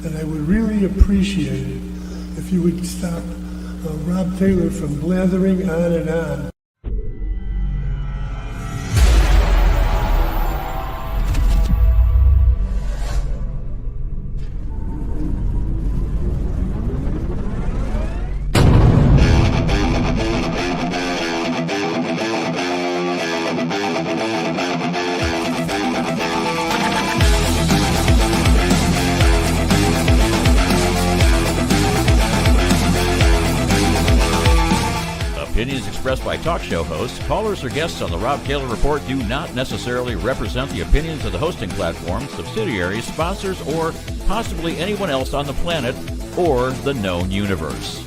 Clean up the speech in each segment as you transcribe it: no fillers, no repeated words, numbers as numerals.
and I would really appreciate it if you would stop Rob Taylor from blathering on and on. Opinions expressed by talk show hosts, callers, or guests on the Rob Taylor Report do not necessarily represent the opinions of the hosting platform, subsidiaries, sponsors, or possibly anyone else on the planet or the known universe.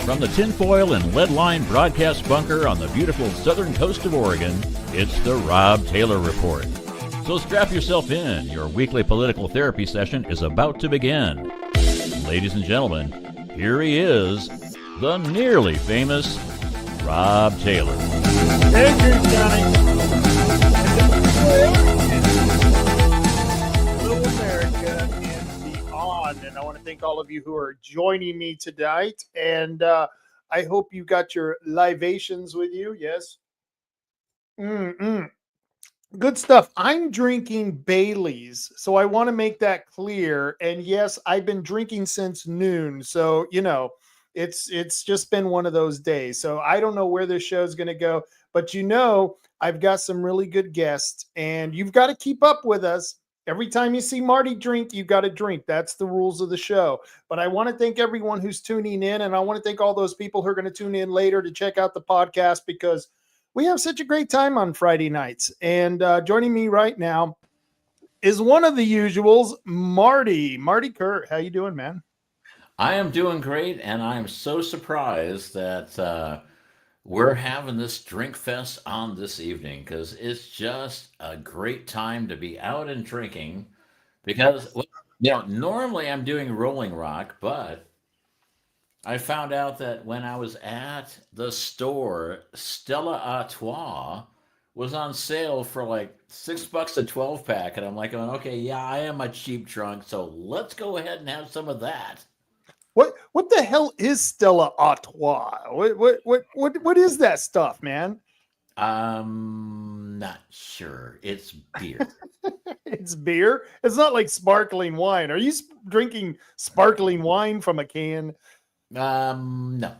From the tinfoil and lead-lined broadcast bunker on the beautiful southern coast of Oregon, it's the Rob Taylor Report. So strap yourself in. Your weekly political therapy session is about to begin. Ladies and gentlemen, here he is, the nearly famous Rob Taylor. Thank you, Johnny. Hello, America and beyond. And I want to thank all of you who are joining me tonight. And I hope you got your libations with you. Yes. Good stuff. I'm drinking Bailey's, so I want to make that clear. And yes, I've been drinking since noon, so it's just been one of those days. So I don't know where this show is going to go, but I've got some really good guests, and you've got to keep up with us. Every time you see Marty drink, you've got to drink. That's the rules of the show. But I want to thank everyone who's tuning in, and I want to thank all those people who are going to tune in later to check out the podcast, because we have such a great time on Friday nights. And joining me right now is one of the usuals, Marty. Marty Kuhrt, how you doing, man? I am doing great, and I'm so surprised that we're having this drink fest on this evening, because it's just a great time to be out and drinking. Because, normally I'm doing Rolling Rock, but I found out that when I was at the store, Stella Artois was on sale for like $6 a 12-pack, and I'm like, okay, yeah, I am a cheap drunk, so let's go ahead and have some of that. What the hell is Stella Artois? What is that stuff, man? Not sure. It's beer. It's beer. It's not like sparkling wine. Are you drinking sparkling wine from a can? No.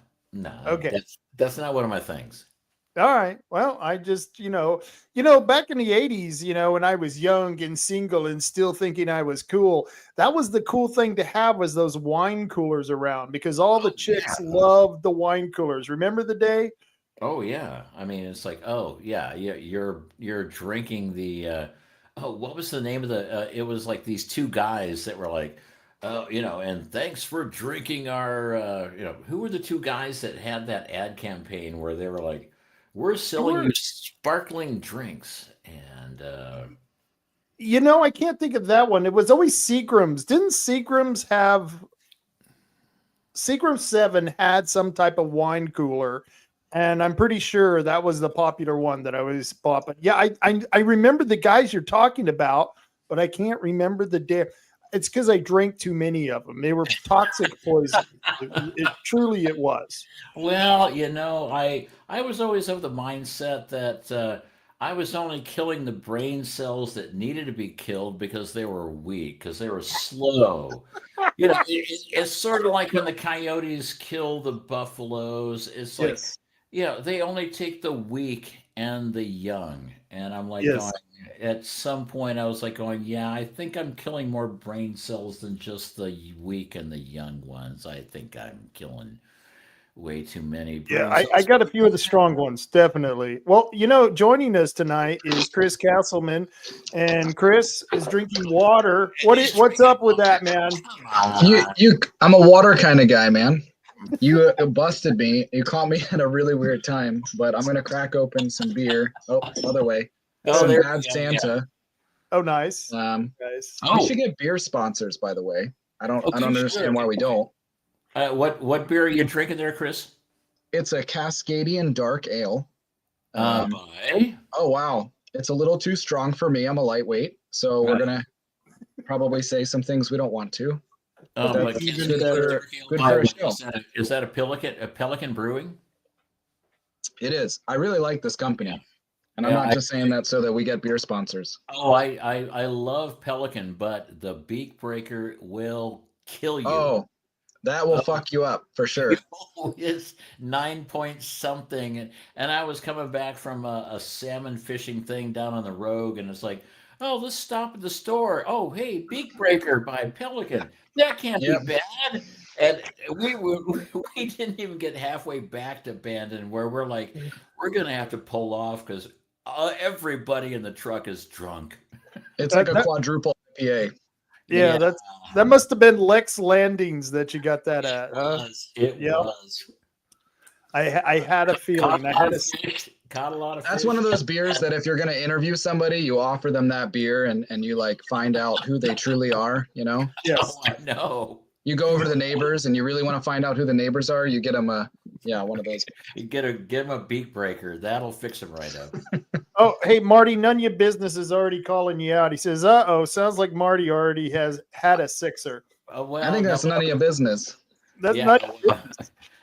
Okay. That's not one of my things. All right. Well, I just, back in the 80s, when I was young and single and still thinking I was cool, that was the cool thing to have, was those wine coolers around, because all the chicks loved the wine coolers. Remember the day? Oh yeah. I mean, it's like, oh yeah, you're drinking the what was the name of the it was like these two guys that were like, and thanks for drinking our, who were the two guys that had that ad campaign where they were like, we're selling you sparkling drinks, and I can't think of that one. It was always Seagram's. Didn't Seagram's 7 had some type of wine cooler? And I'm pretty sure that was the popular one that I always bought. But yeah, I remember the guys you're talking about, but I can't remember the day. It's because I drank too many of them. They were toxic poison. It was. Well, I was always of the mindset that I was only killing the brain cells that needed to be killed because they were weak, because they were slow. It's sort of like when the coyotes kill the buffaloes. It's like, they only take the weak and the young. And I'm like, at some point I was like going, yeah, I think I'm killing more brain cells than just the weak and the young ones. I think I'm killing way too many. I got a few of the strong ones, definitely. Well, joining us tonight is Chris Castleman, and Chris is drinking water. What's up with that, man? I'm a water kind of guy, man. You busted me. You caught me at a really weird time, but I'm gonna crack open some beer. Oh, other way. Some Bad Santa. Oh, nice. Nice. We should get beer sponsors, by the way. I don't understand why we don't. What beer are you drinking there, Chris? It's a Cascadian Dark Ale. Oh wow, it's a little too strong for me. I'm a lightweight, so we're gonna probably say some things we don't want to. But But that's Kansas good City for, Turkey good by for a what? show. Is that a Pelican Brewing? It is. I really like this company. Yeah. And I'm Yeah, not just saying that so that we get beer sponsors. Oh, I love Pelican, but the Beak Breaker will kill you. Oh, that will Oh, fuck you up for sure. it's 9 point something, and I was coming back from a salmon fishing thing down on the road, and it's like, oh, let's stop at the store. Oh, hey, Beak Breaker by Pelican. That can't be Yep. bad. And we didn't even get halfway back to Bandon, where we're like, we're gonna have to pull off because everybody in the truck is drunk. It's like a quadruple IPA. Yeah, that must have been Lex Landings that you got that at. It Yep. was. I had a feeling. I had a Caught a lot of That's fish. one of those beers that if you're going to interview somebody, you offer them that beer and you like find out who they truly are, you know? yes. Oh, I know. You go over to the neighbors and you really want to find out who the neighbors are, you get them one of those. You get him a Beak Breaker. That'll fix him right up. Oh, hey, Marty, none of your business is already calling you out. He says, uh-oh, sounds like Marty already has had a sixer. Well, I think that's none of your business. That's yeah, not well,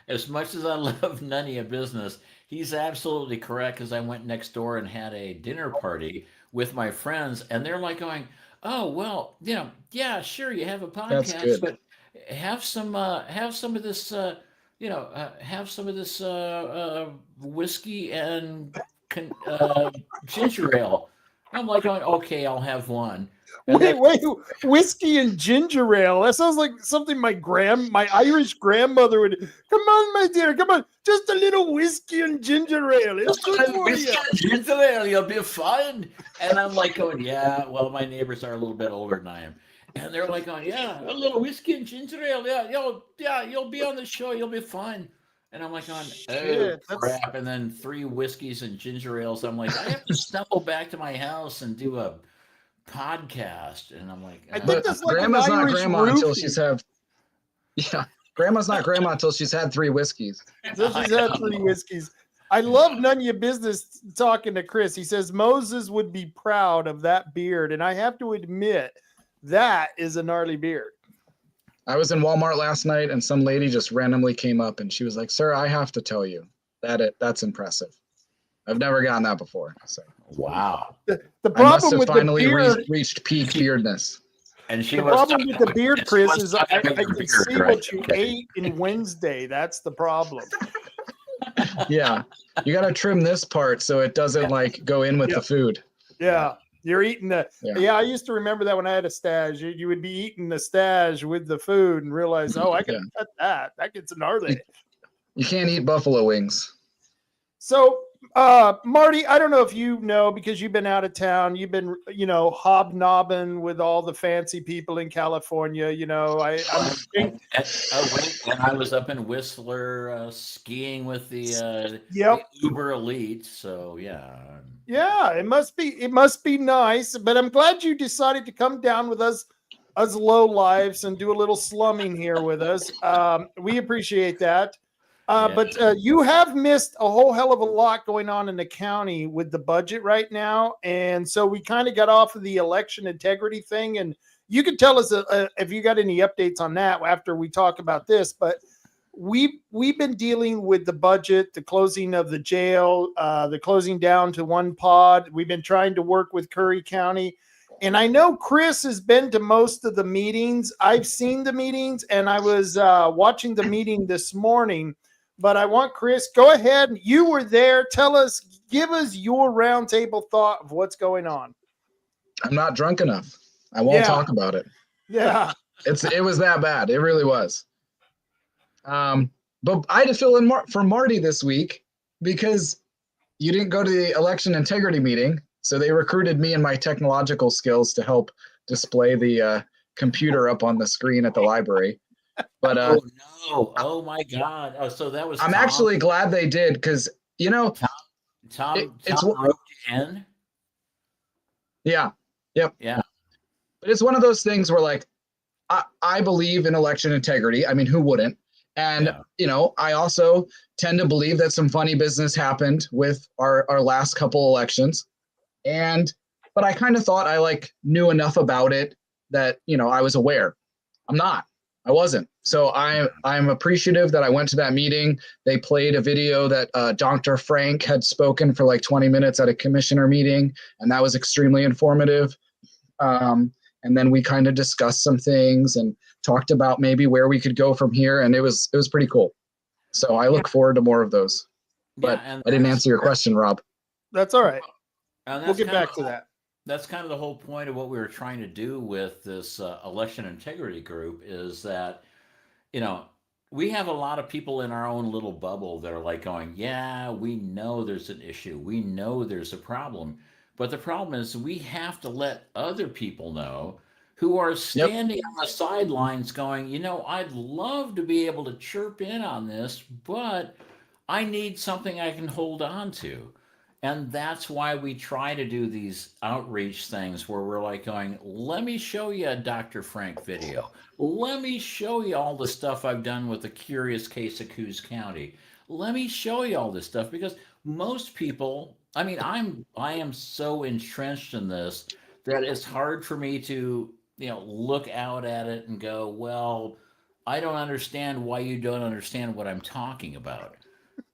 as much as I love none of your business, he's absolutely correct because I went next door and had a dinner party with my friends, and they're like going, oh, well, yeah, sure, you have a That's podcast, good. but have some of this, whiskey and ginger ale. I'm like going, okay, I'll have one. And wait, whiskey and ginger ale. That sounds like something my Irish grandmother would. Come on, my dear, come on, just a little whiskey and ginger ale. It's good for whiskey you. and ginger ale, you'll be fine. And I'm like going, yeah, well, my neighbors are a little bit older than I am. And they're like going, yeah, a little whiskey and ginger ale. Yeah, you'll be on the show. You'll be fine. And I'm like going, oh, crap. And then 3 whiskeys and ginger ales. I'm like, I have to stumble back to my house and do a podcast. And I'm like, I think that's like grandma's not Irish grandma until roofie. she's grandma's not grandma until she's had 3 whiskeys. So she's had 3 whiskeys. I love none of your business talking to Chris. He says Moses would be proud of that beard. And I have to admit, that is a gnarly beard. I was in Walmart last night and some lady just randomly came up and she was like, sir, I have to tell you that's impressive. I've never gotten that before. So wow. The I must problem have with finally the beard, reached peak beardness. And she the was problem with the beard, Chris, is I talking can about beard, see right? what you Okay. ate in Wednesday. That's the problem. Yeah. You got to trim this part so it doesn't like go in with the food. Yeah. You're eating the. Yeah. Yeah, I used to remember that when I had a stage. You would be eating the stage with the food and realize, oh, I can cut that. That gets gnarly. You can't eat buffalo wings. So, Marty, I don't know if you know because you've been out of town. You've been, hobnobbing with all the fancy people in California. I'm And I was up in Whistler skiing with the Uber elite. So yeah. Yeah, it must be nice. But I'm glad you decided to come down with us low lives and do a little slumming here with us. We appreciate that. But you have missed a whole hell of a lot going on in the county with the budget right now. And so we kind of got off of the election integrity thing. And you could tell us if you got any updates on that after we talk about this. But we've been dealing with the budget, the closing of the jail, the closing down to 1 pod. We've been trying to work with Curry County. And I know Chris has been to most of the meetings. I've seen the meetings and I was watching the meeting this morning. But I want Chris, go ahead. You were there. Give us your roundtable thought of what's going on. I'm not drunk enough. I won't talk about it. Yeah. It was that bad. It really was. But I had to fill in for Marty this week because you didn't go to the election integrity meeting. So they recruited me and my technological skills to help display the computer up on the screen at the library. But oh no! Oh my God! Oh, so that was. I'm actually glad they did because Tom wrote you in. Yeah. Yep. Yeah. But it's one of those things where like I believe in election integrity. I mean, who wouldn't? And I also tend to believe that some funny business happened with our last couple elections. But I kind of thought I knew enough about it that I was aware. I'm not. I wasn't. So I'm appreciative that I went to that meeting. They played a video that Dr. Frank had spoken for like 20 minutes at a commissioner meeting, and that was extremely informative. And then we kind of discussed some things and talked about maybe where we could go from here, and it was pretty cool. So I look forward to more of those. But I didn't answer your question, Rob. That's all right. And we'll get back to that. That's kind of the whole point of what we were trying to do with this election integrity group is that, we have a lot of people in our own little bubble that are like going, yeah, we know there's an issue. We know there's a problem. But the problem is we have to let other people know who are standing on the sidelines going, I'd love to be able to chirp in on this, but I need something I can hold on to. And that's why we try to do these outreach things where we're like going, let me show you a Dr. Frank video. Let me show you all the stuff I've done with the curious case of Coos County. Let me show you all this stuff because most people, I am so entrenched in this that it's hard for me to, look out at it and go, well, I don't understand why you don't understand what I'm talking about.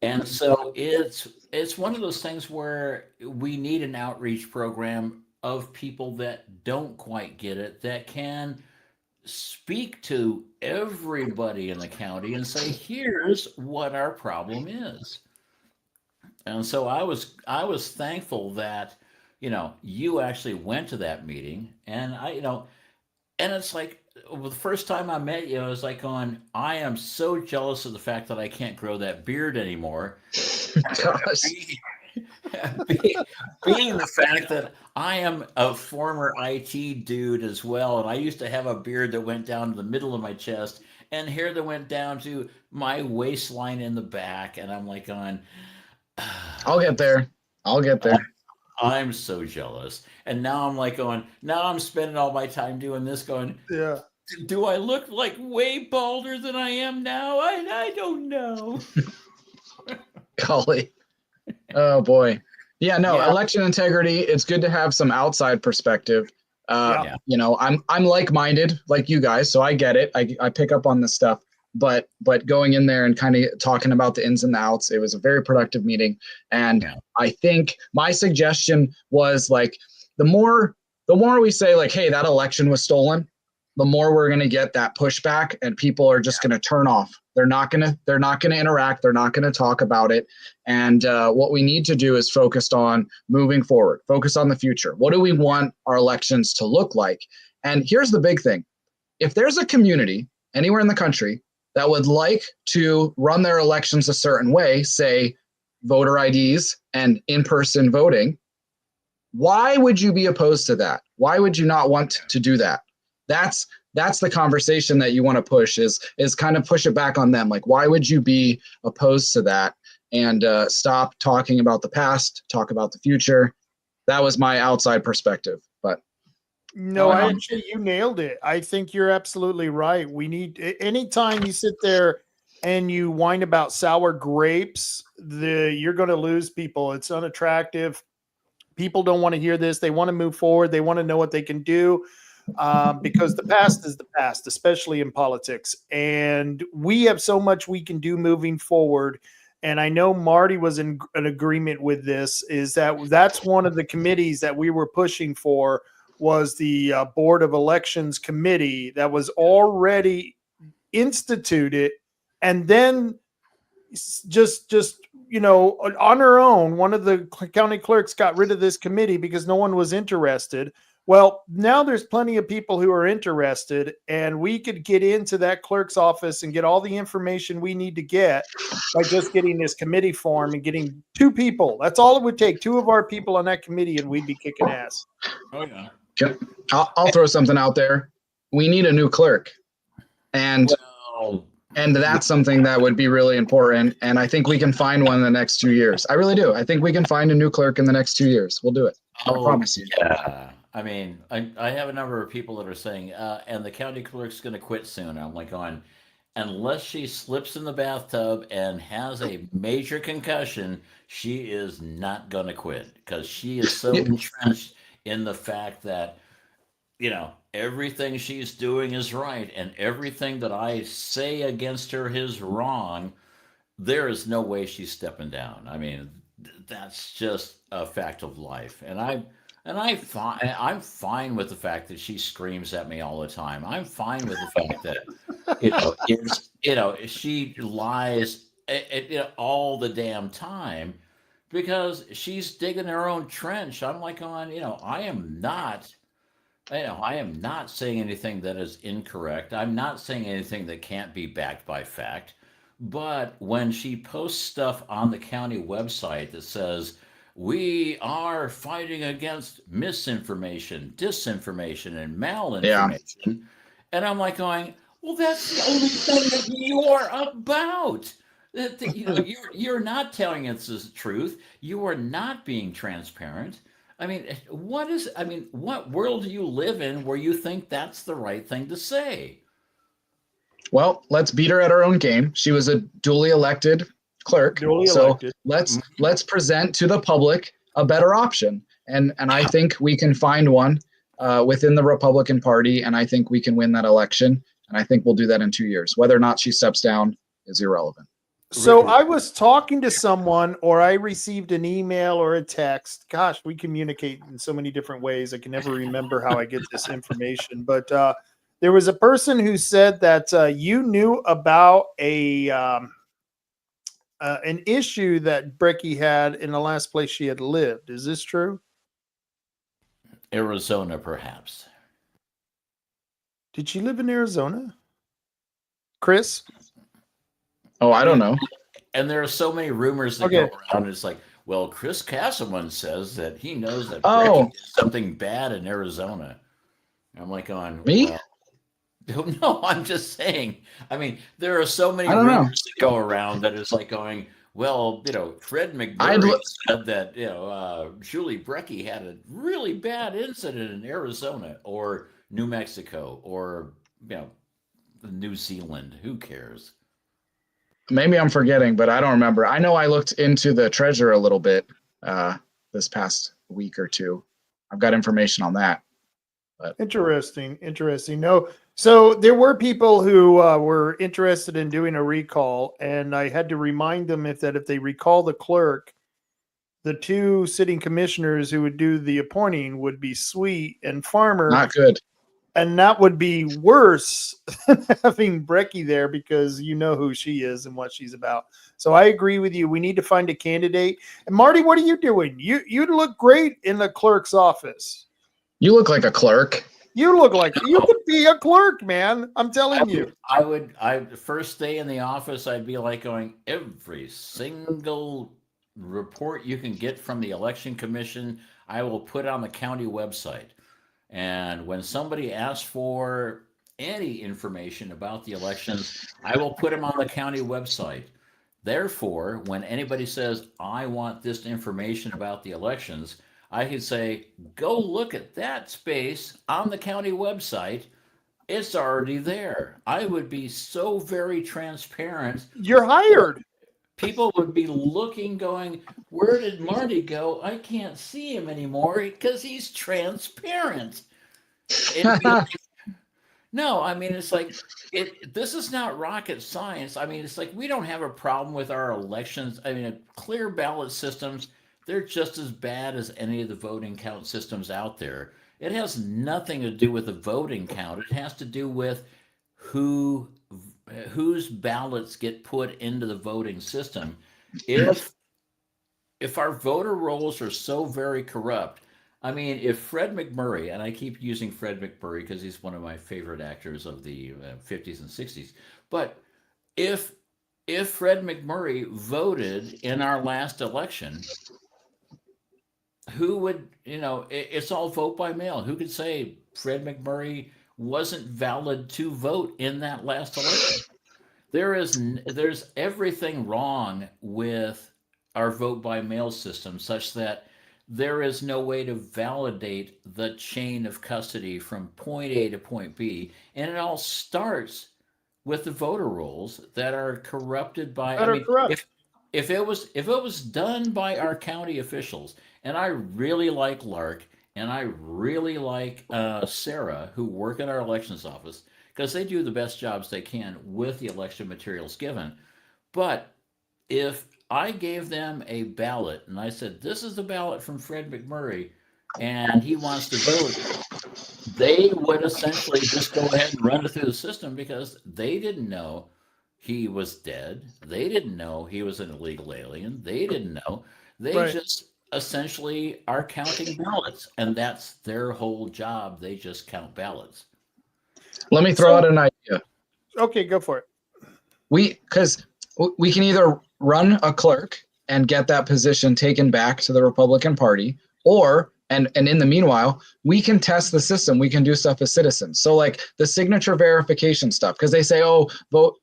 And so it's one of those things where we need an outreach program of people that don't quite get it, that can speak to everybody in the county and say, here's what our problem is. And so I was thankful that, you actually went to that meeting, and and it's like, the first time I met you, I was like going, I am so jealous of the fact that I can't grow that beard anymore. Gosh. Being the fact that I am a former IT dude as well, and I used to have a beard that went down to the middle of my chest and hair that went down to my waistline in the back, and I'm like going, I'll get there. I'm so jealous. And now I'm like going, now I'm spending all my time doing this going, yeah. Do I look like way balder than I am now? I don't know. Golly. Oh boy. Yeah, no, election integrity, it's good to have some outside perspective. I'm like-minded like you guys, so I get it. I pick up on this stuff. But going in there and kind of talking about the ins and the outs, it was a very productive meeting. And I think my suggestion was like the more we say like, hey, that election was stolen, the more we're going to get that pushback, and people are just going to turn off. They're not going to interact. They're not going to talk about it. And what we need to do is focus on moving forward, focus on the future. What do we want our elections to look like? And here's the big thing. If there's a community anywhere in the country that would like to run their elections a certain way, say voter IDs and in-person voting, why would you be opposed to that? Why would you not want to do that? That's the conversation that you want to push is kind of push it back on them. Like, why would you be opposed to that? And stop talking about the past, talk about the future. That was my outside perspective. But no, actually, you nailed it. I think you're absolutely right. We need, anytime you sit there and you whine about sour grapes, you're going to lose people. It's unattractive. People don't want to hear this. They want to move forward. They want to know what they can do. Because the past is the past, especially in politics. And we have so much we can do moving forward. And I know Marty was in an agreement with this, is that's one of the committees that we were pushing for, was the Board of Elections Committee that was already instituted. And then just on her own, one of the county clerks got rid of this committee because no one was interested. Well, now there's plenty of people who are interested, and we could get into that clerk's office and get all the information we need to get by just getting this committee form and getting 2 people. That's all it would take. 2 of our people on that committee, and we'd be kicking ass. Oh, yeah. I'll throw something out there. We need a new clerk. And that's something that would be really important. And I think we can find one in the next 2 years. I really do. I think we can find a new clerk in the next 2 years. We'll do it. I promise you. Yeah. I mean, I have a number of people that are saying, and the county clerk's going to quit soon. I'm like going, unless she slips in the bathtub and has a major concussion, she is not going to quit, because she is so entrenched in the fact that everything she's doing is right and everything that I say against her is wrong, there is no way she's stepping down. I mean, that's just a fact of life. I'm fine with the fact that she screams at me all the time. I'm fine with the fact that she lies all the damn time because she's digging her own trench. I'm like going, I am not saying anything that is incorrect. I'm not saying anything that can't be backed by fact. But when she posts stuff on the county website that says, we are fighting against misinformation, disinformation, and Yeah. malinformation, and I'm like going, well, that's the only thing that you're about. You're not telling us the truth. You are not being transparent. I mean, what world do you live in where you think that's the right thing to say? Well, let's beat her at her own game. She was a duly elected clerk. Let's present to the public a better option. And I think we can find one within the Republican Party, and I think we can win that election. And I think we'll do that in 2 years. Whether or not she steps down is irrelevant. So I was talking to someone, or I received an email or a text. Gosh, we communicate in so many different ways. I can never remember how I get this information. But there was a person who said that you knew about an issue that Brecky had in the last place she had lived. Is this true? Arizona, perhaps. Did she live in Arizona? Chris? Oh, I don't know. And there are so many rumors that go around. It's like, well, Chris Castleman says that he knows that Brecky did something bad in Arizona. I'm like going, me? Well, no, I'm just saying. I mean, there are so many rumors that go around that it's like going, well, Fred McMurray said that, Julie Brecky had a really bad incident in Arizona or New Mexico or, New Zealand. Who cares? Maybe I'm forgetting, but I don't remember. I know I looked into the treasurer a little bit this past week or two. I've got information on that. But. Interesting. No, so there were people who were interested in doing a recall, and I had to remind them if they recall the clerk, the two sitting commissioners who would do the appointing would be Sweet and Farmer. Not good. And that would be worse than having Brecky there because you know who she is and what she's about. So I agree with you. We need to find a candidate. And Marty, what are you doing? You'd look great in the clerk's office. You look like a clerk. You look like you could be a clerk, man. I'm telling you. The first day in the office, I'd be like going, every single report you can get from the election commission, I will put on the county website. And when somebody asks for any information about the elections, I will put them on the county website. Therefore, when anybody says, I want this information about the elections, I can say, go look at that space on the county website. It's already there. I would be so very transparent. You're hired. People would be looking, going, where did Marty go? I can't see him anymore because he's transparent. No, I mean, it's like, this is not rocket science. I mean, it's like, we don't have a problem with our elections. I mean, clear ballot systems, they're just as bad as any of the voting count systems out there. It has nothing to do with the voting count. It has to do with whose ballots get put into the voting system. If our voter rolls are so very corrupt, I mean, if Fred McMurray, and I keep using Fred McMurray because he's one of my favorite actors of the 50s and 60s, but if Fred McMurray voted in our last election, who would, it's all vote by mail. Who could say Fred McMurray wasn't valid to vote in that last election? There's everything wrong with our vote by mail system such that there is no way to validate the chain of custody from point A to point B. And it all starts with the voter rolls that are corrupted by, if it was done by our county officials, and I really like Lark, And I really like Sarah, who work in our elections office, because they do the best jobs they can with the election materials given. But if I gave them a ballot and I said, this is the ballot from Fred McMurray, and he wants to vote, they would essentially just go ahead and run it through the system because they didn't know he was dead. They didn't know he was an illegal alien. They didn't know. They Right. just essentially are counting ballots, and that's their whole job. They just count ballots. Let me throw out an idea. Okay, go for it. Because we can either run a clerk and get that position taken back to the Republican Party, or and in the meanwhile, we can test the system. We can do stuff as citizens. So like the signature verification stuff, because they say, oh, vote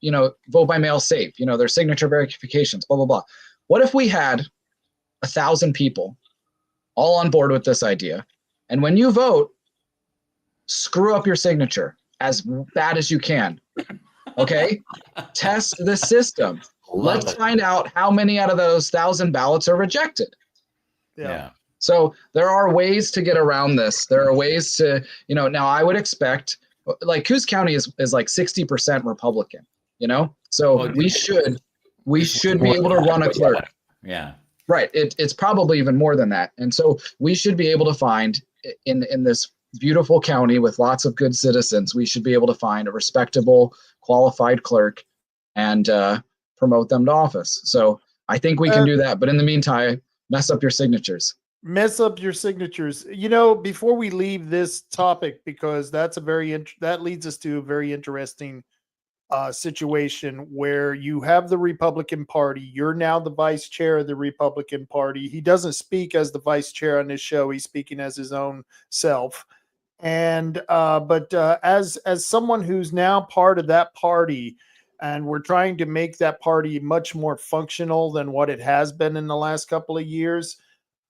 by mail safe. There's signature verifications, blah, blah, blah. What if we had 1,000 people all on board with this idea? And when you vote, screw up your signature as bad as you can. Okay? Test the system. Let's find out how many out of those 1,000 ballots are rejected. Yeah. So there are ways to get around this. There are ways to, now I would expect, like Coos County is like 60% Republican, so we should be able to run a clerk. Yeah. Right. It's probably even more than that. And so we should be able to find in this beautiful county with lots of good citizens, we should be able to find a respectable, qualified clerk and promote them to office. So I think we can do that. But in the meantime, mess up your signatures. Mess up your signatures. Before we leave this topic, because that leads us to a very interesting situation where you have the Republican Party. You're now the vice chair of the Republican Party. He doesn't speak as the vice chair on this show. He's speaking as his own self. And but as someone who's now part of that party, and we're trying to make that party much more functional than what it has been in the last couple of years,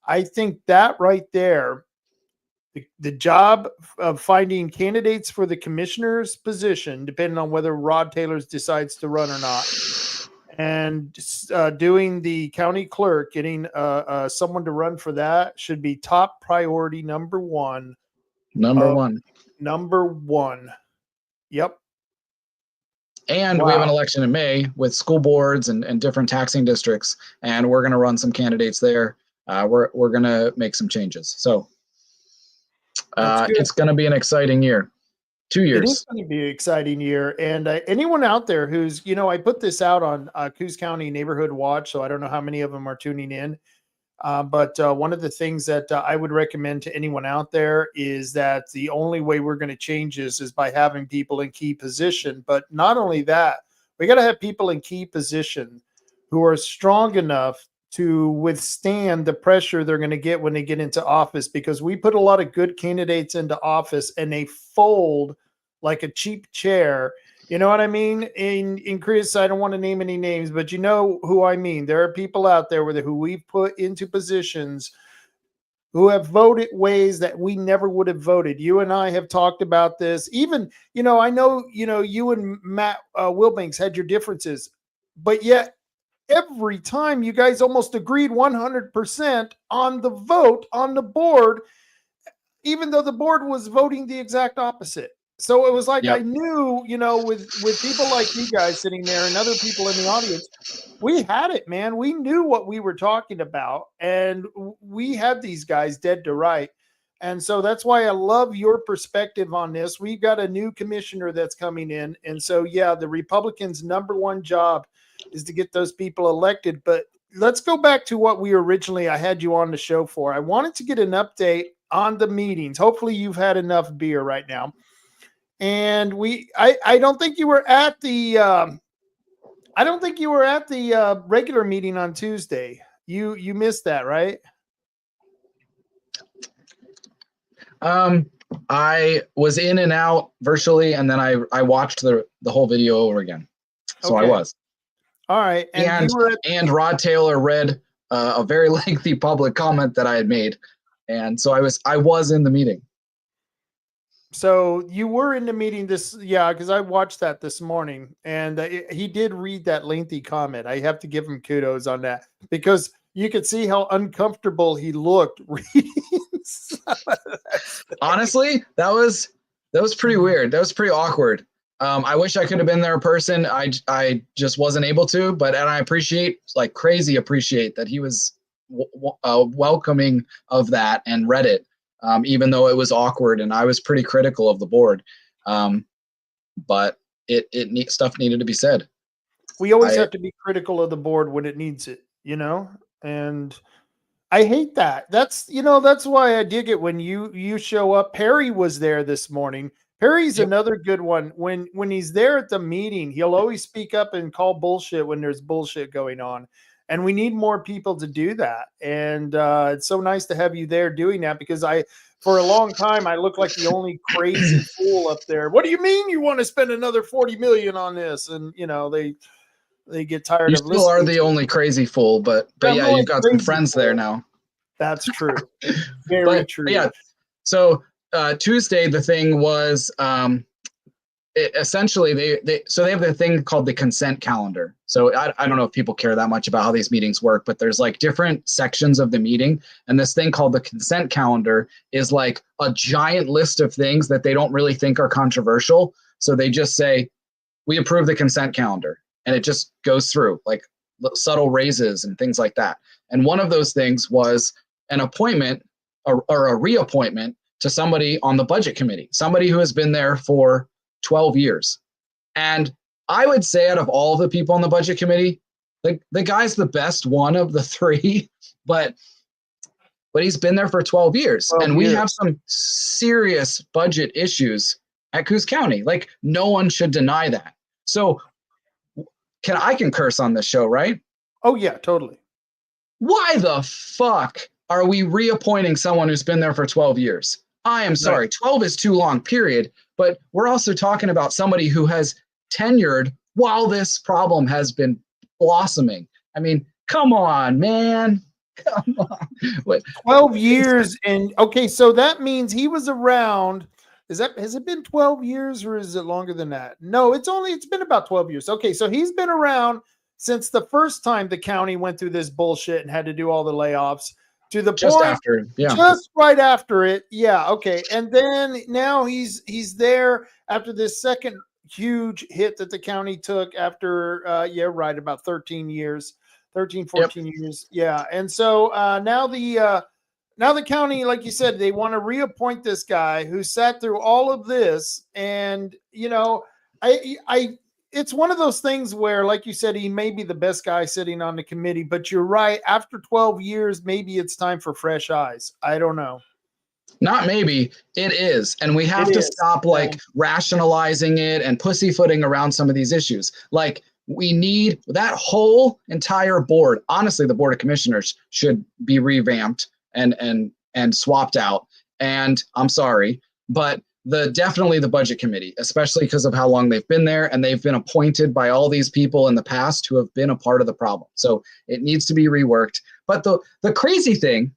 I think that right there, the job of finding candidates for the commissioner's position, depending on whether Rod Taylor decides to run or not, and doing the county clerk, getting someone to run for that should be top priority number one. Number one. Yep. And we have an election in May with school boards and different taxing districts, and we're going to run some candidates there. We're going to make some changes. So it's going to be an exciting year. 2 years. It is going to be an exciting year. And anyone out there who's, I put this out on Coos County Neighborhood Watch, so I don't know how many of them are tuning in. But one of the things that I would recommend to anyone out there is that the only way we're going to change this is by having people in key position. But not only that, we got to have people in key position who are strong enough to withstand the pressure they're going to get when they get into office, because we put a lot of good candidates into office and they fold like a cheap chair. You know what I mean? In Chris, I don't want to name any names, but you know who I mean. There are people out there who we've put into positions who have voted ways that we never would have voted. You and I have talked about this. Even, I know, you and Matt Wilbanks had your differences, but yet every time you guys almost agreed 100% on the vote on the board, even though the board was voting the exact opposite. So it was like, I knew, with people like you guys sitting there and other people in the audience, we had it, man. We knew what we were talking about, and we had these guys dead to right. And so that's why I love your perspective on this. We've got a new commissioner that's coming in. And so, the Republicans' number one job is to get those people elected. But let's go back to what I had you on the show for. I wanted to get an update on the meetings. Hopefully you've had enough beer right now. And I don't think you were at the regular meeting on Tuesday. You missed that, right? I was in and out virtually, and then I watched the whole video over again. So okay. I was. All right. And Rod Taylor read a very lengthy public comment that I had made. And so I was in the meeting. So you were in the meeting because I watched that this morning, and he did read that lengthy comment. I have to give him kudos on that, because you could see how uncomfortable he looked reading Honestly, that was pretty weird. That was pretty awkward. I wish I could have been there in person. I just wasn't able to, and I appreciate, like crazy appreciate that he was welcoming of that and read it, even though it was awkward and I was pretty critical of the board. But stuff needed to be said. We always have to be critical of the board when it needs it, and I hate that. That's why I dig it when you show up. Perry was there this morning. Perry's another good one. When he's there at the meeting, he'll always speak up and call bullshit when there's bullshit going on. And we need more people to do that. And it's so nice to have you there doing that, because for a long time, I looked like the only crazy fool up there. What do you mean you want to spend another $40 million on this? And they get tired of listening. You still are the only crazy fool, but yeah, you've got some friends there now. That's true. Very true. Yeah. So Tuesday, the thing was essentially they have the thing called the consent calendar. So I don't know if people care that much about how these meetings work, but there's like different sections of the meeting, and this thing called the consent calendar is like a giant list of things that they don't really think are controversial. So they just say, we approve the consent calendar, and it just goes through like subtle raises and things like that. And one of those things was an appointment or a reappointment to somebody on the budget committee, somebody who has been there for 12 years. And I would say out of all the people on the budget committee, the guy's the best one of the three, but he's been there for 12 years. And we have some serious budget issues at Coos County. Like, no one should deny that. So I can curse on this show, right? Oh yeah, totally. Why the fuck are we reappointing someone who's been there for 12 years? I am sorry. Right. 12 is too long, period. But we're also talking about somebody who has tenured while this problem has been blossoming. I mean, come on, man. Come on. What? 12 years. And okay, so that means he was around. Has it been 12 years or is it longer than that? No, it's been about 12 years. Okay, so he's been around since the first time the county went through this bullshit and had to do all the layoffs, to the just point after, yeah, just right after it. Yeah, okay. And then now he's there after this second huge hit that the county took after about 13 years, 14 years. Yeah. And so now the county, like you said, they want to reappoint this guy who sat through all of this. And, it's one of those things where, like you said, he may be the best guy sitting on the committee, but you're right. After 12 years, maybe it's time for fresh eyes. I don't know. Not maybe, it is. And we have to stop rationalizing it and pussyfooting around some of these issues. Like, we need that whole entire board. Honestly, the board of commissioners should be revamped and swapped out. And I'm sorry, but definitely the budget committee, especially because of how long they've been there, and they've been appointed by all these people in the past who have been a part of the problem. So it needs to be reworked. But the crazy thing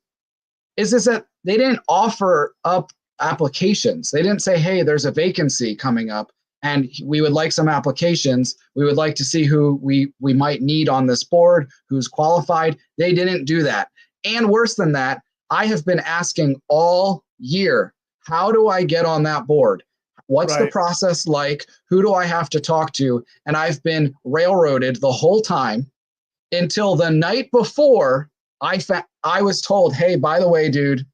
is that they didn't offer up applications. They didn't say, hey, there's a vacancy coming up and we would like some applications. We would like to see who we might need on this board, who's qualified. They didn't do that. And worse than that, I have been asking all year, how do I get on that board? What's the process like? Who do I have to talk to? And I've been railroaded the whole time until the night before I was told, hey, by the way, dude,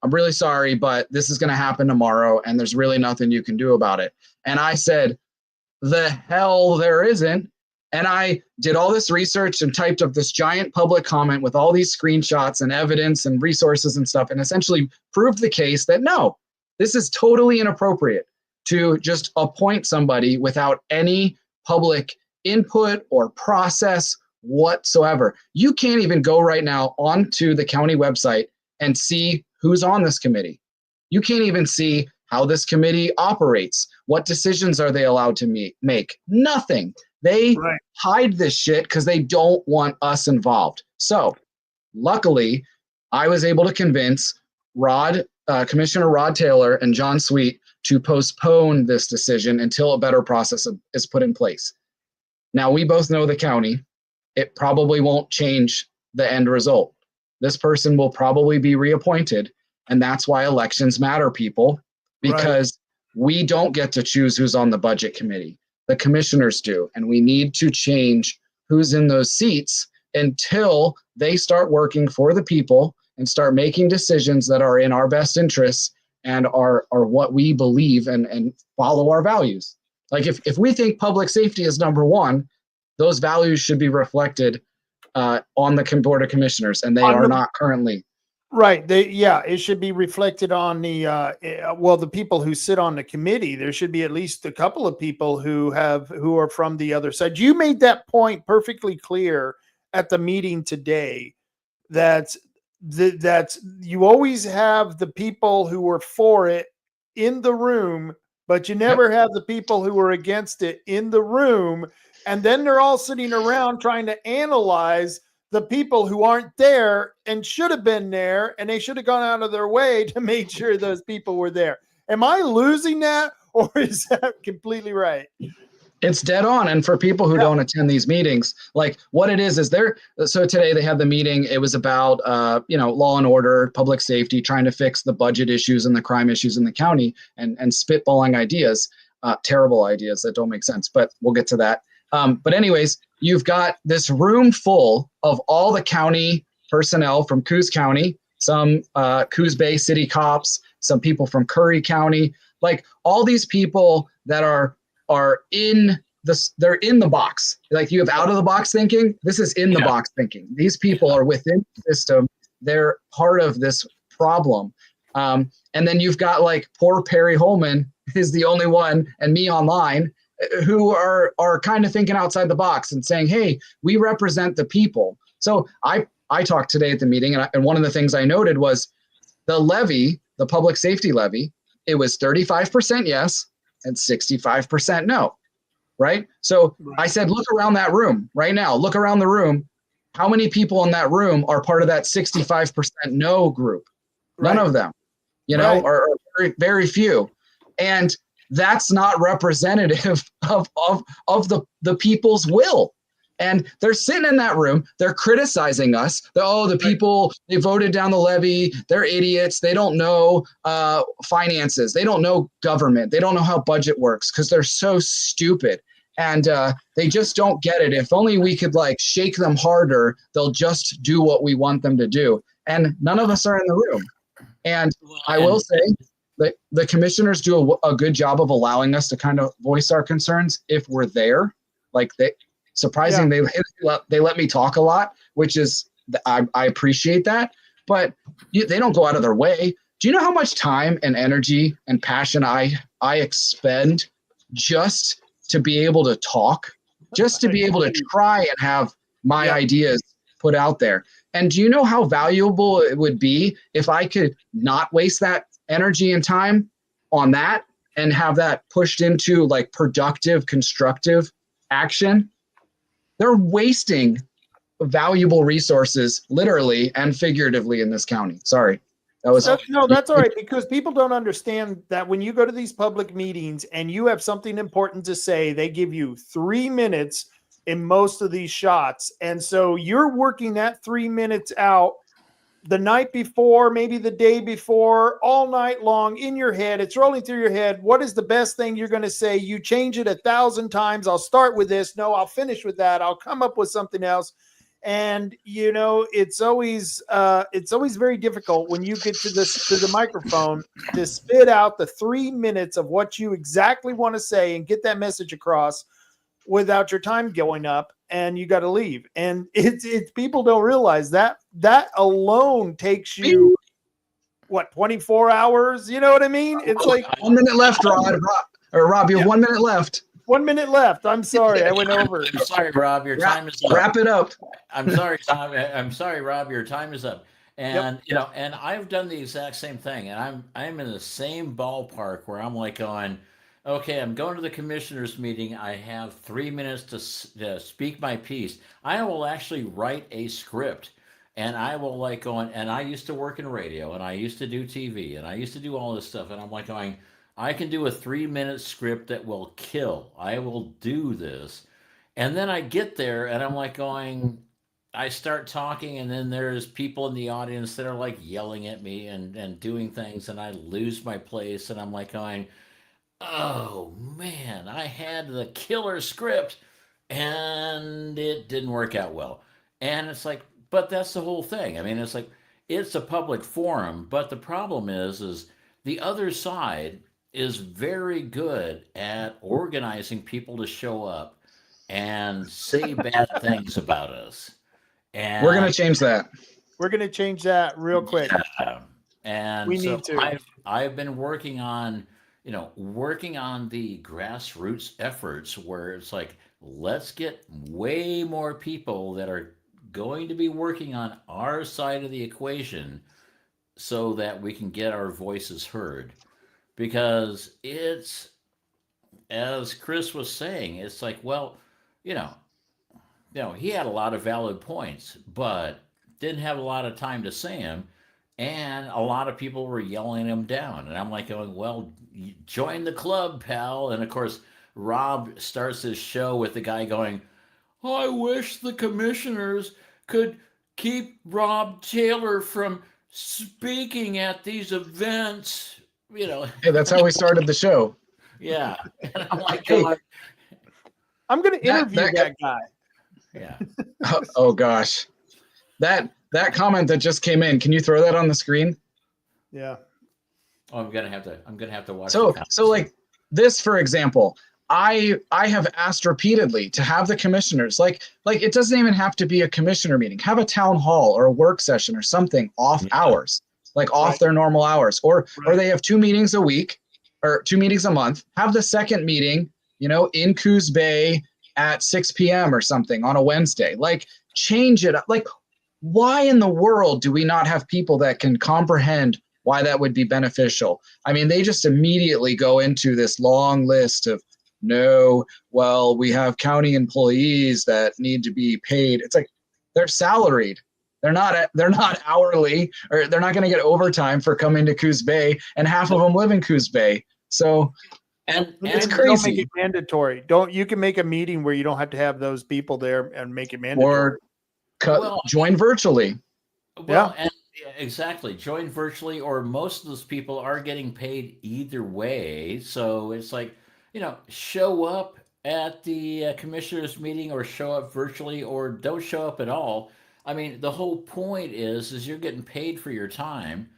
I'm really sorry, but this is going to happen tomorrow and there's really nothing you can do about it. And I said, the hell there isn't. And I did all this research and typed up this giant public comment with all these screenshots and evidence and resources and stuff, and essentially proved the case that no, this is totally inappropriate to just appoint somebody without any public input or process whatsoever. You can't even go right now onto the county website and see who's on this committee. You can't even see how this committee operates. What decisions are they allowed to make? Nothing. They hide this shit because they don't want us involved. So luckily, I was able to convince Commissioner Rod Taylor and John Sweet to postpone this decision until a better process is put in place. Now, we both know the county. It probably won't change the end result. This person will probably be reappointed, And that's why elections matter, people, because we don't get to choose who's on the budget committee. The commissioners do. And we need to change who's in those seats until they start working for the people and start making decisions that are in our best interests and are what we believe and follow our values. Like if we think public safety is number one, those values should be reflected on the Board of Commissioners, and they are not currently. Right. It should be reflected on the people who sit on the committee. There should be at least a couple of people who are from the other side. You made that point perfectly clear at the meeting today, that you always have the people who are for it in the room, but you never have the people who are against it in the room. And then they're all sitting around trying to analyze the people who aren't there and should have been there, and they should have gone out of their way to make sure those people were there. Am I losing that, or is that completely right? It's dead on. And for people who don't attend these meetings, like what it is so today they had the meeting. It was about, law and order, public safety, trying to fix the budget issues and the crime issues in the county and spitballing ideas, terrible ideas that don't make sense, but we'll get to that. But anyways, you've got this room full of all the county personnel from Coos County, some Coos Bay city cops, some people from Curry County, like all these people that are in they're in the box. Like you have out of the box thinking, this is in the box thinking. These people are within the system. They're part of this problem. And then you've got like poor Perry Holman is the only one, and me online, who are kind of thinking outside the box and saying, hey, we represent the people. So I talked today at the meeting, and one of the things I noted was the levy, the public safety levy, it was 35% yes and 65% no, right? So I said, look around that room right now. Look around the room. How many people in that room are part of that 65% no group? None of them, or very, very few. And that's not representative of the people's will. And they're sitting in that room. They're criticizing us. The people, they voted down the levy. They're idiots. They don't know finances. They don't know government. They don't know how budget works because they're so stupid. And they just don't get it. If only we could like shake them harder, they'll just do what we want them to do. And none of us are in the room. And I will say, the commissioners do a good job of allowing us to kind of voice our concerns if we're there. Like they let me talk a lot, which is I appreciate that. But they don't go out of their way. Do you know how much time and energy and passion I expend just to be able to talk, just to be able to try and have my ideas put out there? And do you know how valuable it would be if I could not waste that energy and time on that and have that pushed into like productive, constructive action? They're wasting valuable resources literally and figuratively in this county. Sorry. That's all right, because people don't understand that when you go to these public meetings and you have something important to say, they give you 3 minutes in most of these shots. And so you're working that 3 minutes out the night before, maybe the day before, all night long in your head. It's rolling through your head. What is the best thing you're going to say? You change it 1,000 times. I'll start with this. No, I'll finish with that. I'll come up with something else. And it's always very difficult when you get to the microphone to spit out the 3 minutes of what you exactly want to say and get that message across without your time going up, and you got to leave. And it's people don't realize that alone takes you 24 hours. You know what I mean? It's like 1 minute left, Rob, you have 1 minute left. 1 minute left. I'm sorry, I went over. I'm sorry, Rob. Your time is up. Wrap it up. I'm sorry, Tom. I'm sorry, Rob. Your time is up. And and I've done the exact same thing. And I'm in the same ballpark where I'm like going, okay, I'm going to the commissioners meeting. I have 3 minutes to speak my piece. I will actually write a script, and I will like going. And I used to work in radio, and I used to do TV, and I used to do all this stuff. And I'm like going, I can do a 3 minute script that will kill. I will do this. And then I get there and I'm like going, I start talking, and then there's people in the audience that are like yelling at me and doing things, and I lose my place, and I'm like going, oh man, I had the killer script and it didn't work out well. And it's like, but that's the whole thing. I mean, it's like it's a public forum, but the problem is the other side is very good at organizing people to show up and say bad things about us. We're gonna And change that. We're going to change that real quick. yeah, and We so need to. I've been working on, working on the grassroots efforts where it's like, let's get way more people that are going to be working on our side of the equation so that we can get our voices heard. Because it's, as Chris was saying, it's like, well, you know, he had a lot of valid points, but didn't have a lot of time to say them, and a lot of people were yelling him down. And I'm like going, well, join the club, pal. And of course, Rob starts his show with the guy going, I wish the commissioners could keep Rob Taylor from speaking at these events. Hey, that's how we started the show. Yeah. And I'm like, Hey, I'm going to interview that- that guy. yeah. Oh gosh, that comment that just came in. Can you throw that on the screen? Yeah. Oh, I'm gonna have to watch. So like this, for example, I have asked repeatedly to have the commissioners, like it doesn't even have to be a commissioner meeting. Have a town hall or a work session or something off hours, like off their normal hours, or they have 2 meetings a week or 2 meetings a month. Have the second meeting, in Coos Bay at 6 p.m. or something on a Wednesday. Like, change it up. Like, why in the world do we not have people that can comprehend why that would be beneficial? I mean, they just immediately go into this long list of, no, well, we have county employees that need to be paid. It's like, they're salaried. They're not hourly, or they're not going to get overtime for coming to Coos Bay, and half of them live in Coos Bay. So and it's Don't crazy. make it mandatory. You can make a meeting where you don't have to have those people there and make it mandatory. Or join virtually. Well, and exactly. Join virtually, or most of those people are getting paid either way. So it's like, show up at the commissioners meeting, or show up virtually, or don't show up at all. I mean, the whole point is you're getting paid for your time.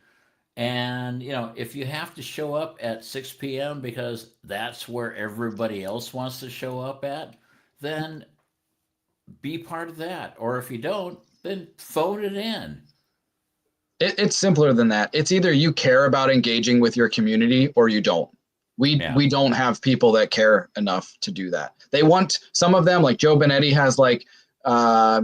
And, if you have to show up at 6 p.m. because that's where everybody else wants to show up at, then be part of that. Or if you don't, then phone it in. It's simpler than that. It's either you care about engaging with your community or you don't. We don't have people that care enough to do that. They want, some of them, like Joe Benetti has like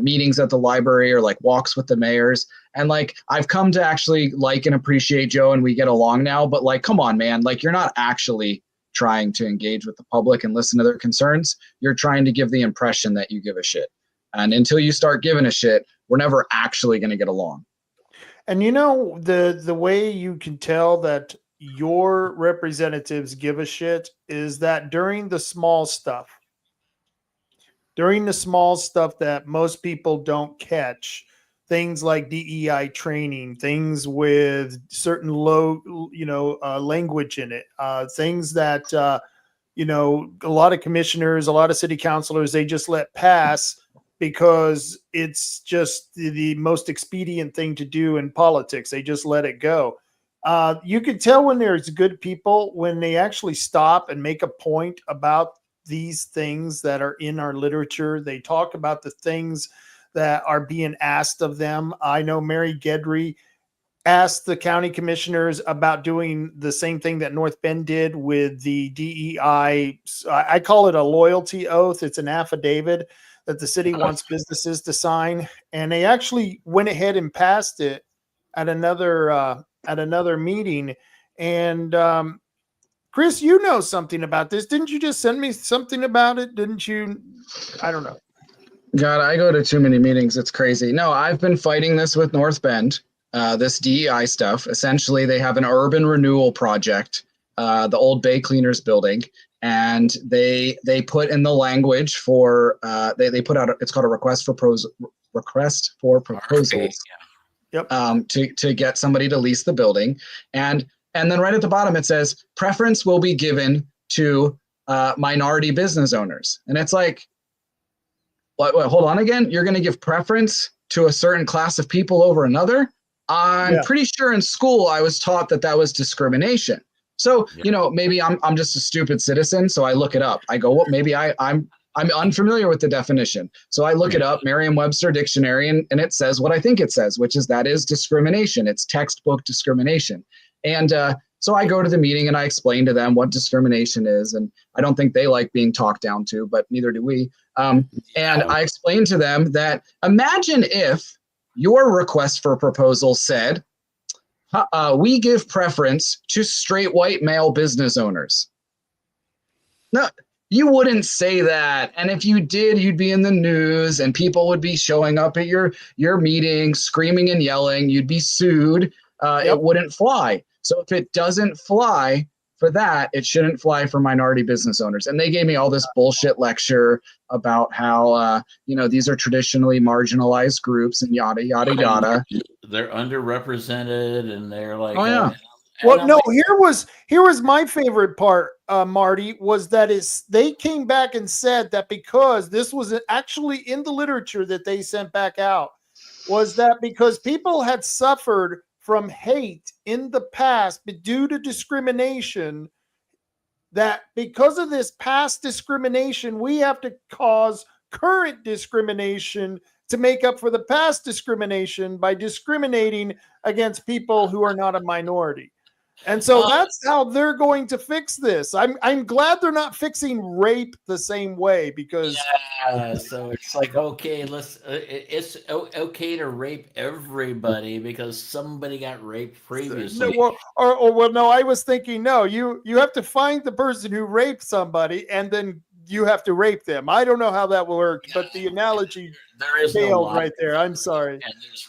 meetings at the library, or like walks with the mayors. And like, I've come to actually like and appreciate Joe, and we get along now, but like, come on, man, like, you're not actually trying to engage with the public and listen to their concerns. You're trying to give the impression that you give a shit. And until you start giving a shit, we're never actually going to get along. And the way you can tell that your representatives give a shit is that during the small stuff that most people don't catch, things like DEI training, things with certain low, language in it, things that, a lot of commissioners, a lot of city councilors, they just let pass because it's just the most expedient thing to do in politics. They just let it go. You can tell when there's good people, when they actually stop and make a point about these things that are in our literature. They talk about the things that are being asked of them. I know Mary Gedry asked the county commissioners about doing the same thing that North Bend did with the DEI. I call it a loyalty oath. It's an affidavit that the city wants businesses to sign. And they actually went ahead and passed it at another meeting. And Chris, you know something about this. Didn't you just send me something about it? Didn't you? I don't know. God, I go to too many meetings. It's crazy. No, I've been fighting this with North Bend, this DEI stuff. Essentially, they have an urban renewal project, the old Bay Cleaners building, and they put in the language for, they put out, it's called a request for request for proposals. Yep. To get somebody to lease the building. And then right at the bottom, it says, preference will be given to minority business owners. And it's like, what, hold on again. You're going to give preference to a certain class of people over another? I'm pretty sure in school I was taught that was discrimination. So, maybe I'm just a stupid citizen. So I look it up. I go, well, maybe I'm unfamiliar with the definition. So I look it up, Merriam-Webster dictionary, and it says what I think it says, which is that is discrimination. It's textbook discrimination. And so I go to the meeting and I explain to them what discrimination is. And I don't think they like being talked down to, but neither do we. And I explained to them that imagine if your request for proposal said, we give preference to straight white male business owners. No, you wouldn't say that. And if you did, you'd be in the news and people would be showing up at your meeting, screaming and yelling. You'd be sued. It wouldn't fly. So if it doesn't fly for that, it shouldn't fly for minority business owners. And they gave me all this bullshit lecture about how, these are traditionally marginalized groups and yada, yada, yada. They're underrepresented and they're like, oh, yeah. Well, no, here was my favorite part, Marty, was that they came back and said that because this was actually in the literature that they sent back out, was that because people had suffered from hate in the past due to discrimination, that because of this past discrimination, we have to cause current discrimination to make up for the past discrimination by discriminating against people who are not a minority. And so that's how they're going to fix this. I'm glad they're not fixing rape the same way, because so it's like, okay, it's okay to rape everybody because somebody got raped previously. No, I was thinking, no, you have to find the person who raped somebody and then you have to rape them. I don't know how that will work, but the analogy failed right there. I'm sorry.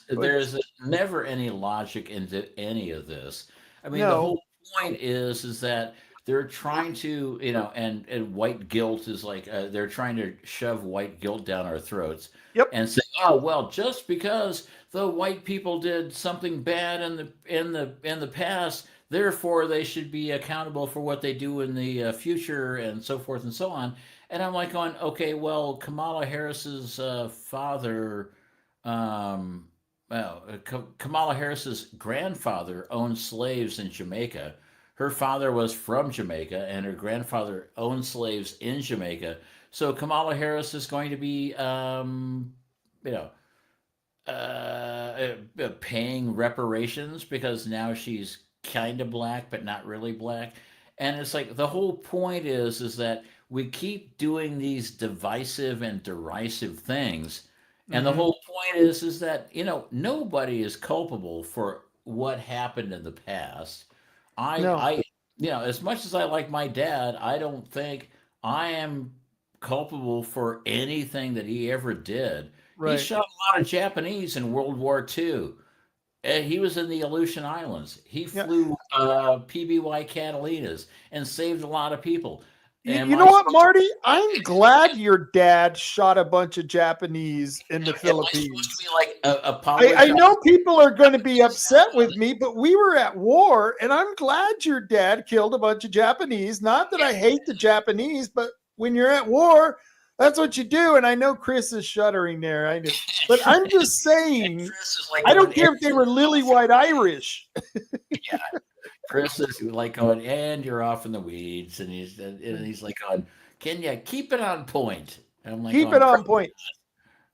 And there's never any logic into any of this. I mean, the whole point is that they're trying to, and white guilt is like they're trying to shove white guilt down our throats. Yep. And say, oh well, just because the white people did something bad in the past, therefore they should be accountable for what they do in the future, and so forth and so on. And I'm like going, okay, well, Kamala Harris's father. Kamala Harris's grandfather owned slaves in Jamaica. Her father was from Jamaica, and her grandfather owned slaves in Jamaica. So Kamala Harris is going to be, paying reparations because now she's kind of black, but not really black. And it's like the whole point is that we keep doing these divisive and derisive things. And the whole point is that, nobody is culpable for what happened in the past. As much as I like my dad, I don't think I am culpable for anything that he ever did. Right. He shot a lot of Japanese in World War II. He was in the Aleutian Islands. He flew PBY Catalinas and saved a lot lot people. You know what, Marty? I'm glad your dad shot a bunch of Japanese in the Philippines. I know people are going to be upset with me, but we were at war, and I'm glad your dad killed a bunch of Japanese. Not that I hate the Japanese, but when you're at war, that's what you do. And I know Chris is shuddering there. But I'm just saying, I don't care if they were lily white Irish. Yeah. Chris is like going, and you're off in the weeds, and he's like going, can you keep it on point? And I'm like, keep it on point.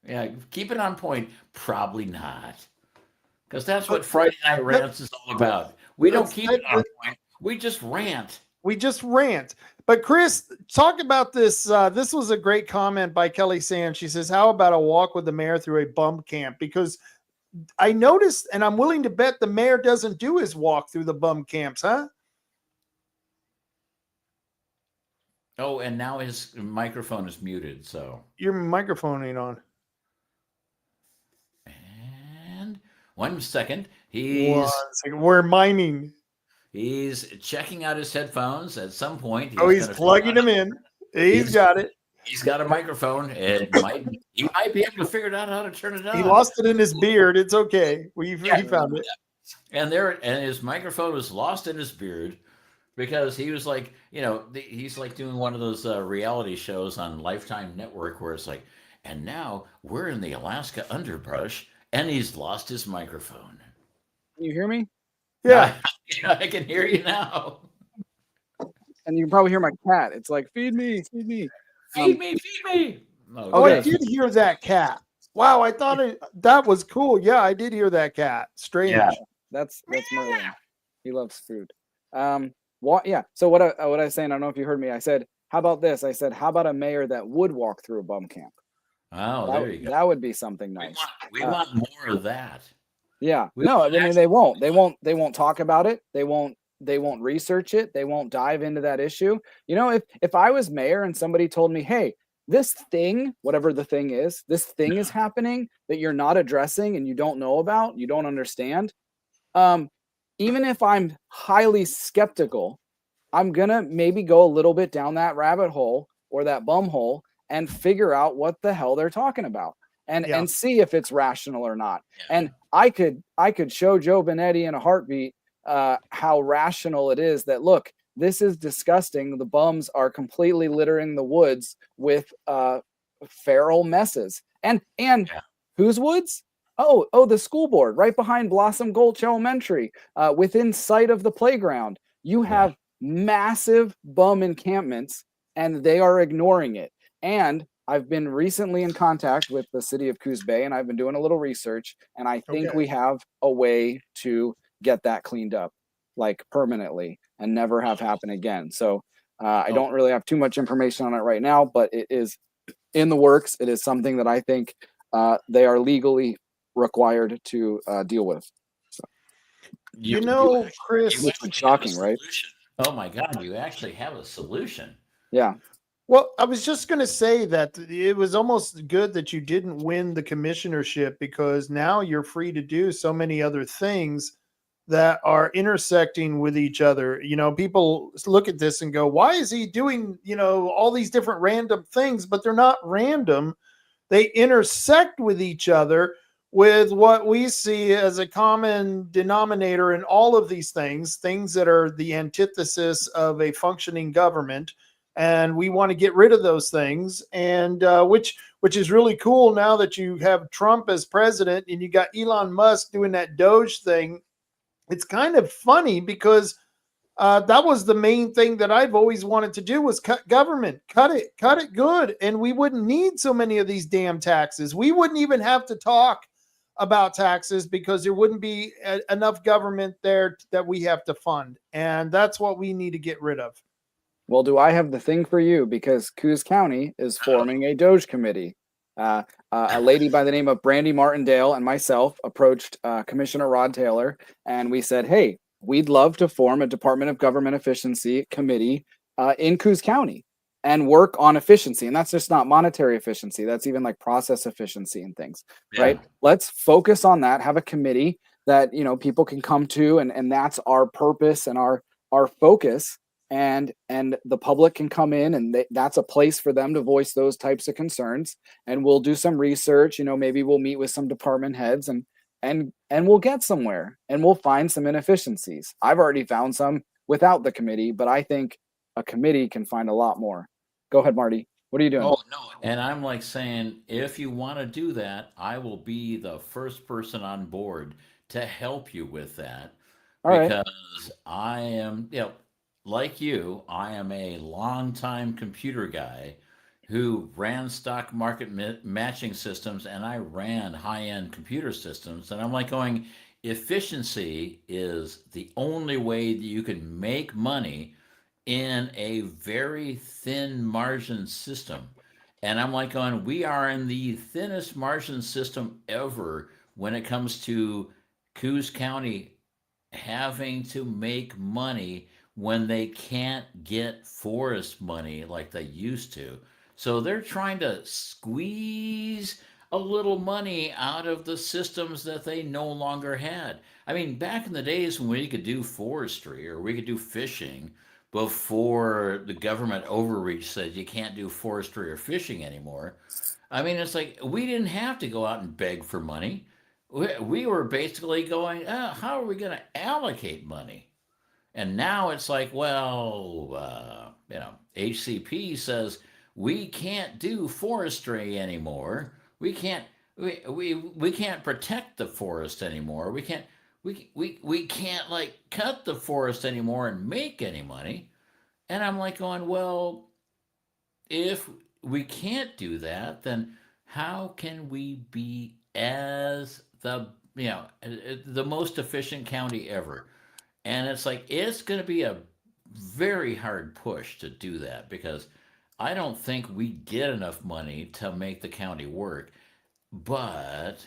Yeah, keep it on point. Probably not, because that's what Friday Night Rants is all about. We don't keep it on point. We just rant. But Chris, talk about this. This was a great comment by Kelly Sands. She says, "How about a walk with the mayor through a bum camp?" Because I noticed, and I'm willing to bet the mayor doesn't do his walk through the bum camps, huh? Oh, and now his microphone is muted, so. Your microphone ain't on. And 1 second. We're miming. He's checking out his headphones at some point. He's plugging them in. He's got it. He's got a microphone. He might be able to figure out how to turn it on. He lost it in his beard. It's okay. He found it. And his microphone was lost in his beard because he was like, he's like doing one of those reality shows on Lifetime Network where it's like, and now we're in the Alaska underbrush, and he's lost his microphone. Can you hear me? Yeah. I can hear you now. And you can probably hear my cat. It's like, feed me. Feed me. Okay. Oh, I did hear that cat. Wow, I thought that was cool. Yeah, I did hear that cat. Strange. Yeah, that's Merlin. He loves food. So what I was saying, I don't know if you heard me. I said, how about this? I said, how about a mayor that would walk through a bum camp? Oh, there you go. That would be something nice. We want more of that. Yeah. I mean, they won't talk about it. They won't research it. They won't dive into that issue. If I was mayor and somebody told me, hey, this thing, whatever the thing is, this thing is happening that you're not addressing and you don't know about, you don't understand. Even if I'm highly skeptical, I'm going to maybe go a little bit down that rabbit hole or that bum hole and figure out what the hell they're talking about and see if it's rational or not. Yeah. And I could show Joe Benetti in a heartbeat how rational it is that, look, this is disgusting. The bums are completely littering the woods with feral messes. And whose woods? Oh, the school board right behind Blossom Gulch Elementary, within sight of the playground. You have massive bum encampments, and they are ignoring it. And I've been recently in contact with the city of Coos Bay, and I've been doing a little research, and I think we have a way to get that cleaned up, like permanently, and never have happen again. So I don't really have too much information on it right now, but it is in the works. It is something that I think they are legally required to deal with. So. Chris, it's shocking, right? Oh my God, you actually have a solution. Yeah. Well, I was just going to say that it was almost good that you didn't win the commissionership, because now you're free to do so many other things that are intersecting with each other. People look at this and go, why is he doing, all these different random things? But they're not random. They intersect with each other with what we see as a common denominator in all of these things that are the antithesis of a functioning government. And we want to get rid of those things, and which is really cool now that you have Trump as president and you got Elon Musk doing that Doge thing. It's kind of funny because that was the main thing that I've always wanted to do, was cut government, cut it good. And we wouldn't need so many of these damn taxes. We wouldn't even have to talk about taxes because there wouldn't be enough government there that we have to fund. And that's what we need to get rid of. Well, do I have the thing for you? Because Coos County is forming a Doge committee. A lady by the name of Brandy Martindale and myself approached Commissioner Rod Taylor, and we said, hey, we'd love to form a Department of Government Efficiency committee in Coos County and work on efficiency. And that's just not monetary efficiency. That's even like process efficiency and things, right? Let's focus on that, have a committee that, people can come to, and that's our purpose and our focus. And the public can come in, and that's a place for them to voice those types of concerns. And we'll do some research, maybe we'll meet with some department heads and we'll get somewhere, and we'll find some inefficiencies. I've already found some without the committee, but I think a committee can find a lot more. Go ahead, Marty. What are you doing? Oh, no. And I'm like saying, if you want to do that, I will be the first person on board to help you with that. All because right. I am, like you, I am a longtime computer guy who ran stock market matching systems, and I ran high-end computer systems. And I'm like going, efficiency is the only way that you can make money in a very thin margin system. And I'm like going, we are in the thinnest margin system ever when it comes to Coos County having to make money when they can't get forest money like they used to. So they're trying to squeeze a little money out of the systems that they no longer had. I mean, back in the days when we could do forestry or we could do fishing, before the government overreach said you can't do forestry or fishing anymore. I mean, it's like we didn't have to go out and beg for money. We were basically going, how are we going to allocate money? And now it's like, well, HCP says we can't do forestry anymore. We can't protect the forest anymore. We can't like cut the forest anymore and make any money. And I'm like going, well, if we can't do that, then how can we be as the most efficient county ever? And it's like it's going to be a very hard push to do that because I don't think we get enough money to make the county work. But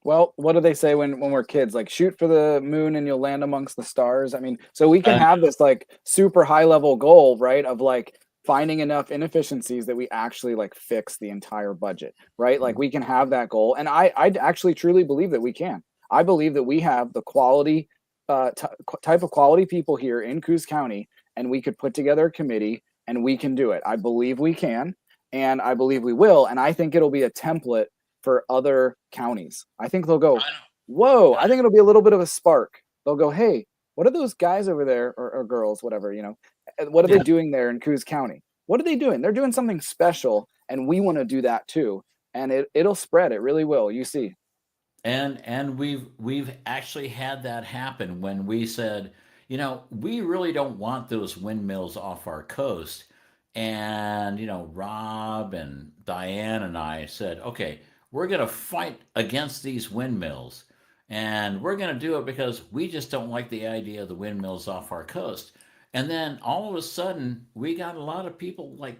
Well, what do they say when we're kids? Like, shoot for the moon and you'll land amongst the stars. I mean, so we can have this like super high level goal, right? Of like finding enough inefficiencies that we actually like fix the entire budget, right? Like we can have that goal. And I actually truly believe that we can. I believe that we have the quality, type of quality people here in Coos County, and we could put together a committee and we can do it. I believe we can, and I believe we will. And I think it'll be a template for other counties. I think they'll go, whoa, I think it'll be a little bit of a spark. They'll go, hey, what are those guys over there or girls, whatever, what are they doing there in Coos County? What are they doing? They're doing something special, and we want to do that too. And it'll spread. It really will. You see. And we've actually had that happen when we said, we really don't want those windmills off our coast. And, Rob and Diane and I said, okay, we're going to fight against these windmills. And we're going to do it because we just don't like the idea of the windmills off our coast. And then all of a sudden, we got a lot of people like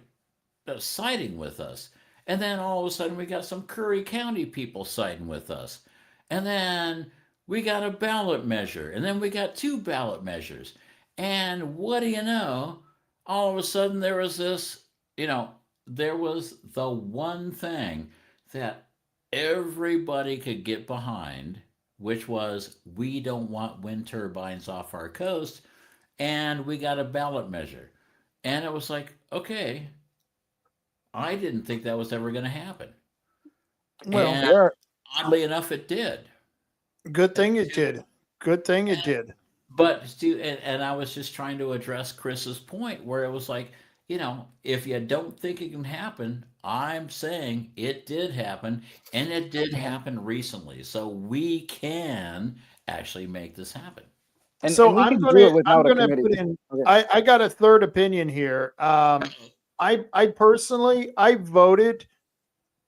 siding with us. And then all of a sudden, we got some Curry County people siding with us. And then we got a ballot measure. And then we got 2 ballot measures. And what do you know? All of a sudden, there was this, there was the one thing that everybody could get behind, which was we don't want wind turbines off our coast, and we got a ballot measure. And it was like, okay, I didn't think that was ever going to happen. Well, and oddly enough, it did. Good thing it did. Good thing it did. But and I was just trying to address Chris's point where it was like, if you don't think it can happen, I'm saying it did happen, and it did happen recently. So we can actually make this happen. And so I'm going to put in. Okay. I got a third opinion here. I personally voted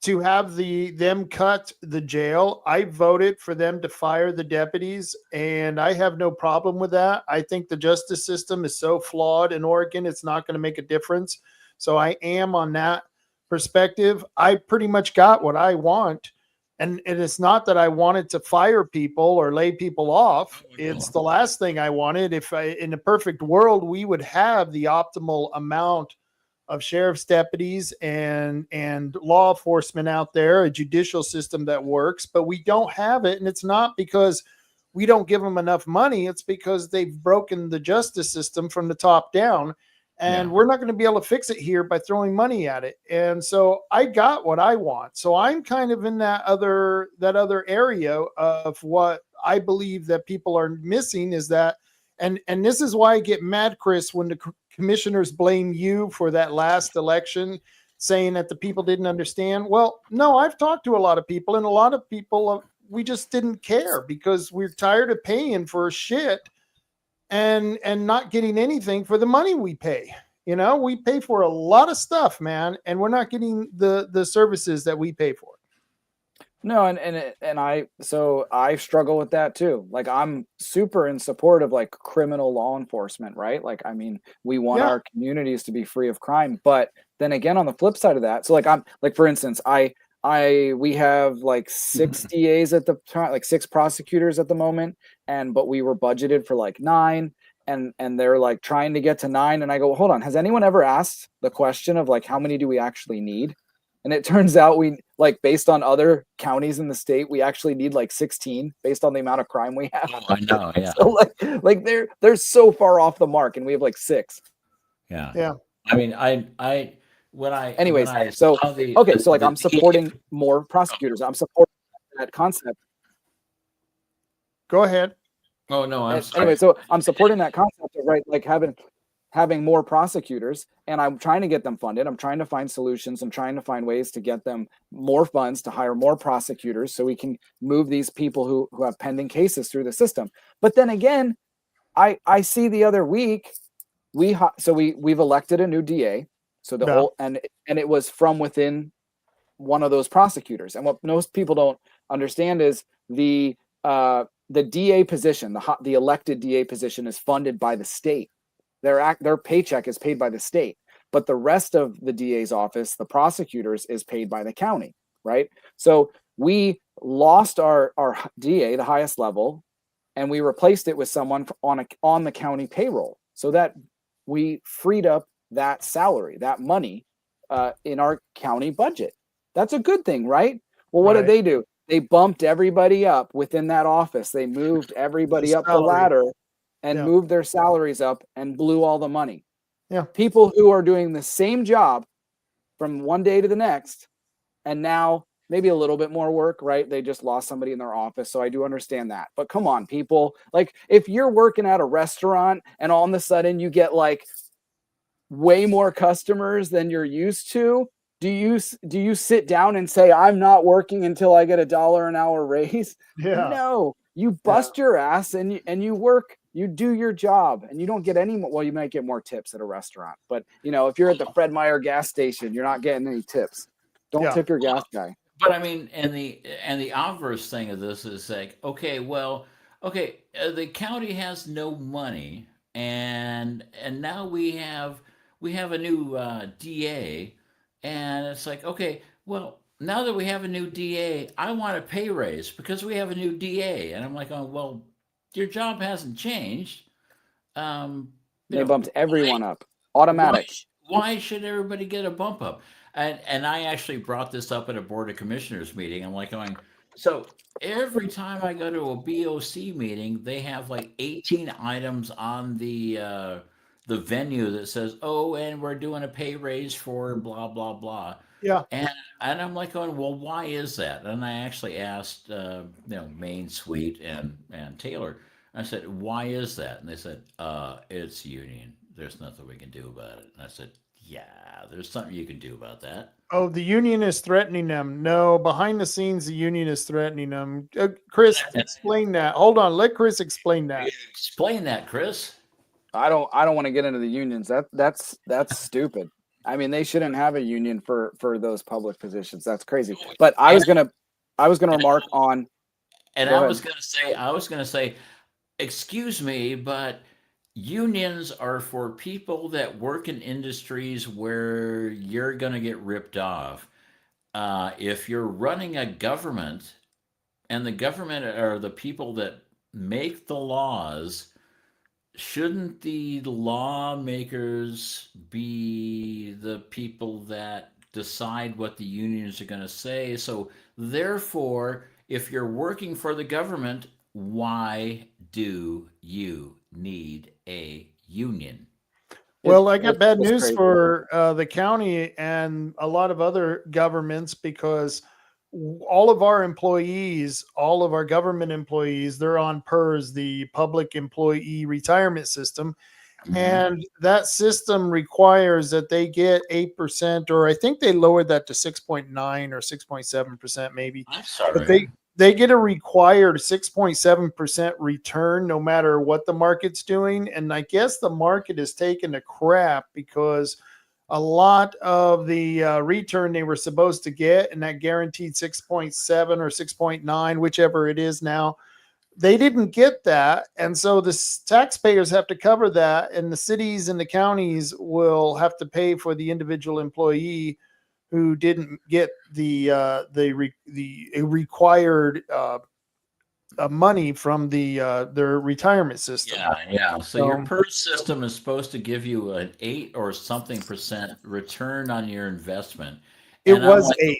to have them cut the jail. I voted for them to fire the deputies, and I have no problem with that. I think the justice system is so flawed in Oregon, it's not going to make a difference. So I am on that perspective. I pretty much got what I want. And it's not that I wanted to fire people or lay people off. It's the last thing I wanted. In a perfect world, we would have the optimal amount of sheriff's deputies and law enforcement out there, a judicial system that works, but we don't have it. And it's not because we don't give them enough money. It's because they've broken the justice system from the top down. And we're not going to be able to fix it here by throwing money at it. And so I got what I want. So I'm kind of in that other area of what I believe that people are missing is that, and this is why I get mad, Chris, when the commissioners blame you for that last election, saying that the people didn't understand. Well, no, I've talked to a lot of people, and a lot of people, we just didn't care because we're tired of paying for shit and not getting anything for the money we pay. We pay for a lot of stuff, man, and we're not getting the services that we pay for. No, and I struggle with that too. Like I'm super in support of like criminal law enforcement, right? Like, I mean, we want our communities to be free of crime, but then again, on the flip side of that, so like I'm like, for instance, we have like 6 DAs at the time, like 6 prosecutors at the moment, but we were budgeted for like 9, and they're like trying to get to 9, and I go, hold on, has anyone ever asked the question of like how many do we actually need? And it turns out we, like, based on other counties in the state, we actually need like 16 based on the amount of crime we have. Oh, I know, yeah. So like they're so far off the mark, and we have like 6. Yeah. Yeah. I mean, when Anyways, I so saw the okay, so like the I'm supporting more prosecutors. I'm supporting that concept. Go ahead. Oh no, I'm Anyway, sorry. so I'm supporting that concept of right, like having more prosecutors, and I'm trying to get them funded. I'm trying to find solutions. I'm trying to find ways to get them more funds to hire more prosecutors so we can move these people who have pending cases through the system. But then again, I see the other week we've elected a new DA. So the Yeah. old and it was from within one of those prosecutors. And what most people don't understand is the DA position, the elected DA position, is funded by the state. Their paycheck is paid by the state, but the rest of the DA's office, the prosecutors, is paid by the county, right? So we lost our DA, the highest level, and we replaced it with someone on the county payroll, so that we freed up that salary, that money, in our county budget. That's a good thing, right? Well, what did they do? They bumped everybody up within that office. They moved everybody up the ladder and moved their salaries up and blew all the money. Yeah. People who are doing the same job from one day to the next, and now maybe a little bit more work, right? They just lost somebody in their office. So I do understand that. But come on, people. Like, if you're working at a restaurant and all of a sudden you get like way more customers than you're used to, do you sit down and say, I'm not working until I get $1 an hour raise? Yeah. No, you bust your ass and you work, you do your job, and you don't get any more. Well, you might get more tips at a restaurant, but if you're at the Fred Meyer gas station, you're not getting any tips. Don't tip your gas guy. But I mean, and the obverse thing of this is like, okay, the county has no money, and now we have a new DA, and it's like, okay, well, now that we have a new DA, I want a pay raise because we have a new DA, and I'm like, oh well, your job hasn't changed. They bumped everyone up, automatic. Why should everybody get a bump up? And I actually brought this up at a board of commissioners meeting. I'm like going, so every time I go to a BOC meeting, they have like 18 items on the venue that says, "Oh, and we're doing a pay raise for blah blah blah." Yeah. And I'm like going, well, why is that? And I actually asked, Main Suite and Taylor. I said, why is that? And they said, it's union. There's nothing we can do about it. And I said, yeah, there's something you can do about that. Oh, the union is threatening them. No, behind the scenes, the union is threatening them. Chris, explain that. Hold on. Let Chris explain that. Explain that, Chris. I don't want to get into the unions. That's stupid. I mean, they shouldn't have a union for those public positions. That's crazy. But I was gonna remark on. And I was gonna say, excuse me, but unions are for people that work in industries where you're gonna get ripped off. If you're running a government, and the government are the people that make the laws, shouldn't the lawmakers be the people that decide what the unions are going to say? So, therefore, if you're working for the government, why do you need a union? Well, I got bad news for the county and a lot of other governments, because all of our employees, all of our government employees, they're on PERS, the Public Employee Retirement System. And that system requires that they get 8%, or I think they lowered that to 6.9 or 6.7% maybe. I'm sorry. But they get a required 6.7% return no matter what the market's doing. And I guess the market is taking a crap because a lot of the return they were supposed to get, and that guaranteed 6.7 or 6.9, whichever it is now, they didn't get that. And so the taxpayers have to cover that, and the cities and the counties will have to pay for the individual employee who didn't get the required money from their retirement system. Yeah. So your PERS system is supposed to give you an 8 or something percent return on your investment. It was 8.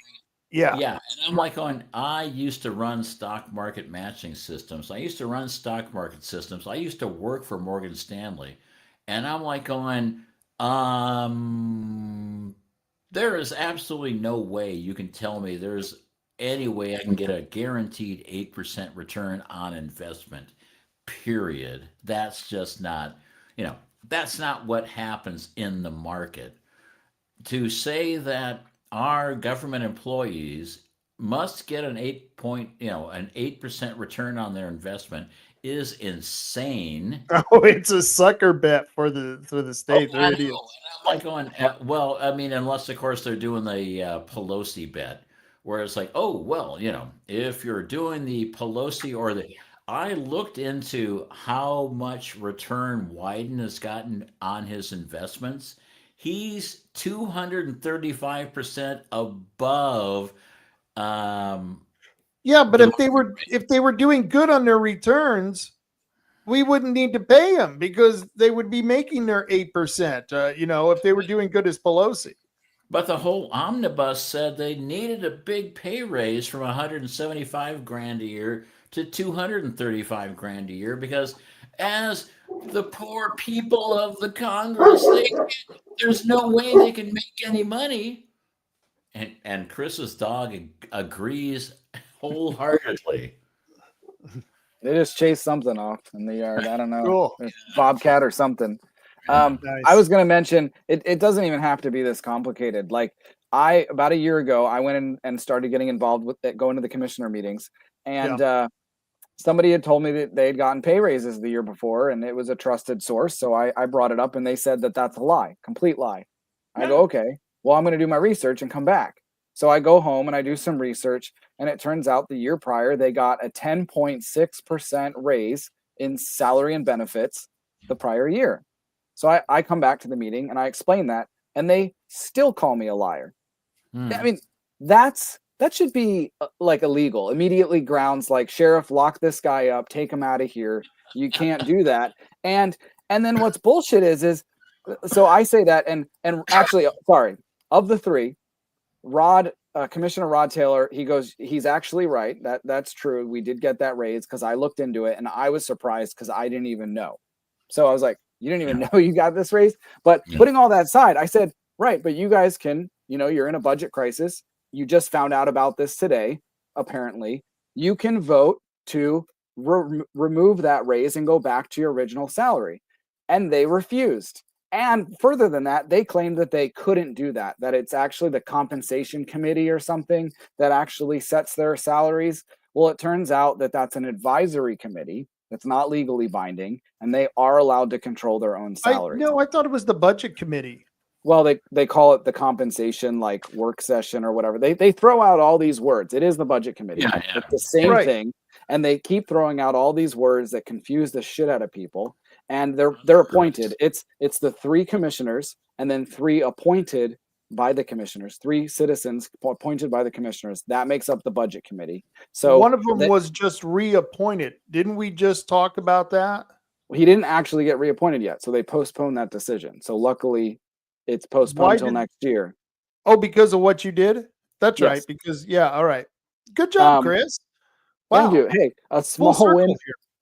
Yeah. And I'm like going, I used to run stock market matching systems. I used to run stock market systems. I used to work for Morgan Stanley. And I'm like going, There is absolutely no way you can tell me there's any way I can get a guaranteed 8% return on investment, period. That's just not, you know, that's not what happens in the market. To say that our government employees must get an 8% return on their investment is insane. Oh, it's a sucker bet for the Oh, state. I They're know. And idiots. I'm like going, well, I mean, unless of course they're doing the Pelosi bet, where it's like, oh, well, if you're doing the Pelosi or the, I looked into how much return Wyden has gotten on his investments. He's 235% above um, Yeah, but the if they were doing good on their returns, we wouldn't need to pay them because they would be making their 8%. If they were doing good as Pelosi. But the whole omnibus said they needed a big pay raise from 175 grand a year to 235 grand a year because as the poor people of the Congress, there's no way they can make any money. And Chris's dog agrees wholeheartedly. They just chased something off in the yard. I don't know. Cool. Bobcat or something. Nice. I was going to mention it doesn't even have to be this complicated. Like about a year ago, I went in and started getting involved with it, going to the commissioner meetings, and somebody had told me that they had gotten pay raises the year before, and it was a trusted source. So I brought it up, and they said that that's a lie, complete lie. I go, okay, well, I'm going to do my research and come back. So I go home and I do some research, and it turns out the year prior they got a 10.6% raise in salary and benefits the prior year. So I come back to the meeting and I explain that, and they still call me a liar. I mean, that should be like illegal. Immediately grounds like, sheriff, lock this guy up, take him out of here. You can't do that. And then what's bullshit is so I say that, and actually, sorry, of the three, Commissioner Rod Taylor, he goes, he's actually right. That's true. We did get that raise because I looked into it and I was surprised because I didn't even know. So I was like, you didn't even know you got this raise? But putting all that aside, I said, right, but you guys can, you're in a budget crisis. You just found out about this today, apparently. You can vote to remove that raise and go back to your original salary. And they refused. And further than that, they claimed that they couldn't do that it's actually the compensation committee or something that actually sets their salaries. Well, it turns out that that's an advisory committee that's not legally binding, and they are allowed to control their own salaries. I thought it was the budget committee. Well, they call it the compensation work session or whatever. They throw out all these words. It is the budget committee. Yeah. It's the same thing. And they keep throwing out all these words that confuse the shit out of people. And they're appointed. It's the three commissioners and then three appointed by the commissioners, three citizens appointed by the commissioners. That makes up the budget committee. So one of them was just reappointed. Didn't we just talk about that? He didn't actually get reappointed yet. So they postponed that decision. So luckily it's postponed until next year. Oh, because of what you did? That's right. Because all right. Good job, Chris. Wow. Thank you. Hey, a small win.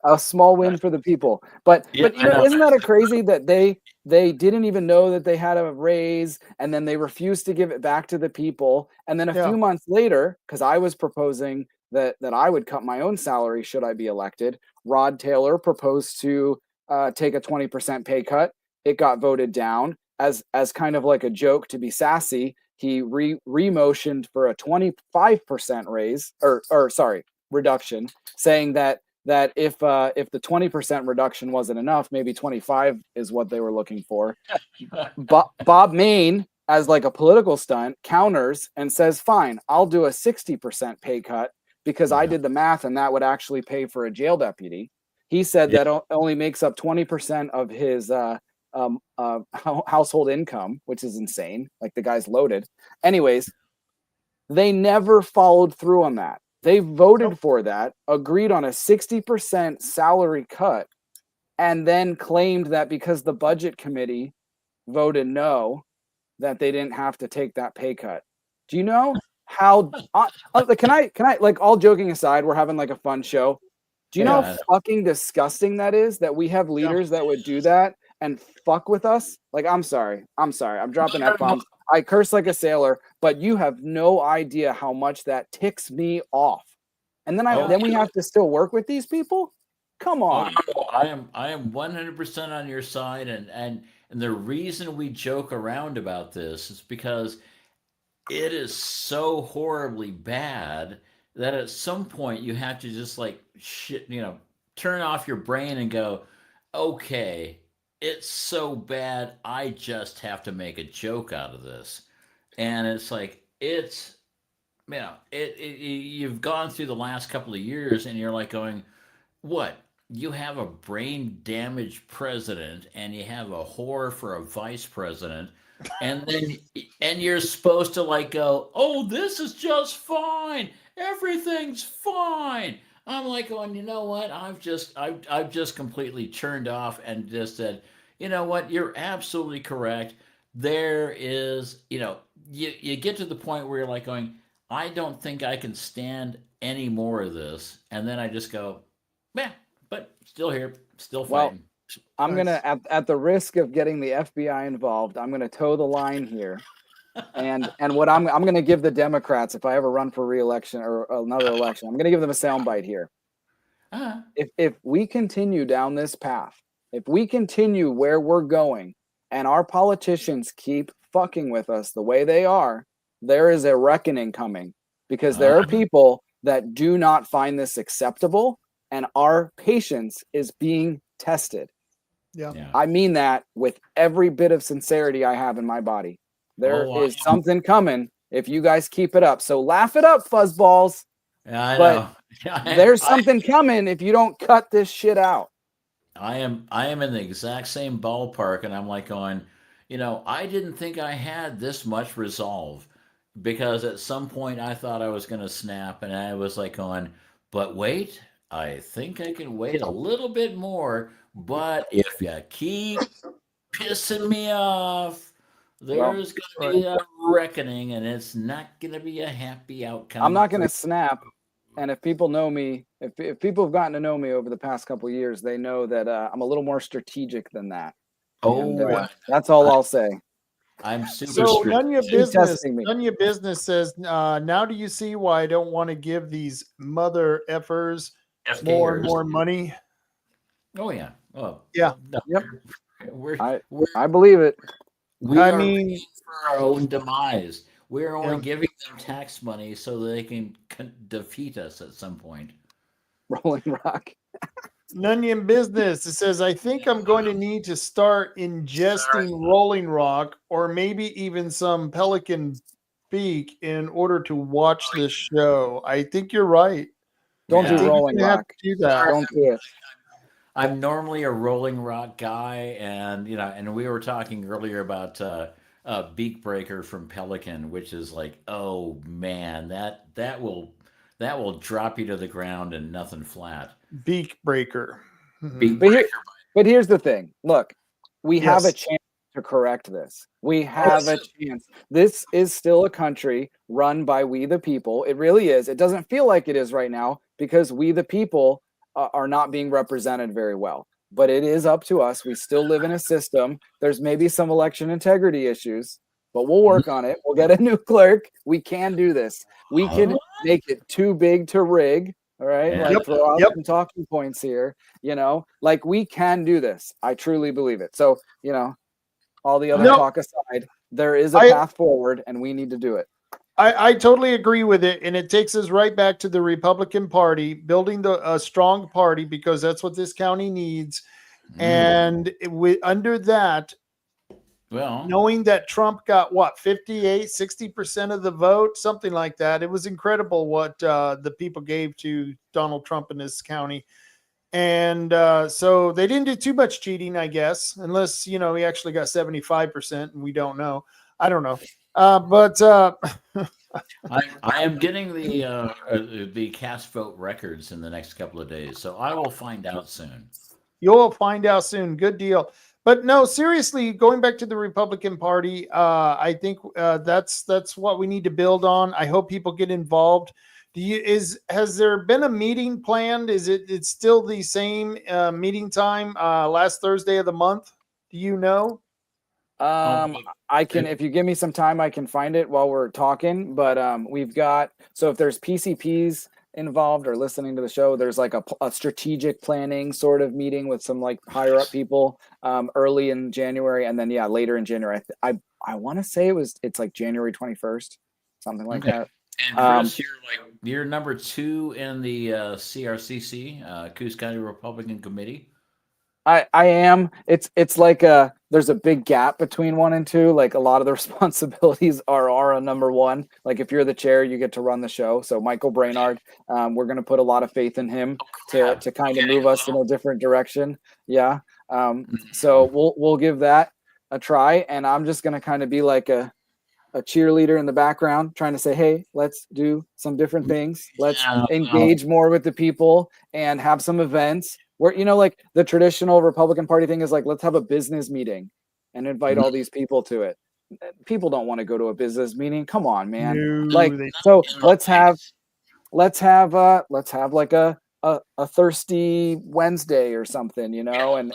A small win for the people. But isn't that crazy that they didn't even know that they had a raise, and then they refused to give it back to the people, and then a few months later, because I was proposing that I would cut my own salary should I be elected, Rod Taylor proposed to take a 20% pay cut. It got voted down as kind of like a joke to be sassy. He re-motioned for a 25% raise reduction, saying that if the 20% reduction wasn't enough, maybe 25 is what they were looking for. Bob Maine, as like a political stunt, counters and says, fine, I'll do a 60% pay cut because I did the math and that would actually pay for a jail deputy. He said that only makes up 20% of his household income, which is insane. Like the guy's loaded. Anyways, they never followed through on that. They voted for that, agreed on a 60% salary cut, and then claimed that because the budget committee voted no, that they didn't have to take that pay cut. Do you know how, can I, like, all joking aside, we're having like a fun show. Do you know how fucking disgusting that is, that we have leaders that would do that and fuck with us, like, I'm sorry. I'm dropping F-bombs. I curse like a sailor, but you have no idea how much that ticks me off. And then we have to still work with these people? Come on. I am 100% on your side, and the reason we joke around about this is because it is so horribly bad that at some point you have to just like shit, turn off your brain and go, okay, it's so bad, I just have to make a joke out of this. And it's like, you've gone through the last couple of years and you're like going, what? You have a brain damaged president and you have a whore for a vice president, and you're supposed to like go, oh, this is just fine, everything's fine. I'm like going, you know what? I've just completely turned off and just said, you know what? You're absolutely correct. There is, you get to the point where you're like going, I don't think I can stand any more of this, and then I just go, yeah, but still here, still fighting. I'm gonna, at the risk of getting the FBI involved, I'm gonna toe the line here, and what I'm gonna give the Democrats, if I ever run for re-election or another election, I'm gonna give them a soundbite here. If we continue down this path, if we continue where we're going, and our politicians keep fucking with us the way they are, there is a reckoning coming, because there are people that do not find this acceptable, and our patience is being tested. Yeah. I mean that with every bit of sincerity I have in my body. There is something coming if you guys keep it up. So laugh it up, fuzzballs. Yeah, I know. There's something coming if you don't cut this shit out. I am in the exact same ballpark, and I'm like going, I didn't think I had this much resolve, because at some point I thought I was going to snap, and I was like going, but wait, I think I can wait a little bit more, but if you keep pissing me off, there's going to be a reckoning, and it's not going to be a happy outcome. I'm not going to snap. And if people know me, if people have gotten to know me over the past couple of years, they know that I'm a little more strategic than that. That's all I'll say. I'm super so strict. none of your business says, now do you see why I don't want to give these mother effers more and more money? Oh yeah. Oh yeah. No, yep. I believe it. We are paying for our own demise. We're only giving them tax money so that they can defeat us at some point. Rolling Rock. Nunion Business. It says, I think I'm going to need to start ingesting Rolling Rock, or maybe even some Pelican Beak, in order to watch this show. I think you're right. Don't do Rolling Rock. Do that. Don't do it. I'm normally a Rolling Rock guy, and and we were talking earlier about Beak Breaker from Pelican, which is like, oh man, that will drop you to the ground and nothing flat. Beak Breaker. Beak Breaker. But here's the thing. Look, we have a chance to correct this. We have a chance. This is still a country run by we the people. It really is. It doesn't feel like it is right now because we the people are not being represented very well. But it is up to us. We still live in a system. There's maybe some election integrity issues, but we'll work on it. We'll get a new clerk. We can do this. We can make it too big to rig. All right. Like throw out some talking points here, like we can do this. I truly believe it. So, all the other talk aside, there is a path forward and we need to do it. I totally agree with it. And it takes us right back to the Republican Party, building a strong party, because that's what this county needs. And under that, knowing that Trump got 60% of the vote, something like that. It was incredible what the people gave to Donald Trump in this county. And so they didn't do too much cheating, I guess, unless, he actually got 75% and we don't know. I don't know. But I am getting the cast vote records in the next couple of days, so I will find out soon. You'll find out soon. Good deal. But no, seriously, going back to the Republican Party, I think that's what we need to build on. I hope people get involved. Has there been a meeting planned? It's still the same meeting time last Thursday of the month? Do you know? I can, if you give me some time, I can find it while we're talking. But we've got, so if there's PCPs involved or listening to the show, there's like a strategic planning sort of meeting with some like higher up people early in January, and then later in January. I want to say it's like January 21st, something like that. And Chris, you're number 2 in the CRCC, Coos County Republican Committee. I am. It's like there's a big gap between 1 and 2. Like a lot of the responsibilities are a number 1. Like if you're the chair, you get to run the show. So Michael Brainard, we're going to put a lot of faith in him to kind of move us in a different direction. Yeah. So we'll give that a try, and I'm just going to kind of be like a cheerleader in the background trying to say, hey, let's do some different things. Let's engage more with the people and have some events where, like the traditional Republican Party thing is like, let's have a business meeting and invite all these people to it. People don't want to go to a business meeting. Come on, man. So let's have like a thirsty Wednesday or something, and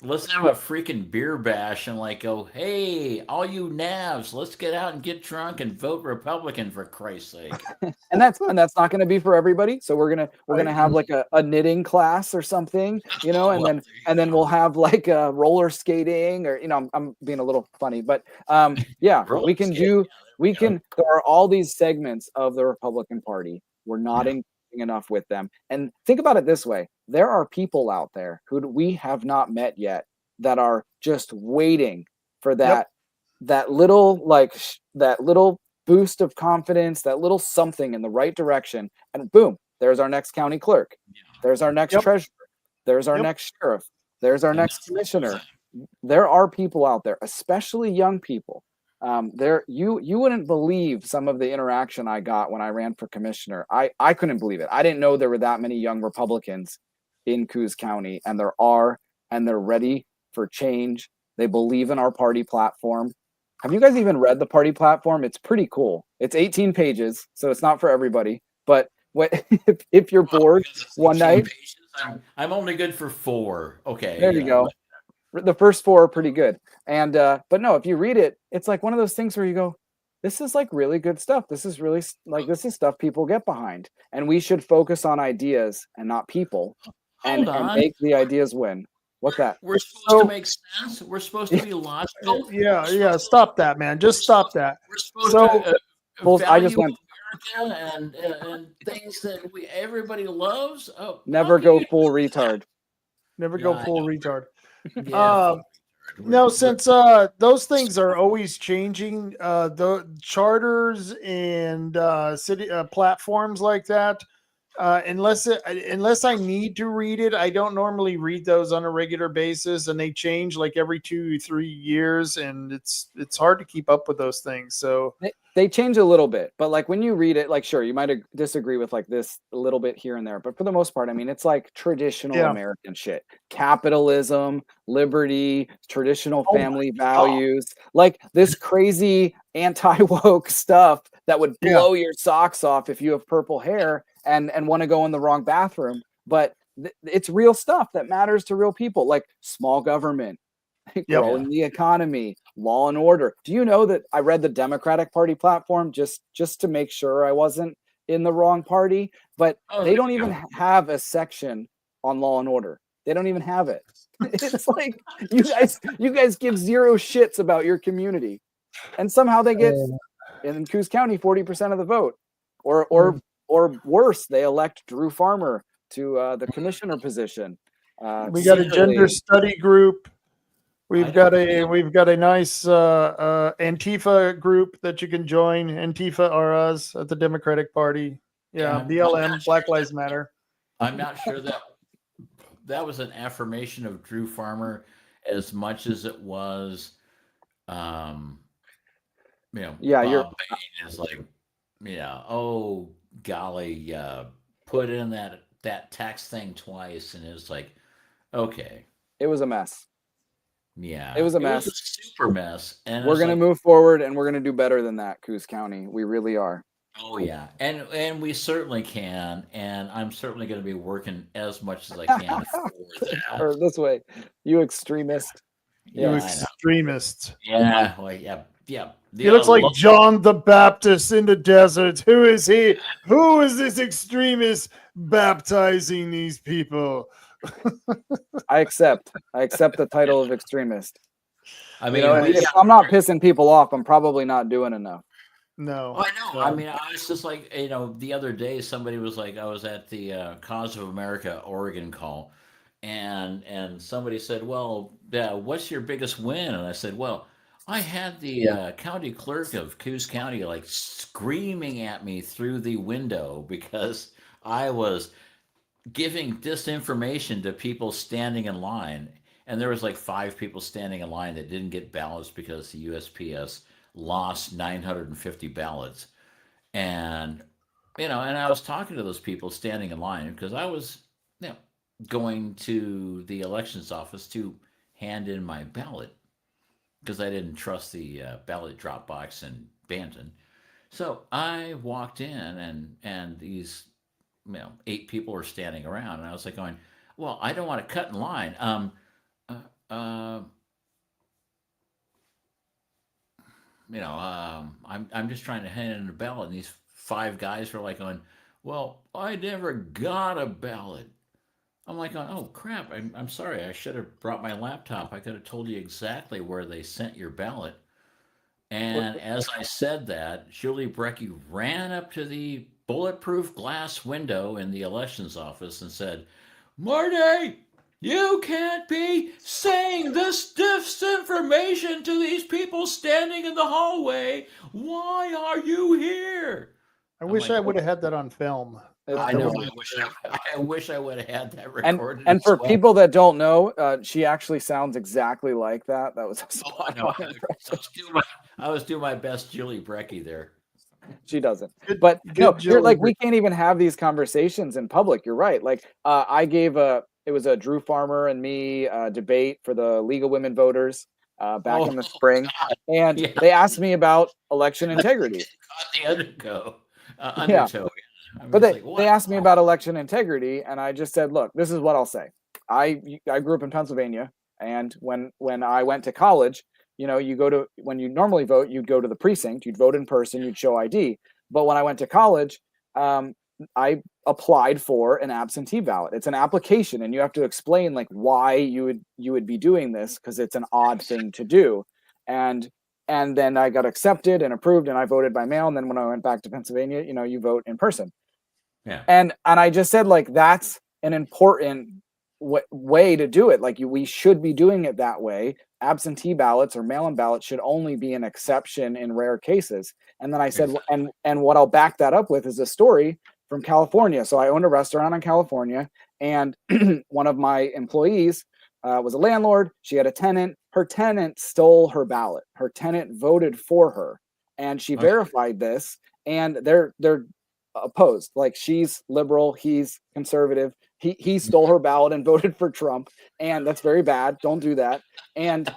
let's have a freaking beer bash and like go, hey, all you navs, let's get out and get drunk and vote Republican, for Christ's sake. and that's not going to be for everybody. So we're gonna have like a knitting class or something, and then we'll have like a roller skating or I'm being a little funny, but we can there are all these segments of the Republican Party. We're not enough with them. And think about it this way. There are people out there who we have not met yet that are just waiting for that little boost of confidence, that little something in the right direction. And boom, there's our next county clerk. There's our next treasurer. There's our next sheriff. There's our next commissioner. There are people out there, especially young people. You wouldn't believe some of the interaction I got when I ran for commissioner. I couldn't believe it. I didn't know there were that many young Republicans in Coos County, and there are, and they're ready for change. They believe in our party platform. Have you guys even read the party platform? It's pretty cool. It's 18 pages, so it's not for everybody. But if you're bored one night, I'm only good for 4. Okay, there you go. The first 4 are pretty good. And but no, if you read it, it's like one of those things where you go, this is like really good stuff. This is really this is stuff people get behind. And we should focus on ideas and not people and make the ideas win. What's that? We're supposed to make sense. We're supposed to be logical. Yeah. Stop that, man. Just stop that. We're supposed to I just went America and things that everybody loves. Oh, never go full retard. Never go full retard. Yeah. No, since those things are always changing, the charters and city platforms like that, unless I need to read it, I don't normally read those on a regular basis, and they change like every 2-3 years, and it's hard to keep up with those things. So they change a little bit, but like when you read it, like sure, you might disagree with like this a little bit here and there, but for the most part, I mean, it's like traditional American shit, capitalism, liberty, traditional family values, like this crazy anti-woke stuff that would blow your socks off if you have purple hair and want to go in the wrong bathroom. But it's real stuff that matters to real people, like small government, growing the economy, law and order. Do you know that I read the Democratic Party platform just to make sure I wasn't in the wrong party? But they don't even have a section on law and order. They don't even have it. It's like you guys give zero shits about your community, and somehow they get in Coos County 40% of the vote, or worse, they elect Drew Farmer to the commissioner position. We got a gender study group. We've got a nice Antifa group that you can join. Antifa are us at the Democratic Party. Yeah, BLM, Black Lives Matter. I'm not sure that was an affirmation of Drew Farmer as much as it was, Bob Bain is like, oh golly, put in that tax thing twice, and it's like, okay, it was a mess. Yeah, it was a mess. It was a super mess, and we're gonna move forward, and we're gonna do better than that, Coos County. We really are. Oh yeah, and we certainly can, and I'm certainly going to be working as much as I can for that. Or this way, you extremist. You I know. extremists. Yeah, well, yeah. He looks like John the Baptist in the desert. Who is he? Who is this extremist baptizing these people? I accept the title of extremist. I mean, if I'm not pissing people off, I'm probably not doing enough. No. I know. I mean, I was just like, the other day somebody was like, I was at the Cause of America Oregon call, and somebody said, "Well, what's your biggest win?" And I said, "Well, I had the county clerk of Coos County like screaming at me through the window because I was giving disinformation to people standing in line, and there was like 5 people standing in line that didn't get ballots because the USPS lost 950 ballots." And and I was talking to those people standing in line because I was going to the elections office to hand in my ballot because I didn't trust the ballot drop box in Banton. So I walked in, and these 8 people were standing around, and I was like going, "Well, I don't want to cut in line. Uh, uh, I'm just trying to hand in a ballot." And these 5 guys were like going, "Well, I never got a ballot." I'm like, "Oh crap! I'm sorry. I should have brought my laptop. I could have told you exactly where they sent your ballot." And as I said that, Julie Brecky ran up to the bulletproof glass window in the elections office and said, "Marty, you can't be saying this disinformation to these people standing in the hallway. Why are you here?" I wish I would have had that on film. I know. I wish I would have had that recorded. And for people that don't know, she actually sounds exactly like that. That was a spot on impression. I was doing my best Julie Brecky there. She doesn't. But no, you're like, we can't even have these conversations in public. You're right. Like I gave it was a Drew Farmer and me debate for the League of Women Voters back in the spring. God. And they asked me about election integrity. The undertow. Undertow. But they asked me about election integrity, and I just said, look, this is what I'll say. I grew up in Pennsylvania, and when I went to college, when you normally vote, you'd go to the precinct, you'd vote in person, you'd show ID. But when I went to college, I applied for an absentee ballot. It's an application, and you have to explain like why you would be doing this, because it's an odd thing to do. And then I got accepted and approved, and I voted by mail. And then when I went back to Pennsylvania, you vote in person. Yeah. And I just said, like, that's an important way to do it. Like, we should be doing it that way. Absentee ballots or mail-in ballots should only be an exception in rare cases. And then I said, and what I'll back that up with is a story from California. So I owned a restaurant in California, and one of my employees was a landlord. She had a tenant. Her tenant stole her ballot. Her tenant voted for her, and she verified this. And they're opposed. Like, she's liberal, he's conservative. He stole her ballot and voted for Trump, and that's very bad. Don't do that. And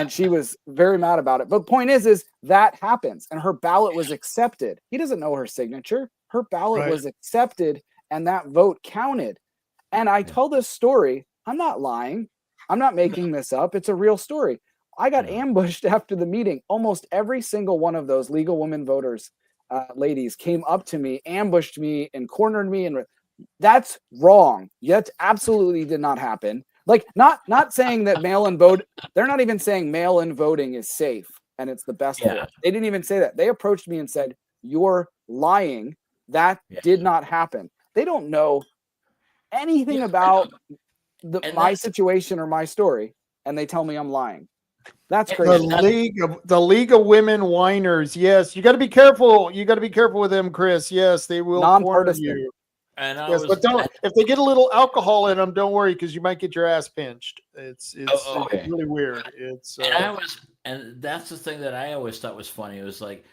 she was very mad about it. But the point is that happens, and her ballot was accepted. He doesn't know her signature. Her ballot was accepted, and that vote counted. And I tell this story. I'm not lying. I'm not making this up. It's a real story. I got ambushed after the meeting. Almost every single one of those legal women voters, ladies, came up to me, ambushed me, and cornered me. And that's wrong. That absolutely did not happen. Like, not saying that mail-in vote. They're not even saying mail-in voting is safe and it's the best. They didn't even say that. They approached me and said, "You're lying. That did not happen." They don't know anything about my situation or my story, and they tell me I'm lying. That's crazy. The League of Women Whiners. Yes, you got to be careful. You got to be careful with them, Chris. Yes, they will corner you. And but don't. If they get a little alcohol in them, don't worry, because you might get your ass pinched. It's really weird. And that's the thing that I always thought was funny. It was like,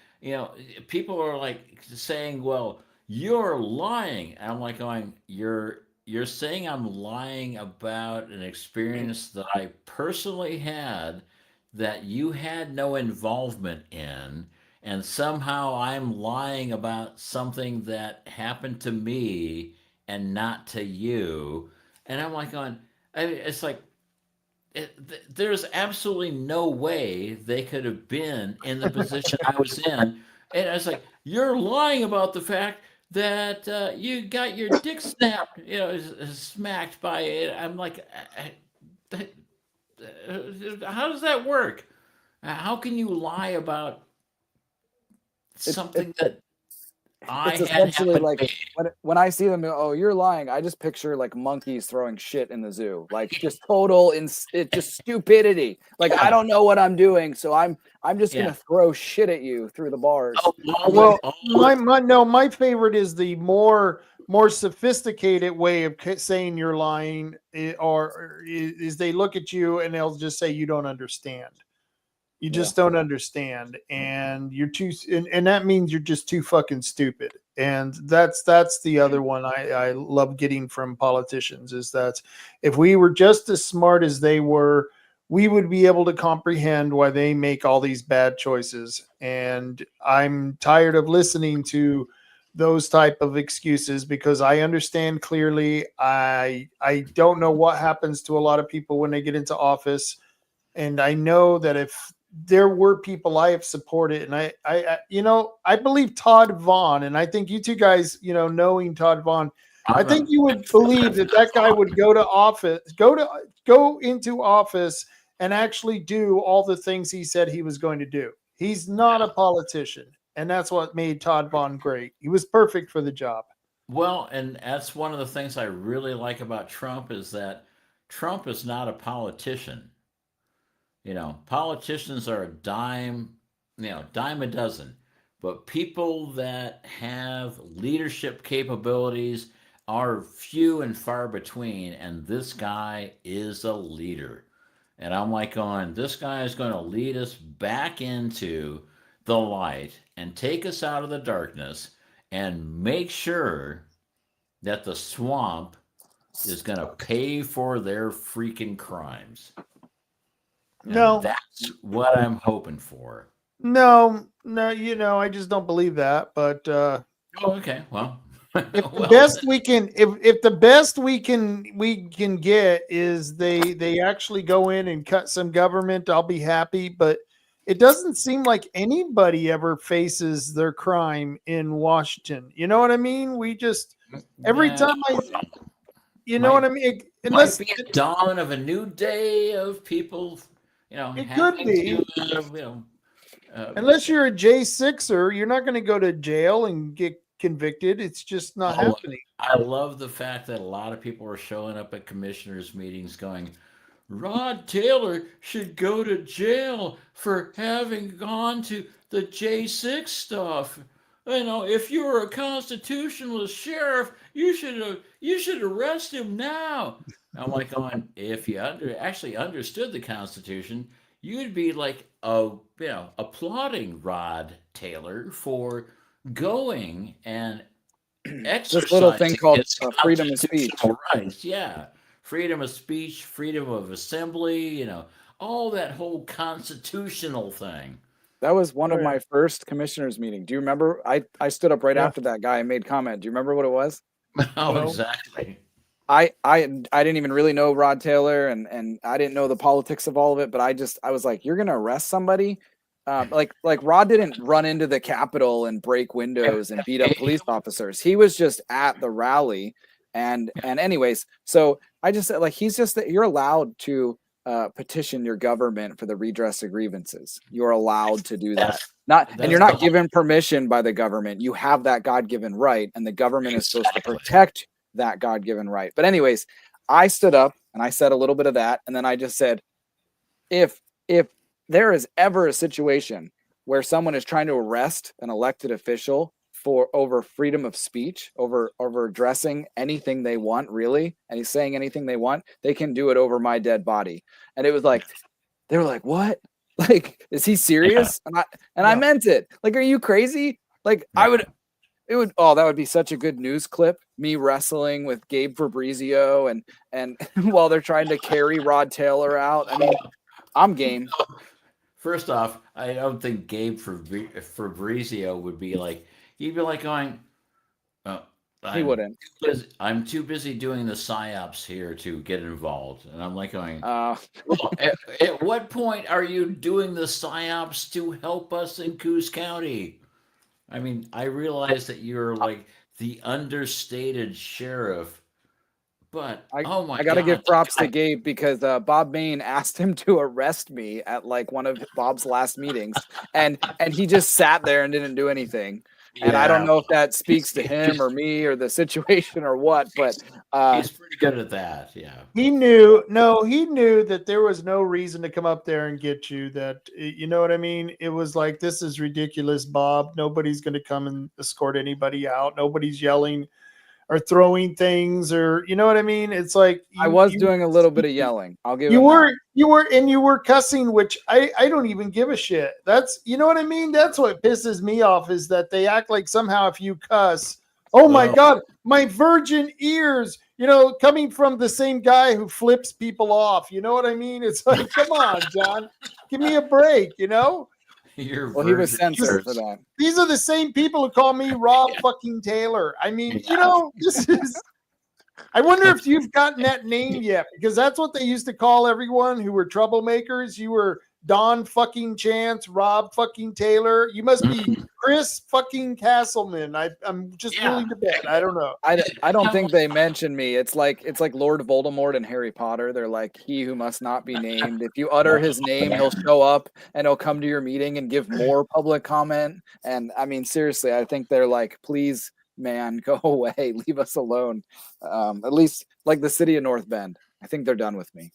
people are like saying, "Well, you're lying," and I'm like going, You're saying I'm lying about an experience that I personally had that you had no involvement in, and somehow I'm lying about something that happened to me and not to you. And I'm like, it's like, there's absolutely no way they could have been in the position I was in. And I was like, you're lying about the fact that you got your dick snapped, smacked by it. I'm like, how does that work? How can you lie about It, something that I it's had essentially happen like to me? when I see them, oh, you're lying. I just picture like monkeys throwing shit in the zoo, like just total it just stupidity. Like I Yeah, don't know what I'm doing, so I'm just yeah. gonna throw shit at you through the bars. Well, All my favorite is the more sophisticated way of saying you're lying, is they look at you and they'll just say you don't understand. You Yeah. just don't understand, and you're too, and that means you're just too fucking stupid. And that's the other one I love getting from politicians, is that if we were just as smart as they were, we would be able to comprehend why they make all these bad choices. And I'm tired of listening to those type of excuses, because I understand clearly. I don't know what happens to a lot of people when they get into office, and I know that if there were people I have supported, and I believe Todd Vaughn, and I think you two guys, knowing Todd Vaughn, I I'm think a you would believe that that guy would go into office and actually do all the things he said he was going to do. He's not a politician, and that's what made Todd Vaughn great. He was perfect for the job. Well, and that's one of the things I really like about Trump is that Trump is not a politician. Politicians are a dime, dime a dozen. But people that have leadership capabilities are few and far between. And this guy is a leader. And I'm like, going, this guy is going to lead us back into the light and take us out of the darkness and make sure that the swamp is going to pay for their freaking crimes. And No, that's what I'm hoping for. no, I just don't believe that. But Oh, okay. Well, if the well, best we can, if the best we can get is they actually go in and cut some government, I'll be happy. But it doesn't seem like anybody ever faces their crime in Washington. You know what I mean? We just, every yeah, time you know what might I mean? might Unless be a dawn of a new day of people, it could having to, be, uh, unless you're a J6er, you're not going to go to jail and get convicted. It's just not oh, happening. I love the fact that a lot of people are showing up at commissioners' meetings going, Rod Taylor should go to jail for having gone to the J6 stuff. If you were a constitutionalist sheriff, you should arrest him now. I'm like, going, if you actually understood the Constitution, you'd be like, applauding Rod Taylor for going and This little thing exercising called his freedom of speech. constitutional rights. Yeah. Freedom of speech, freedom of assembly, all that whole constitutional thing. That was one of Right. my first commissioners meeting. Do you remember? I stood up right Yeah. after that guy and made comment. Do you remember what it was? Oh, No. exactly. I didn't even really know Rod Taylor, and I didn't know the politics of all of it, but I was like, you're gonna arrest somebody? Like Rod didn't run into the Capitol and break windows and beat up police officers. He was just at the rally, and anyways, so I just said, like, he's just that you're allowed to petition your government for the redress of grievances. You're allowed to do that. And you're not given permission by the government. You have that God-given right, and the government is supposed to protect that God-given right. But anyways, I stood up and I said a little bit of that, and then I just said, if there is ever a situation where someone is trying to arrest an elected official for over freedom of speech, over addressing anything they want, really, and he's saying anything they want, they can do it over my dead body. And it was like, they were like, what? Like, is he serious? Yeah. I meant it. Like, are you crazy? Like, Yeah. that would be such a good news clip. Me wrestling with Gabe Fabrizio and while they're trying to carry Rod Taylor out. I mean, I'm game. First off, I don't think Gabe Fabrizio would be like, he'd be like going, He wouldn't. I'm too busy doing the psyops here to get involved, and I'm like going. Uh, Well, at what point are you doing the psyops to help us in Coos County? I mean, I realize that you're like the understated sheriff, but oh my I got to give God, props to Gabe because Bob Main asked him to arrest me at like one of Bob's last meetings, and he just sat there and didn't do anything. And I don't yeah, know if that speaks to him or me or the situation or what, but he's pretty good at that. Yeah, He knew that there was no reason to come up there and get you. That, you know what I mean? It was like, this is ridiculous, Bob. Nobody's going to come and escort anybody out. Nobody's yelling or throwing things, or you know what I mean? It's like I was doing a little bit of yelling. I'll give you him were that. you were cussing, which I don't even give a shit. That's, you know what I mean? That's what pisses me off, is that they act like somehow if you cuss, oh my God, my virgin ears, you know, coming from the same guy who flips people off. You know what I mean? It's like, come on, John, give me a break, you know? Well, he was censored for that. These are the same people who call me Rob fucking Taylor. I mean, you know, this is, I wonder if you've gotten that name yet, because that's what they used to call everyone who were troublemakers. You were Don fucking Chance, Rob fucking Taylor. You must be Chris fucking Castleman. I'm just willing to bet. I don't know. I don't think they mentioned me. It's like Lord Voldemort and Harry Potter. They're like, he who must not be named. If you utter his name, he'll show up and he'll come to your meeting and give more public comment. And I mean, seriously, I think they're like, please, man, go away, leave us alone. At least like the city of North Bend. I think they're done with me.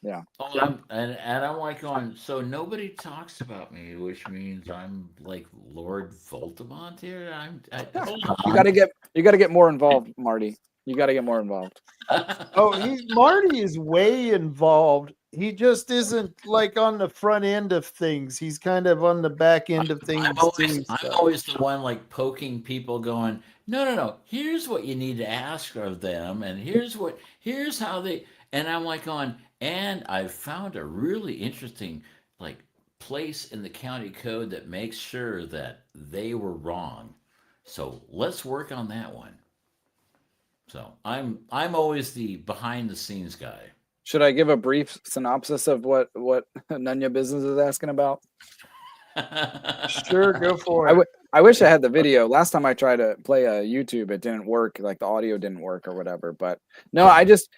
Yeah. Oh, and I'm like going, so nobody talks about me, which means I'm like Lord Voldemort here. Hold on. You gotta get more involved, Marty. You gotta get more involved. Oh, Marty is way involved. He just isn't like on the front end of things. He's kind of on the back end of things. I'm always the one like poking people, going, no. Here's what you need to ask of them, and here's how they. And I'm like going, and I've found a really interesting like place in the county code that makes sure that they were wrong. So let's work on that one. So I'm always the behind the scenes guy. Should I give a brief synopsis of what Nunya Business is asking about? Sure, go for it. I wish I had the video. Last time I tried to play a YouTube, it didn't work. Like the audio didn't work or whatever. But no,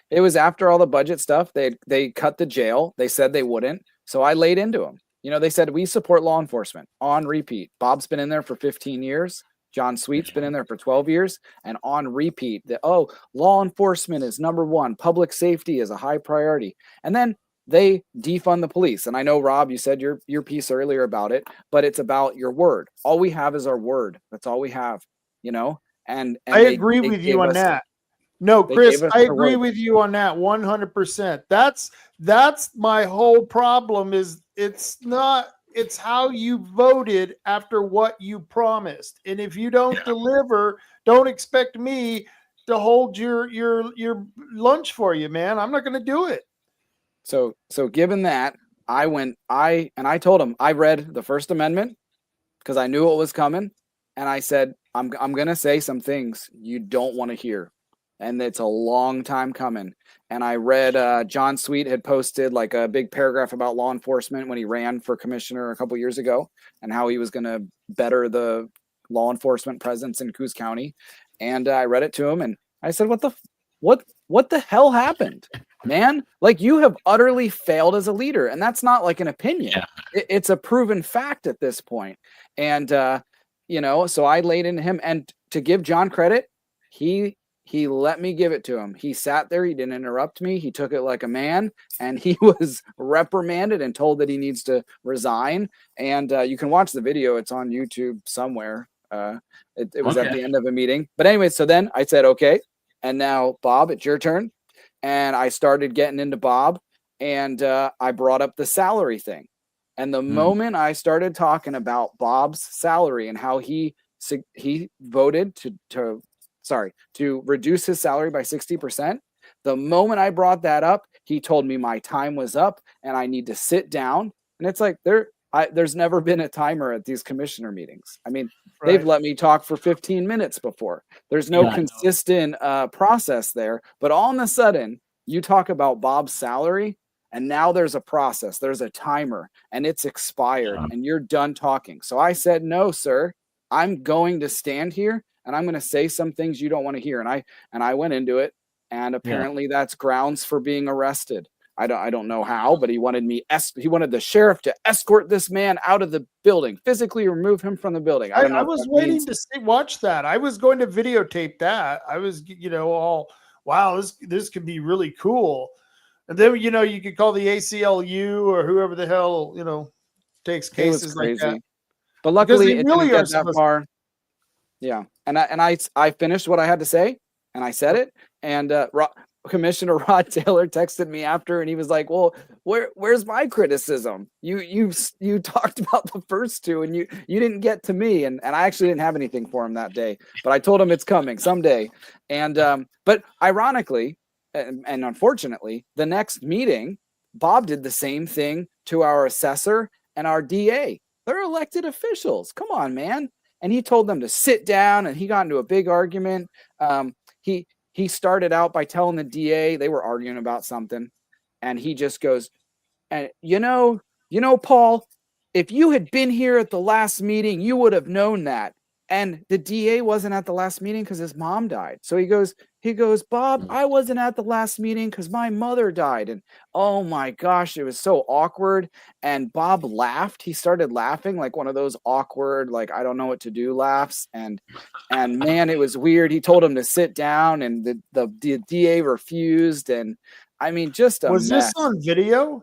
it was after all the budget stuff. They cut the jail. They said they wouldn't. So I laid into them. You know, they said, we support law enforcement on repeat. Bob's been in there for 15 years. John Sweet's been in there for 12 years, and on repeat that, law enforcement is number one. Public safety is a high priority. And then they defund the police. And I know, Rob, you said your piece earlier about it, but it's about your word. All we have is our word. That's all we have, you know? And I agree with you on that. No, Chris, I agree with you on that 100%. That's my whole problem, is it's how you voted after what you promised. And if you don't deliver, don't expect me to hold your lunch for you, man. I'm not going to do it. So given that, I told him, I read the First Amendment because I knew it was coming. And I said, I'm going to say some things you don't want to hear. And it's a long time coming. And I read John Sweet had posted like a big paragraph about law enforcement when he ran for commissioner a couple years ago, and how he was going to better the law enforcement presence in Coos County. And I read it to him, and I said, what the hell happened, man? Like, you have utterly failed as a leader. And that's not like an opinion. Yeah. It's a proven fact at this point. And, you know, so I laid into him, and to give John credit, he let me give it to him. He sat there. He didn't interrupt me. He took it like a man, and he was reprimanded and told that he needs to resign. And you can watch the video. It's on YouTube somewhere. It was at the end of a meeting. But anyway, so then I said, okay. And now, Bob, it's your turn. And I started getting into Bob, and I brought up the salary thing. And the moment I started talking about Bob's salary and how he voted to reduce his salary by 60%. The moment I brought that up, he told me my time was up and I need to sit down. And it's like, There's never been a timer at these commissioner meetings. I mean, Right. they've let me talk for 15 minutes before. There's no Yeah. consistent process there. But all of a sudden, you talk about Bob's salary, and now there's a process. There's a timer, and it's expired, and you're done talking. So I said, no, sir. I'm going to stand here, and I'm going to say some things you don't want to hear. And I went into it, and apparently that's grounds for being arrested. I don't know how, but he wanted the sheriff to escort this man out of the building, physically remove him from the building. I don't know. I was waiting to watch that. I was going to videotape that. I was, all, wow, this could be really cool. And then, you could call the ACLU or whoever the hell, takes cases like that. But luckily, it it really didn't get that far. Yeah, and I finished what I had to say, and I said it, and Commissioner Rod Taylor texted me after, and he was like, "Well, where's my criticism? You talked about the first two, and you didn't get to me." And I actually didn't have anything for him that day, but I told him it's coming someday. And but ironically, and unfortunately, the next meeting, Bob did the same thing to our assessor and our DA. They're elected officials. Come on, man. And he told them to sit down, and he got into a big argument. He started out by telling the DA, they were arguing about something, and he just goes, and Paul, if you had been here at the last meeting, you would have known that. And the DA wasn't at the last meeting because his mom died. So he goes, Bob, I wasn't at the last meeting because my mother died. And oh my gosh, it was so awkward. And Bob laughed. He started laughing like one of those awkward, like, I don't know what to do laughs. And man, it was weird. He told him to sit down, and the DA refused. And I mean, just a Was mess. this on video?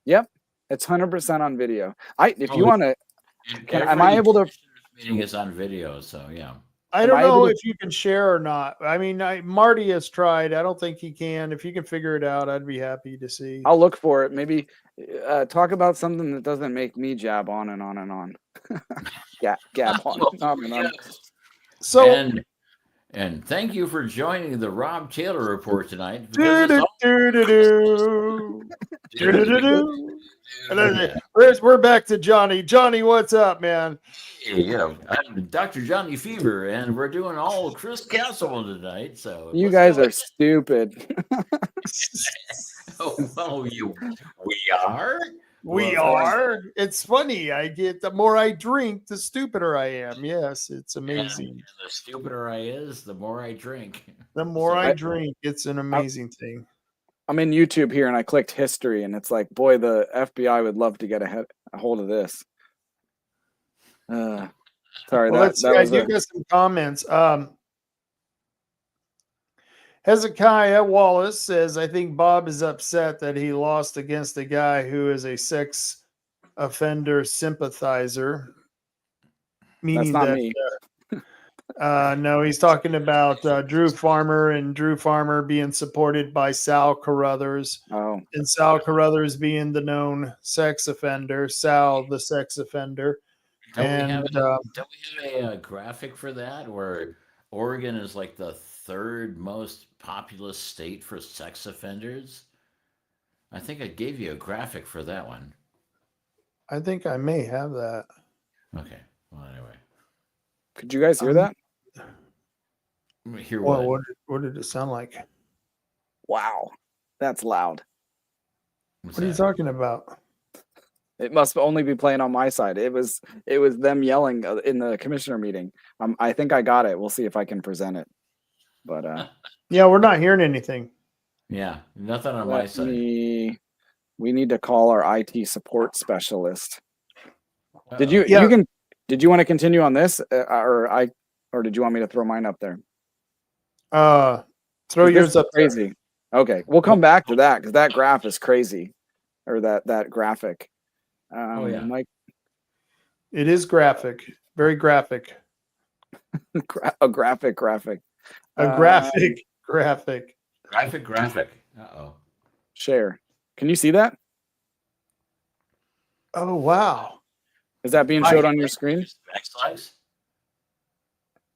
Yep. It's 100% on video. If you want to, am I able to? Meeting is on video, so yeah. I don't know if you can share or not. I mean, Marty has tried. I don't think he can. If you can figure it out, I'd be happy to see. I'll look for it. Maybe talk about something that doesn't make me jab on and on and on. Gab on and on. So, and thank you for joining the Rob Taylor Report tonight. We're back to Johnny. Johnny, what's up, man? Yeah, I'm Dr. Johnny Fever, and we're doing all Chris Castle tonight. So you guys are stupid. We are. We are. It's funny. The more I drink, the stupider I am. Yes, it's amazing. And the stupider I is, the more I drink. The more I drink, it's an amazing thing. I'm in YouTube here, and I clicked history, and it's like, boy, the FBI would love to get a hold of this. Sorry, well, let's guys give us some comments. Hezekiah Wallace says, I think Bob is upset that he lost against a guy who is a sex offender sympathizer. Meaning that's not that, me. No, he's talking about Drew Farmer, and Drew Farmer being supported by Sal Carruthers. Oh. And Sal Carruthers being the known sex offender, Sal the sex offender. Don't we have a graphic for that, where Oregon is like the third most populous state for sex offenders? I think I gave you a graphic for that one. I think I may have that. Okay. Well, anyway. Could you guys hear that? Hear what did it sound like? Wow. That's loud. What are you talking about? It must only be playing on my side. It was them yelling in the commissioner meeting. I think I got it. We'll see if I can present it. But yeah, we're not hearing anything. Yeah, nothing on my side. We need to call our IT support specialist. Did you want to continue on this, or did you want me to throw mine up there? Throw yours up. Crazy. There. Okay, we'll come back to that because that graph is crazy, or that graphic. Yeah, Mike. It is graphic, very graphic. A graphic. Graphic. Uh-oh. Share. Can you see that? Oh, wow. Is that being showed on your screen? Backslides?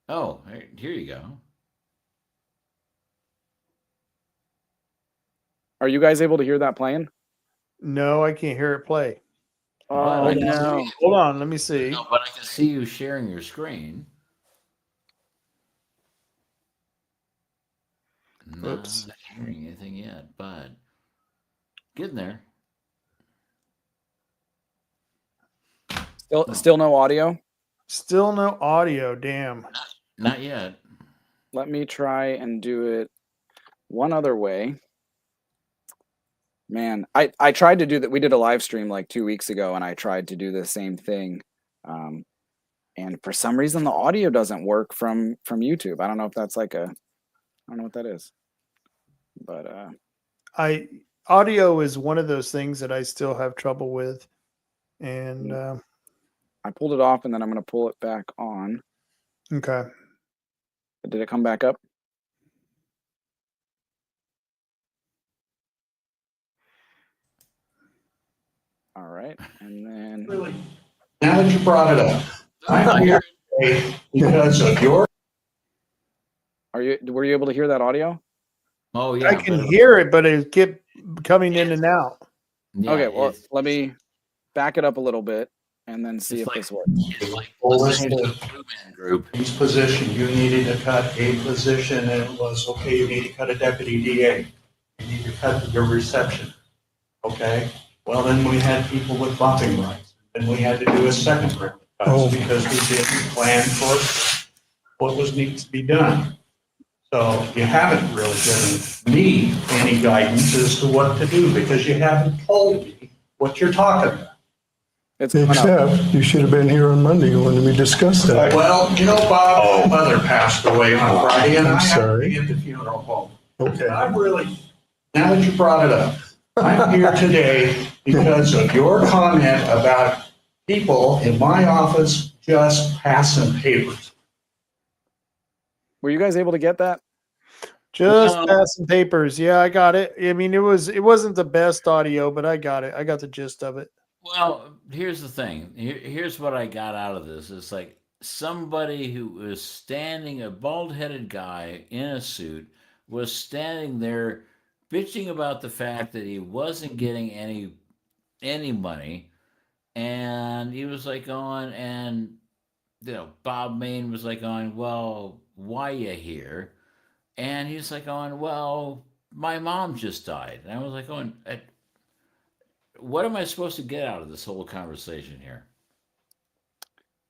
Oh, here you go. Are you guys able to hear that playing? No, I can't hear it play. Oh, I can no. hold on. Let me see. No, but I can see you sharing your screen. Whoops. Not hearing anything yet, but getting there. Still no audio. Still no audio. Damn. Not yet. Let me try and do it one other way. Man, I tried to do that. We did a live stream like 2 weeks ago, and I tried to do the same thing. And for some reason, the audio doesn't work from YouTube. I don't know if that's like I don't know what that is. But Audio is one of those things that I still have trouble with. And I pulled it off, and then I'm going to pull it back on. okay. Did it come back up? All right, and then Really, now that you brought it up, I'm here today because of your. were you able to hear that audio? Oh yeah, I can hear it, but it kept coming in and out. Yeah, Okay, well, let me back it up a little bit and then see if this works. It's like Listening listening to to the Blue Man Group. Each position, you needed to cut a position, and it was, okay, you need to cut a deputy DA. You need to cut your reception, okay? Well, then we had people with voting rights, and we had to do a second round of cuts because we didn't plan for what was needs to be done. So you haven't really given me any guidance as to what to do because you haven't told me what you're talking about. It's coming up. Except you should have been here on Monday when we discussed that. Well, you know, Bob, my mother passed away on Friday, and I'm I had to sorry. be at the funeral home. Okay. I'm really, now that you brought it up, I'm here today because of your comment about people in my office just passing papers. Were you guys able to get that? Just passing papers. Yeah, I got it. I mean, it wasn't the best audio, but I got it. I got the gist of it. Well, here's the thing. Here's what I got out of this. It's like somebody who was standing, a bald-headed guy in a suit, was standing there bitching about the fact that he wasn't getting any money, and he was like going, and Bob Main was like going, well, why you here? And he's like going, well, my mom just died. And I was like going, what am I supposed to get out of this whole conversation here?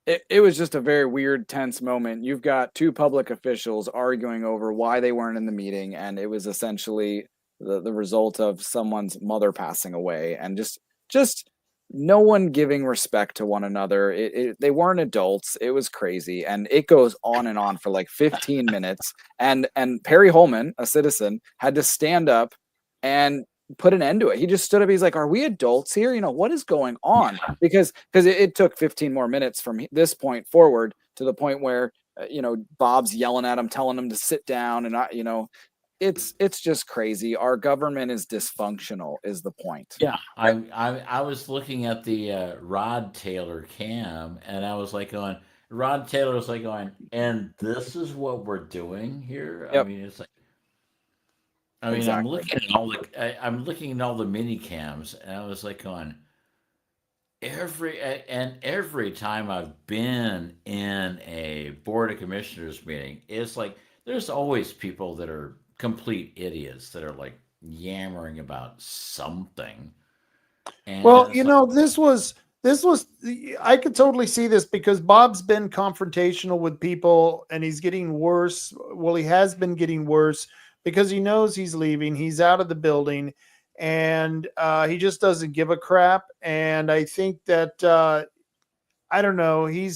It was just a very weird, tense moment. You've got two public officials arguing over why they weren't in the meeting, and it was essentially the result of someone's mother passing away, and just no one giving respect to one another. They weren't adults. It was crazy, and it goes on and on for like 15 minutes. And Perry Holman, a citizen, had to stand up and put an end to it. He just stood up. He's like, "Are we adults here? What is going on?" Because it took 15 more minutes from this point forward to the point where Bob's yelling at him, telling him to sit down, and it's just crazy. Our government is dysfunctional, is the point. Yeah, I was looking at the Rod Taylor cam, and I was like going, Rod Taylor was like going, and this is what we're doing here. Yep. I mean, it's like, I mean, Exactly. I'm looking at all the mini cams, and I was like going, every time I've been in a board of commissioners meeting, it's like there's always people that are complete idiots that are like yammering about something. And Well, it's like, this was I could totally see this because Bob's been confrontational with people and he's getting worse. Well, he has been getting worse because he knows he's leaving. He's out of the building and he just doesn't give a crap. And I think that I don't know, he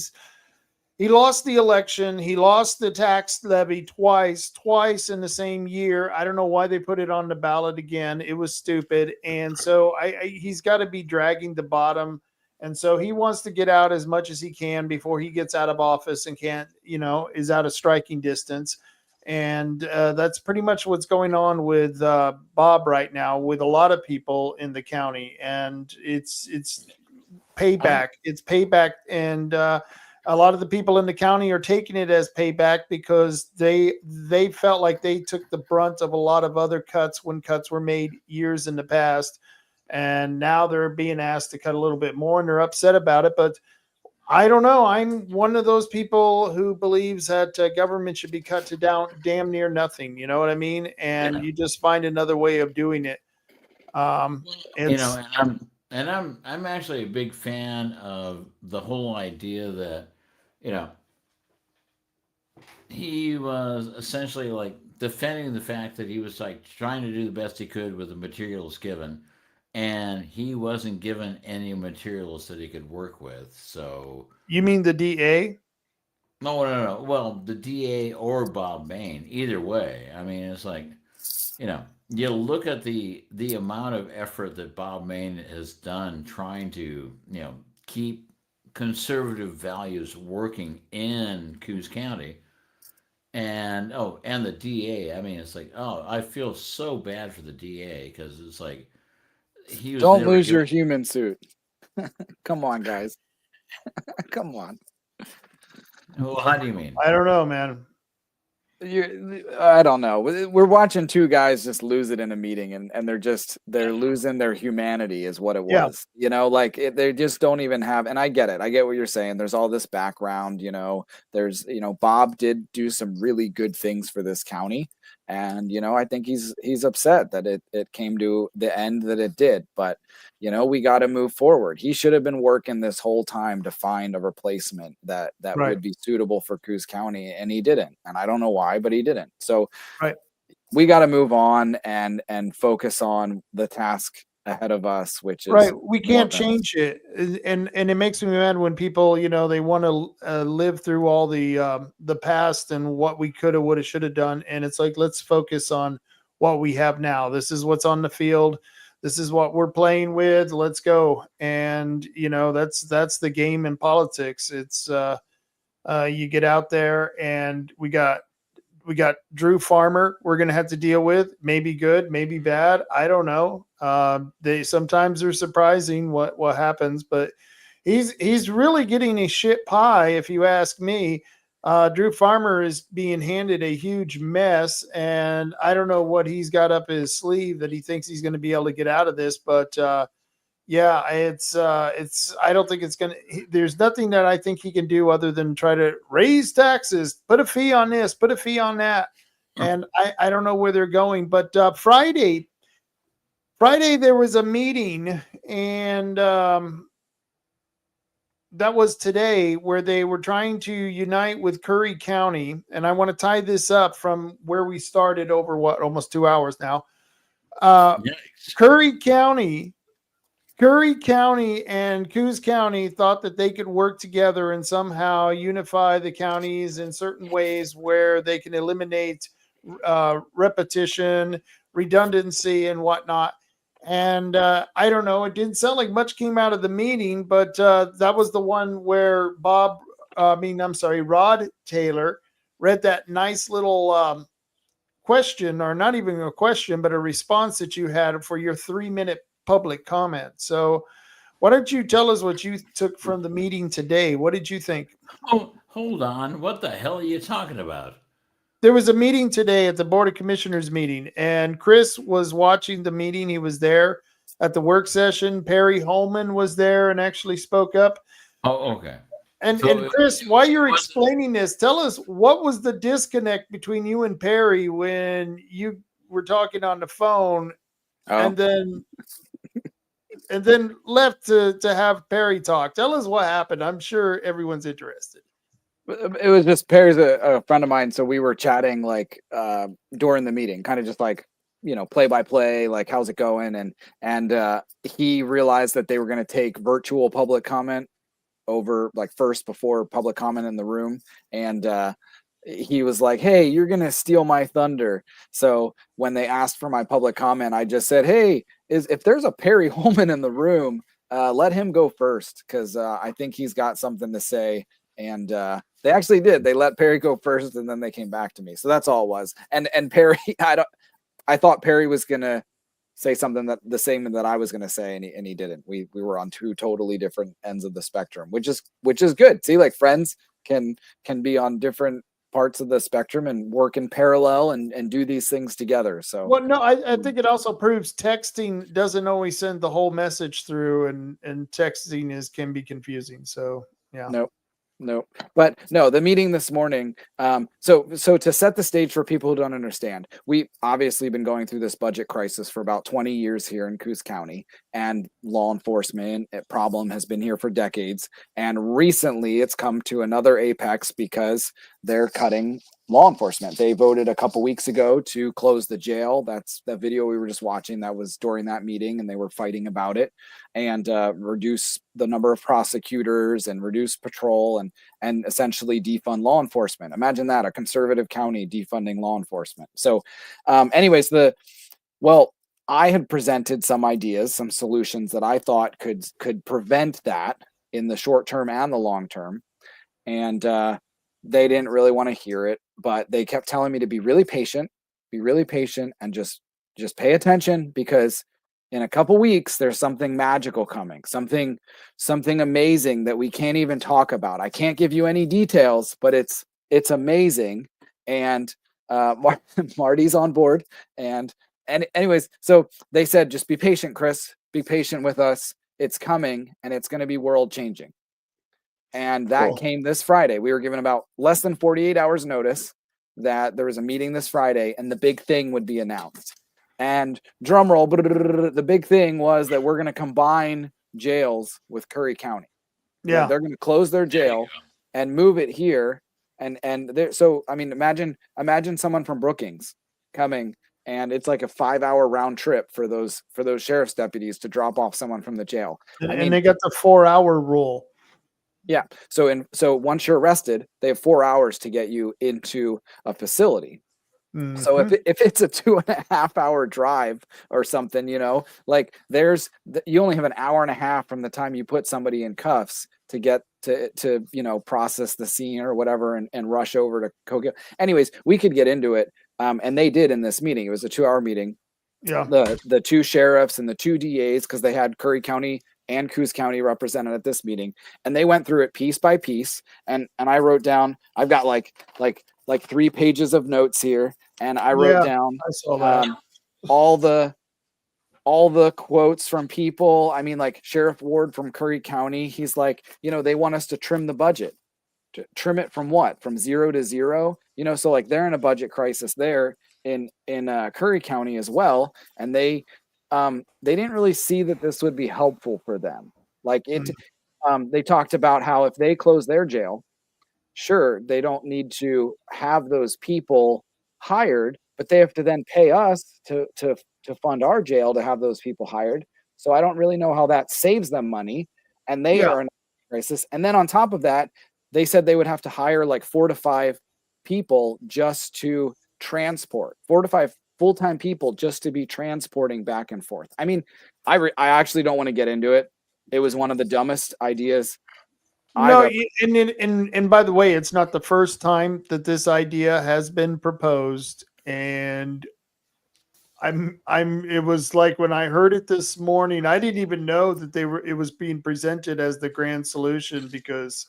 lost the election. He lost the tax levy twice in the same year. I don't know why they put it on the ballot again. It was stupid. And so he's got to be dragging the bottom. And so he wants to get out as much as he can before he gets out of office and is out of striking distance. And that's pretty much what's going on with Bob right now with a lot of people in the county. And it's payback. It's payback. And, a lot of the people in the county are taking it as payback because they felt like they took the brunt of a lot of other cuts when cuts were made years in the past. and now they're being asked to cut a little bit more, and they're upset about it. But I don't know. I'm one of those people who believes that government should be cut to damn near nothing. You know what I mean? And you just find another way of doing it. You know, and I'm actually a big fan of the whole idea that, you know, he was essentially like defending the fact that he was like trying to do the best he could with the materials given, and he wasn't given any materials that he could work with. So You mean the DA? no, no, no. Well, the DA or Bob Bain, either way. I mean, it's like, you know, you look at the amount of effort that Bob Bain has done trying to, you know, keep conservative values working in Coos County. And and the DA. I mean, it's like, oh, I feel so bad for the DA because it's like he was Don't never lose your given. human suit. Come on, guys. Come on. Well, how do you mean? I don't know, man. I don't know. We're watching two guys just lose it in a meeting, and they're losing their humanity, is what it Yeah. was. You know, like they just don't even have. And I get it. I get what you're saying. There's all this background. You know, there's Bob did do some really good things for this county, and I think he's upset that it came to the end that it did. But we got to move forward. He should have been working this whole time to find a replacement that Right. would be suitable for Coos County, and he didn't. And I don't know why, but he didn't. So Right. we got to move on and focus on the task ahead of us, which is Right. We can't more than- change it. And it makes me mad when people, they want to live through all the past and what we could have, would have, should have done. And it's like, let's focus on what we have now. This is what's on the field. This is what we're playing with. Let's go. And, that's the game in politics. It's you get out there, and we got Drew Farmer we're going to have to deal with. Maybe good, maybe bad. I don't know. Sometimes they're surprising what happens, but he's really getting a shit pie, if you ask me. Drew Farmer is being handed a huge mess, and I don't know what he's got up his sleeve that he thinks he's going to be able to get out of this. But yeah, it's I don't think it's going to, there's nothing that I think he can do other than try to raise taxes, put a fee on this, put a fee on that. And I don't know where they're going. But Friday there was a meeting, and that was today, where they were trying to unite with Curry County. And I want to tie this up from where we started over almost 2 hours now. Yikes. Curry County and Coos County thought that they could work together and somehow unify the counties in certain ways where they can eliminate repetition, redundancy, and whatnot. And I don't know, it didn't sound like much came out of the meeting, but that was the one where Rod Taylor read that nice little question, or not even a question, but a response that you had for your 3-minute public comment. So why don't you tell us what you took from the meeting today? What did you think? Oh, hold on. What the hell are you talking about? There was a meeting today at the Board of Commissioners meeting, and Chris was watching the meeting. He was there at the work session. Perry Holman was there and actually spoke up. Oh, okay. And So Chris, while you're explaining this, tell us, what was the disconnect between you and Perry when you were talking on the phone, and then left to have Perry talk? Tell us what happened. I'm sure everyone's interested. It was just Perry's a friend of mine, so we were chatting like during the meeting, kind of just like play by play, like how's it going, and he realized that they were going to take virtual public comment over, like, first before public comment in the room, and he was like, "Hey, you're going to steal my thunder." So when they asked for my public comment, I just said, "Hey, if there's a Perry Holman in the room, let him go first, because I think he's got something to say." And they actually did. They let Perry go first, and then they came back to me. So that's all it was. And Perry, I thought Perry was gonna say something that the same that I was gonna say, and he didn't. We were on two totally different ends of the spectrum, which is good. See, like, friends can be on different parts of the spectrum and work in parallel and do these things together. So Well, no, I think it also proves texting doesn't always send the whole message through, and texting can be confusing. So yeah. no, but no, the meeting this morning. So to set the stage for people who don't understand, we obviously been going through this budget crisis for about 20 years here in Coos County, and law enforcement problem has been here for decades. And recently, it's come to another apex because they're cutting law enforcement. They voted a couple weeks ago to close the jail. That's the video we were just watching. That was during that meeting, and they were fighting about it, and reduce the number of prosecutors and reduce patrol and essentially defund law enforcement. Imagine that, a conservative county defunding law enforcement. So anyways, I had presented some ideas, some solutions that I thought could prevent that in the short term and the long term. And they didn't really want to hear it, but they kept telling me to be really patient, and just pay attention, because in a couple weeks there's something magical coming, something amazing that we can't even talk about. I can't give you any details, but it's amazing. And Marty's on board. And anyways, so they said, just be patient, Chris, be patient with us. It's coming, and it's going to be world changing. And that came this Friday. We were given about less than 48 hours notice that there was a meeting this Friday, and the big thing would be announced. And drum roll, the big thing was that we're going to combine jails with Curry County. Yeah. They're going to close their jail and move it here. And there, so, I mean, imagine someone from Brookings coming, and it's like a 5-hour round trip for those sheriff's deputies to drop off someone from the jail. And they got the 4-hour rule. Yeah. So once you're arrested, they have 4 hours to get you into a facility. Mm-hmm. So if it's a 2.5 hour drive or something, like you only have an hour and a half from the time you put somebody in cuffs to get to process the scene or whatever and rush over to Coquille. Anyways, we could get into it. And they did in this meeting. It was a 2-hour meeting. Yeah. The 2 sheriffs and the 2 DAs, because they had Curry County and Coos County represented at this meeting, and they went through it piece by piece. And I wrote down, I've got like 3 pages of notes here, and I wrote down all the quotes from people. I mean, like Sheriff Ward from Curry County, he's like, they want us to trim the budget. To trim it from what? From 0 to 0? So like they're in a budget crisis there in Curry County as well, and they didn't really see that this would be helpful for them. Like they talked about how if they close their jail, sure, they don't need to have those people hired, but they have to then pay us to fund our jail to have those people hired. So I don't really know how that saves them money, and they are in a crisis. And then on top of that, they said they would have to hire like 4 to 5 people just to transport, 4 to 5 full-time people just to be transporting back and forth. I mean, I actually don't want to get into it. It was one of the dumbest ideas. And by the way, it's not the first time that this idea has been proposed. And it was like when I heard it this morning, I didn't even know that it was being presented as the grand solution, because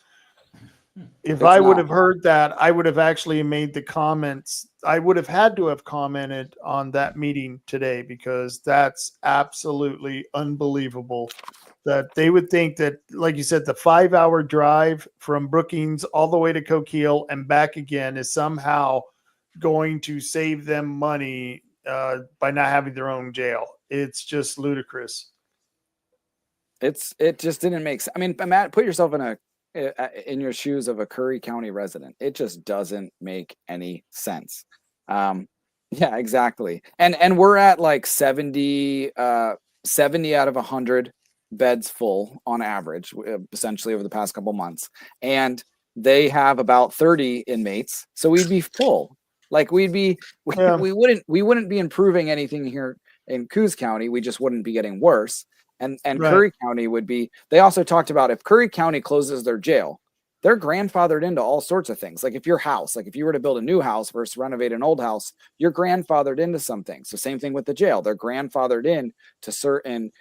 if I would have heard that, I would have actually made the comments. I would have had to have commented on that meeting today, because that's absolutely unbelievable that they would think that, like you said, the 5-hour drive from Brookings all the way to Coquille and back again is somehow going to save them money by not having their own jail. It's ludicrous. It just didn't make sense. I mean, Matt, put yourself in your shoes of a Curry County resident. It just doesn't make any sense. Yeah, exactly. And we're at like 70 out of 100 beds full on average, essentially over the past couple months. And they have about 30 inmates. So we'd be full. Like we wouldn't be improving anything here in Coos County. We just wouldn't be getting worse. And Curry County would be, they also talked about if Curry County closes their jail, they're grandfathered into all sorts of things. Like if your house, like if you were to build a new house versus renovate an old house, you're grandfathered into some things. So same thing with the jail. They're grandfathered in to certain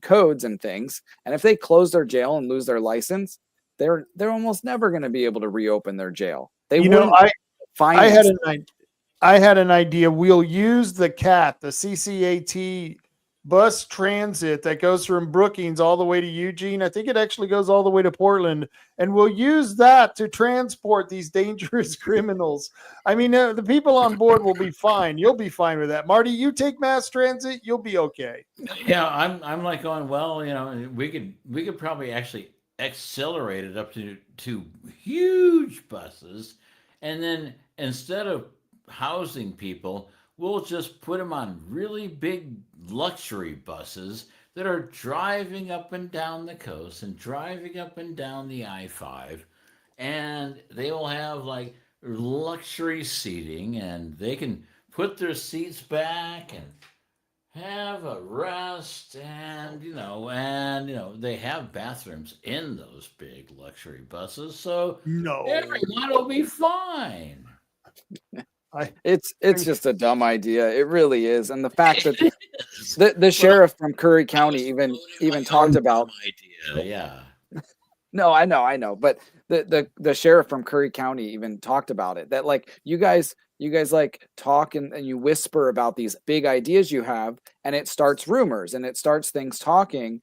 codes and things. And if they close their jail and lose their license, they're almost never going to be able to reopen their jail. They You know, wouldn't I finance. I had an idea. We'll use the CAT, the CCAT bus transit that goes from Brookings all the way to Eugene. I think it actually goes all the way to Portland, and we'll use that to transport these dangerous criminals. I mean, the people on board will be fine. You'll be fine with that. Marty, you take mass transit, you'll be okay. Yeah, I'm like going, well, we could probably actually accelerate it up to huge buses, and then instead of housing people, we'll just put them on really big luxury buses that are driving up and down the coast and driving up and down the I-5, and they will have like luxury seating, and they can put their seats back and have a rest, and they have bathrooms in those big luxury buses, so No, everyone will be fine. It's just a dumb idea. It really is. And the fact that the sheriff from Curry County even talked about idea. Yeah. No, I know, but the sheriff from Curry County even talked about it, that like you guys like talk and you whisper about these big ideas you have, and it starts rumors and it starts things talking,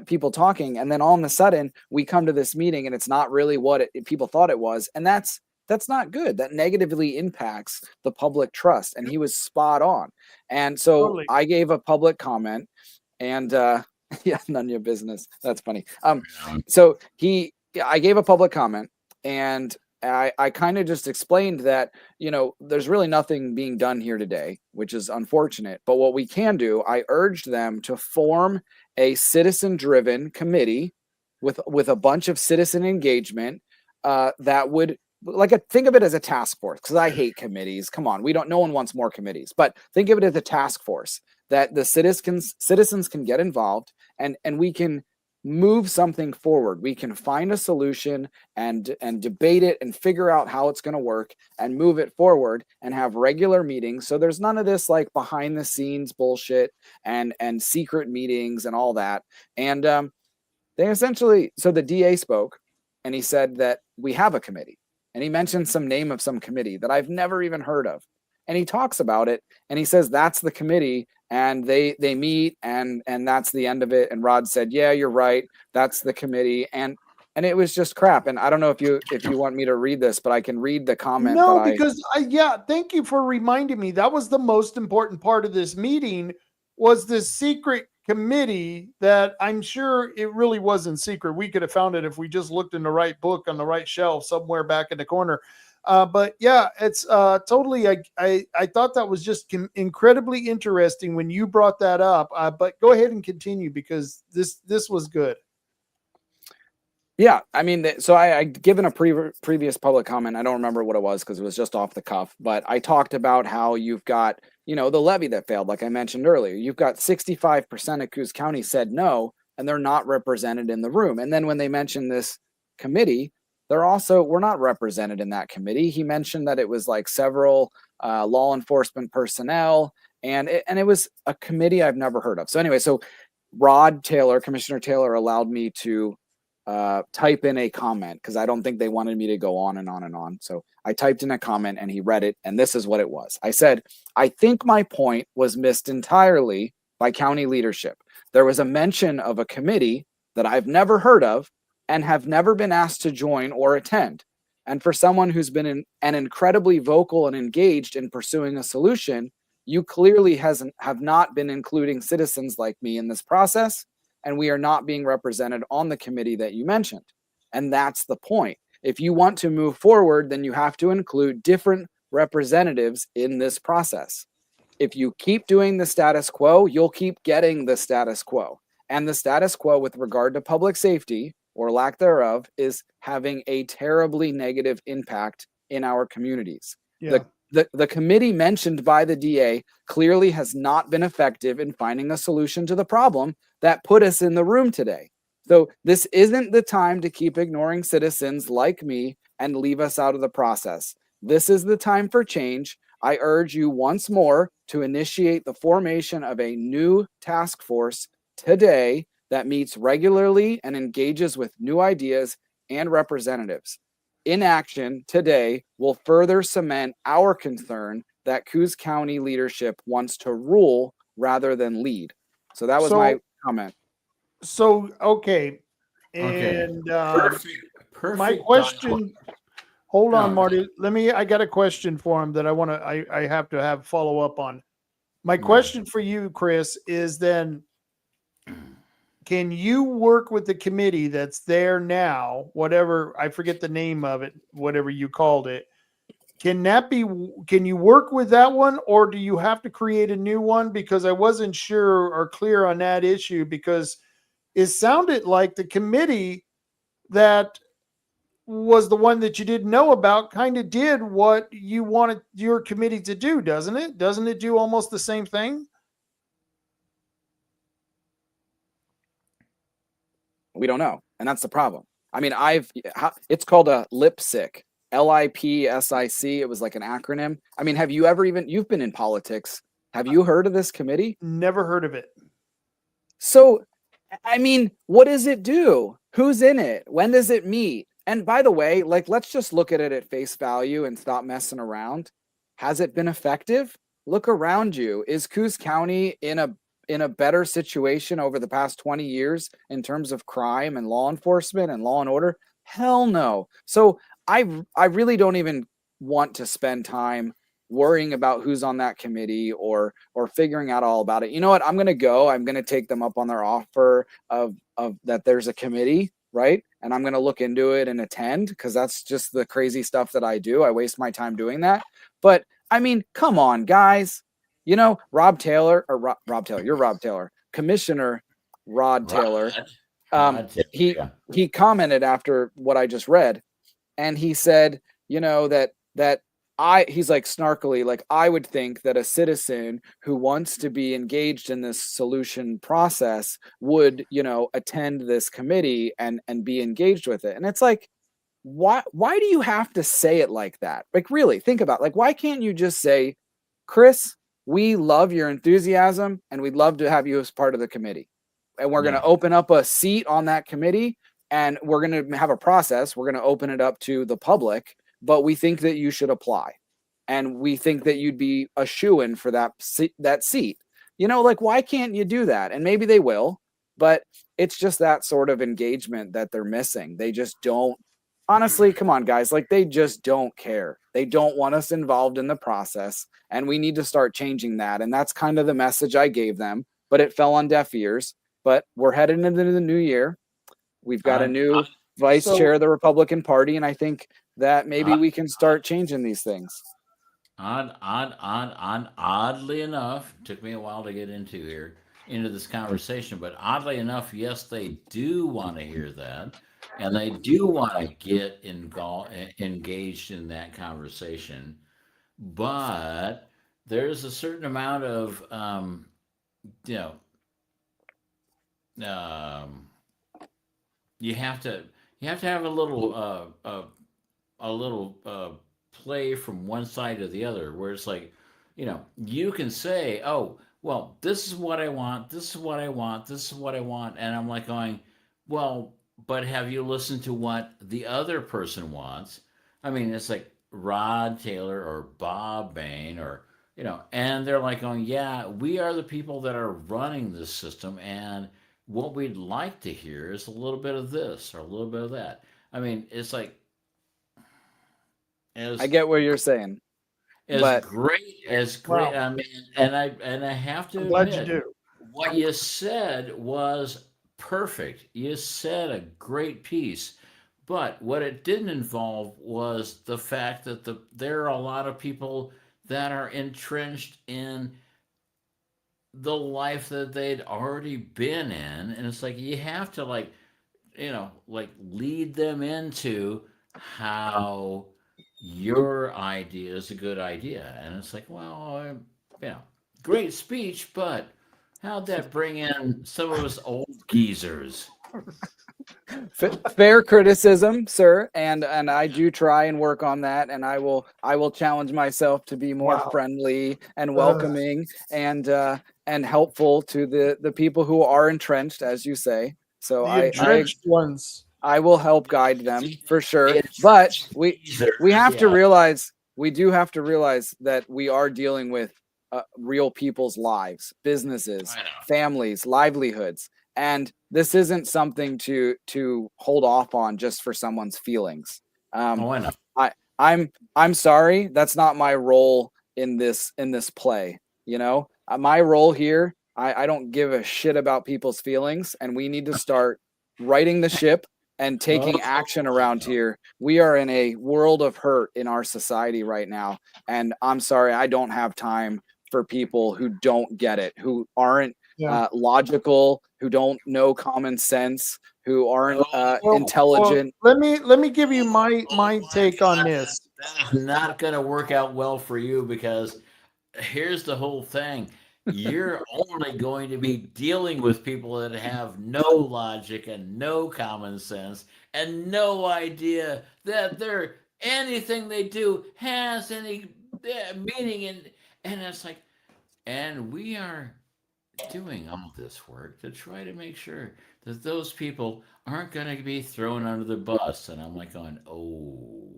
people talking, and then all of a sudden we come to this meeting and it's not really what people thought it was, and that's not good. That negatively impacts the public trust, and he was spot on. And so Totally. I gave a public comment, and yeah, none of your business. That's funny. So I gave a public comment, and I kind of just explained that, there's really nothing being done here today, which is unfortunate. But what we can do, I urged them to form a citizen-driven committee with a bunch of citizen engagement that would, think of it as a task force, because I hate committees. Come on, no one wants more committees, but think of it as a task force that the citizens can get involved, and we can move something forward. We can find a solution and debate it and figure out how it's going to work and move it forward and have regular meetings. So there's none of this like behind the scenes bullshit and secret meetings and all that. And they essentially, so the DA spoke and he said that we have a committee, and he mentioned some name of some committee that I've never even heard of. And he talks about it and he says, that's the committee. And they meet and that's the end of it. And Rod said, yeah, you're right. That's the committee. And it was just crap. And I don't know if you want me to read this, but I can read the comment. No, because thank you for reminding me. That was the most important part of this meeting, was this secret committee that I'm sure it really wasn't secret. We could have found it if we just looked in the right book on the right shelf somewhere back in the corner. But yeah, it's totally. I thought that was just incredibly interesting when you brought that up. But go ahead and continue, because this was good. Yeah, I mean, so I given a previous public comment. I don't remember what it was because it was just off the cuff. But I talked about how you've got, the levy that failed, like I mentioned earlier. You've got 65% of Coos County said no, and they're not represented in the room. And then when they mentioned this committee, we're not represented in that committee. He mentioned that it was like several law enforcement personnel, and it was a committee I've never heard of. So anyway, so Commissioner Taylor allowed me to type in a comment, because I don't think they wanted me to go on and on and on. So I typed in a comment and he read it, and this is what it was. I said, I think my point was missed entirely by county leadership. There was a mention of a committee that I've never heard of and have never been asked to join or attend. And for someone who's been an incredibly vocal and engaged in pursuing a solution, you clearly have not been including citizens like me in this process, and we are not being represented on the committee that you mentioned. And that's the point. If you want to move forward, then you have to include different representatives in this process. If you keep doing the status quo, you'll keep getting the status quo. And the status quo with regard to public safety, or lack thereof, is having a terribly negative impact in our communities. Yeah. The committee mentioned by the DA clearly has not been effective in finding a solution to the problem that put us in the room today. So this isn't the time to keep ignoring citizens like me and leave us out of the process. This is the time for change. I urge you once more to initiate the formation of a new task force today that meets regularly and engages with new ideas and representatives. Inaction today will further cement our concern that Coos County leadership wants to rule rather than lead. So that was my comment. So, okay. Okay. And Perfect. my question, hold on, No. Marty. I got a question for him that I have to have follow up on. My Yeah. question for you, Chris, is then, can you work with the committee that's there now, whatever, I forget the name of it, whatever you called it. Can you work with that one, or do you have to create a new one? Because I wasn't sure or clear on that issue, because it sounded like the committee that was the one that you didn't know about kind of did what you wanted your committee to do, doesn't it? Doesn't it do almost the same thing? We don't know. And that's the problem. I mean, it's called a LIPSIC, LIPSIC. It was like an acronym. I mean, you've been in politics. Have you heard of this committee? Never heard of it. So, I mean, what does it do? Who's in it? When does it meet? And by the way, like, let's just look at it at face value and stop messing around. Has it been effective? Look around you. Is Coos County in a better situation over the past 20 years in terms of crime and law enforcement and law and order? Hell no. So I really don't even want to spend time worrying about who's on that committee or figuring out all about it. You know what? I'm going to take them up on their offer of that there's a committee, right? And I'm going to look into it and attend, because that's just the crazy stuff that I do. I waste my time doing that. But I mean, come on, guys. You know, Rob Taylor, you're Rob Taylor, Commissioner Rod Taylor. He commented after what I just read, and he said, you know, he's like snarkily, like, I would think that a citizen who wants to be engaged in this solution process would, you know, attend this committee and be engaged with it. And it's like, why do you have to say it like that? Like, really think about, like, why can't you just say, Chris, we love your enthusiasm and we'd love to have you as part of the committee. And we're going to open up a seat on that committee, and we're going to have a process. We're going to open it up to the public, but we think that you should apply. And we think that you'd be a shoo-in for that seat. You know, like, why can't you do that? And maybe they will, but it's just that sort of engagement that they're missing. They just don't. Honestly, come on, guys. Like, they just don't care. They don't want us involved in the process, and we need to start changing that. And that's kind of the message I gave them, but it fell on deaf ears. But we're headed into the new year. We've got a new vice chair of the Republican Party, and I think that maybe we can start changing these things. Oddly enough, took me a while to get into this conversation, but oddly enough, yes, they do want to hear that. And they do want to get engaged in that conversation, but there's a certain amount of, you have to have a little play from one side to the other, where it's like, you can say, oh, well, this is what I want, this is what I want, this is what I want, and I'm like going, well, but have you listened to what the other person wants? I mean, it's like Rod Taylor or Bob Bain or, and they're like going, yeah, we are the people that are running this system. And what we'd like to hear is a little bit of this or a little bit of that. I mean, it's like, I get what you're saying. Great. Wow. I mean, and I have to I'm admit, glad you do. what you said was perfect. You said a great piece, but what it didn't involve was the fact that there are a lot of people that are entrenched in the life that they'd already been in, and it's like you have to lead them into how your idea is a good idea. And it's like, well, great speech, but how'd that bring in some of us old geezers? Fair criticism, sir, and I do try and work on that, and I will challenge myself to be more friendly and welcoming and helpful to the people who are entrenched, as you say. So the entrenched ones. I will help guide them for sure. It's But we have to yeah. realize, we do have to realize that we are dealing with real people's lives, businesses, I know. families, livelihoods, and this isn't something to hold off on just for someone's feelings. Oh, I know. I'm sorry, that's not my role in this play. You know, my role here, I don't give a shit about people's feelings, and we need to start righting the ship and taking action around here. We are in a world of hurt in our society right now, and I'm sorry, I don't have time for people who don't get it, who aren't logical, who don't know common sense, who aren't intelligent. Well, let me give you my take on this. That is not going to work out well for you because here's the whole thing. You're only going to be dealing with people that have no logic and no common sense and no idea that anything they do has any meaning. And it's like, and we are doing all this work to try to make sure that those people aren't going to be thrown under the bus. And I'm like going, oh.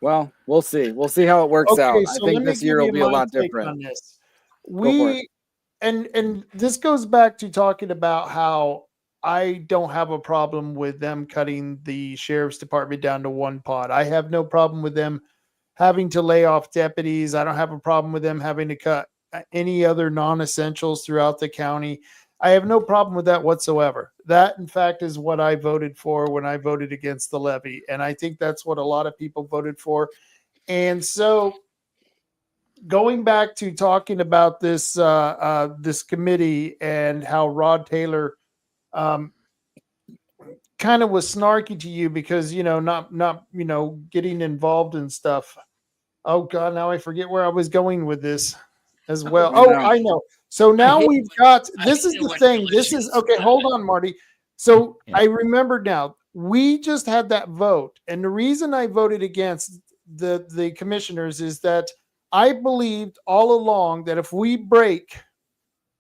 Well, we'll see. We'll see how it works out. I think this year will be a lot different. On this. And this goes back to talking about how I don't have a problem with them cutting the sheriff's department down to one pot. I have no problem with them having to lay off deputies. I don't have a problem with them having to cut any other non-essentials throughout the county. I have no problem with that whatsoever. That, in fact, is what I voted for when I voted against the levy. And I think that's what a lot of people voted for. And so going back to talking about this this committee and how Rod Taylor kind of was snarky to you because, not getting involved in stuff. Oh, God, now I forget where I was going with this as well. Oh, I know. So now we've got, this is the thing. This is, okay, hold on, Marty. So I remember now, we just had that vote. And the reason I voted against the commissioners is that I believed all along that if we break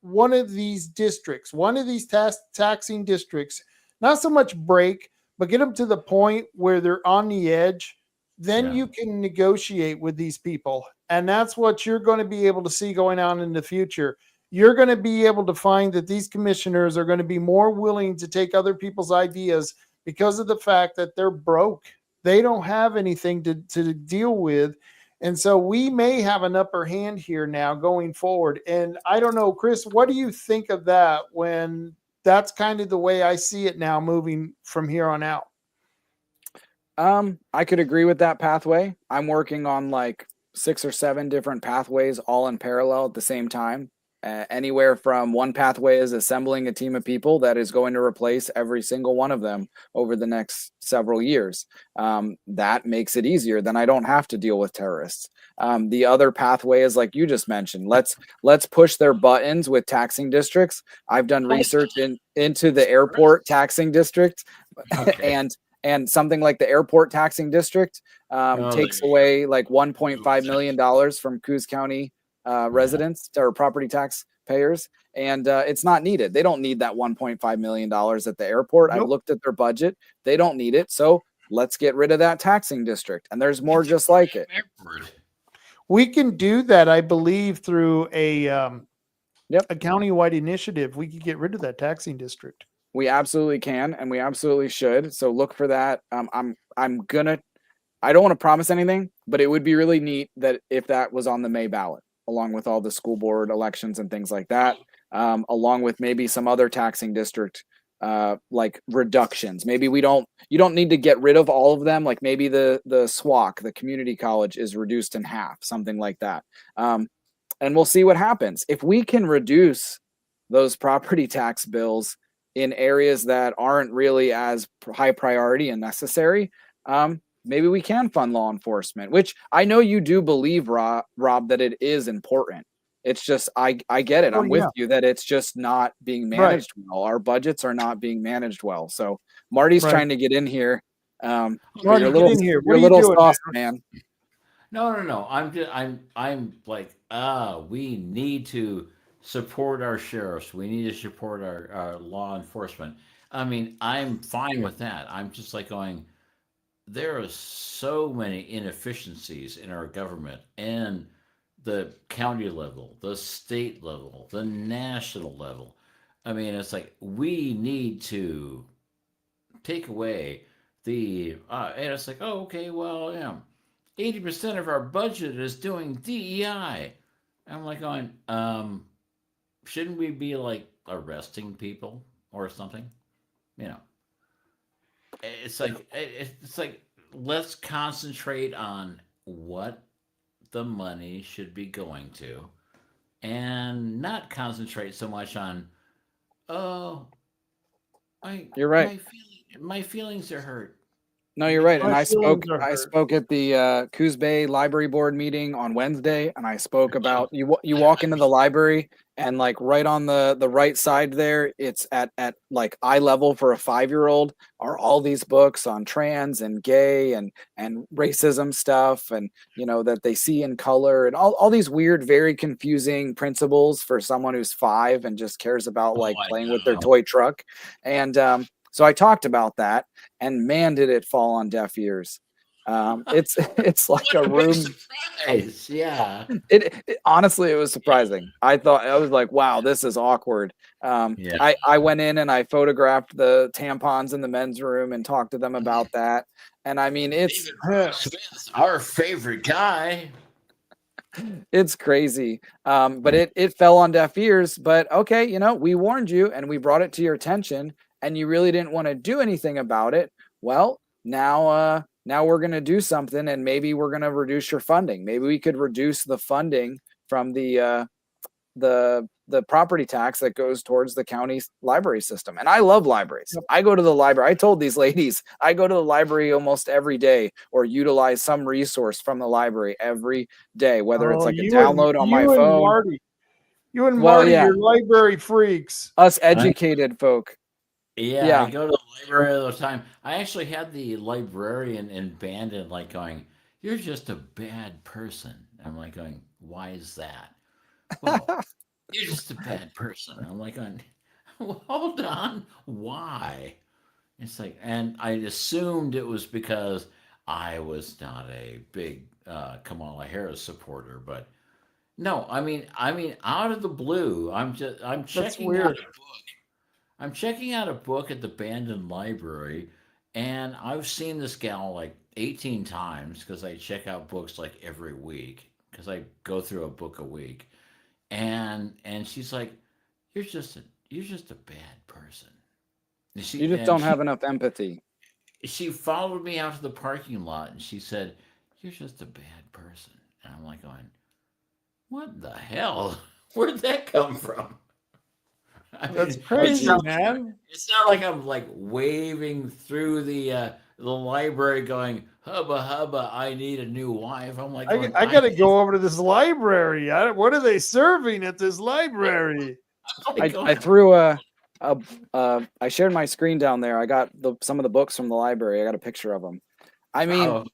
one of these districts, one of these taxing districts, not so much break, but get them to the point where they're on the edge, then you can negotiate with these people. And that's what you're going to be able to see going on in the future. You're going to be able to find that these commissioners are going to be more willing to take other people's ideas because of the fact that they're broke. They don't have anything to deal with. And so we may have an upper hand here now going forward. And I don't know, Chris, what do you think of that when that's kind of the way I see it now moving from here on out? I could agree with that pathway. I'm working on like 6 or 7 different pathways all in parallel at the same time. Anywhere from one pathway is assembling a team of people that is going to replace every single one of them over the next several years. That makes it easier. Then I don't have to deal with terrorists. The other pathway is like you just mentioned. Let's push their buttons with taxing districts. I've done research into the airport taxing district, and something like the airport taxing district takes away like $1.5 million from Coos County residents or property tax payers, and it's not needed. They don't need that $1.5 million at the airport. Nope. I've looked at their budget. They don't need it. So let's get rid of that taxing district. And there's more just like it. We can do that, I believe, through a county-wide initiative. We could get rid of that taxing district. We absolutely can, and we absolutely should. So look for that. I don't want to promise anything, but it would be really neat that if that was on the May ballot, along with all the school board elections and things like that, along with maybe some other taxing district like reductions. Maybe you don't need to get rid of all of them. Like maybe the SWAC, the community college, is reduced in half, something like that. And we'll see what happens. If we can reduce those property tax bills in areas that aren't really as high priority and necessary, maybe we can fund law enforcement, which I know you do believe, Rob, that it is important. It's just, I get it. I'm with you that it's just not being managed well. Our budgets are not being managed well. So Marty's trying to get in here. Marty, get in here. What you're are a little you doing, sauce, man. No. I'm like, we need to support our sheriffs. We need to support our law enforcement. I mean, I'm fine with that. I'm just like going, there are so many inefficiencies in our government and the county level, the state level, the national level. I mean, it's like we need to take away and it's like, oh, okay, well, 80% of our budget is doing DEI. I'm like going, shouldn't we be like arresting people or something? You know, it's like let's concentrate on what the money should be going to, and not concentrate so much on oh You're right. my feelings are hurt No, you're right. because And My feelings are I hurt. spoke at the Coos Bay Library Board meeting on Wednesday, and I spoke about you walk into the library, and like right on the right side there, it's at like eye level for a 5-year-old are all these books on trans and gay and racism stuff, and that they see in color, and all these weird, very confusing principles for someone who's 5 and just cares about oh like I playing with their know toy truck. And so I talked about that, and man, did it fall on deaf ears. It's like what a a big room. surprise. Yeah, Honestly, it was surprising. I was like, wow, this is awkward. yeah. I went in and I photographed the tampons in the men's room and talked to them about that. And I mean, Smith's our favorite guy. it's crazy. But it fell on deaf ears. But okay, we warned you and we brought it to your attention, and you really didn't want to do anything about it. Well, now we're going to do something, and maybe we're going to reduce your funding. Maybe we could reduce the funding from the property tax that goes towards the county's library system. And I love libraries. I go to the library. I told these ladies, I go to the library almost every day or utilize some resource from the library every day, whether it's like a download on my phone. Marty, you and Well, Marty, yeah. you're library freaks. Us educated folk. Yeah, I go to the library all the time. I actually had the librarian in Bandon like going, "You're just a bad person." I'm like going, "Why is that?" Well, you're just a bad person. I'm like going, well, hold on, why? It's like, and I assumed it was because I was not a big Kamala Harris supporter, but no, I mean, out of the blue, I'm That's checking out weird. a book. I'm checking out a book at the Bandon Library, and I've seen this gal like 18 times because I check out books like every week because I go through a book a week, and she's like, you're just a bad person." And You just don't have enough empathy. she followed me out to the parking lot and she said, "You're just a bad person." And I'm like going, "What the hell? Where did that come from?" I That's mean, crazy, man. it's not like I'm like waving through the library going, "Hubba hubba, I need a new wife." I'm like, going, I got to go over to this library. What are they serving at this library? I'm like I going, threw I shared my screen down there. I got some of the books from the library. I got a picture of them. I mean, oh,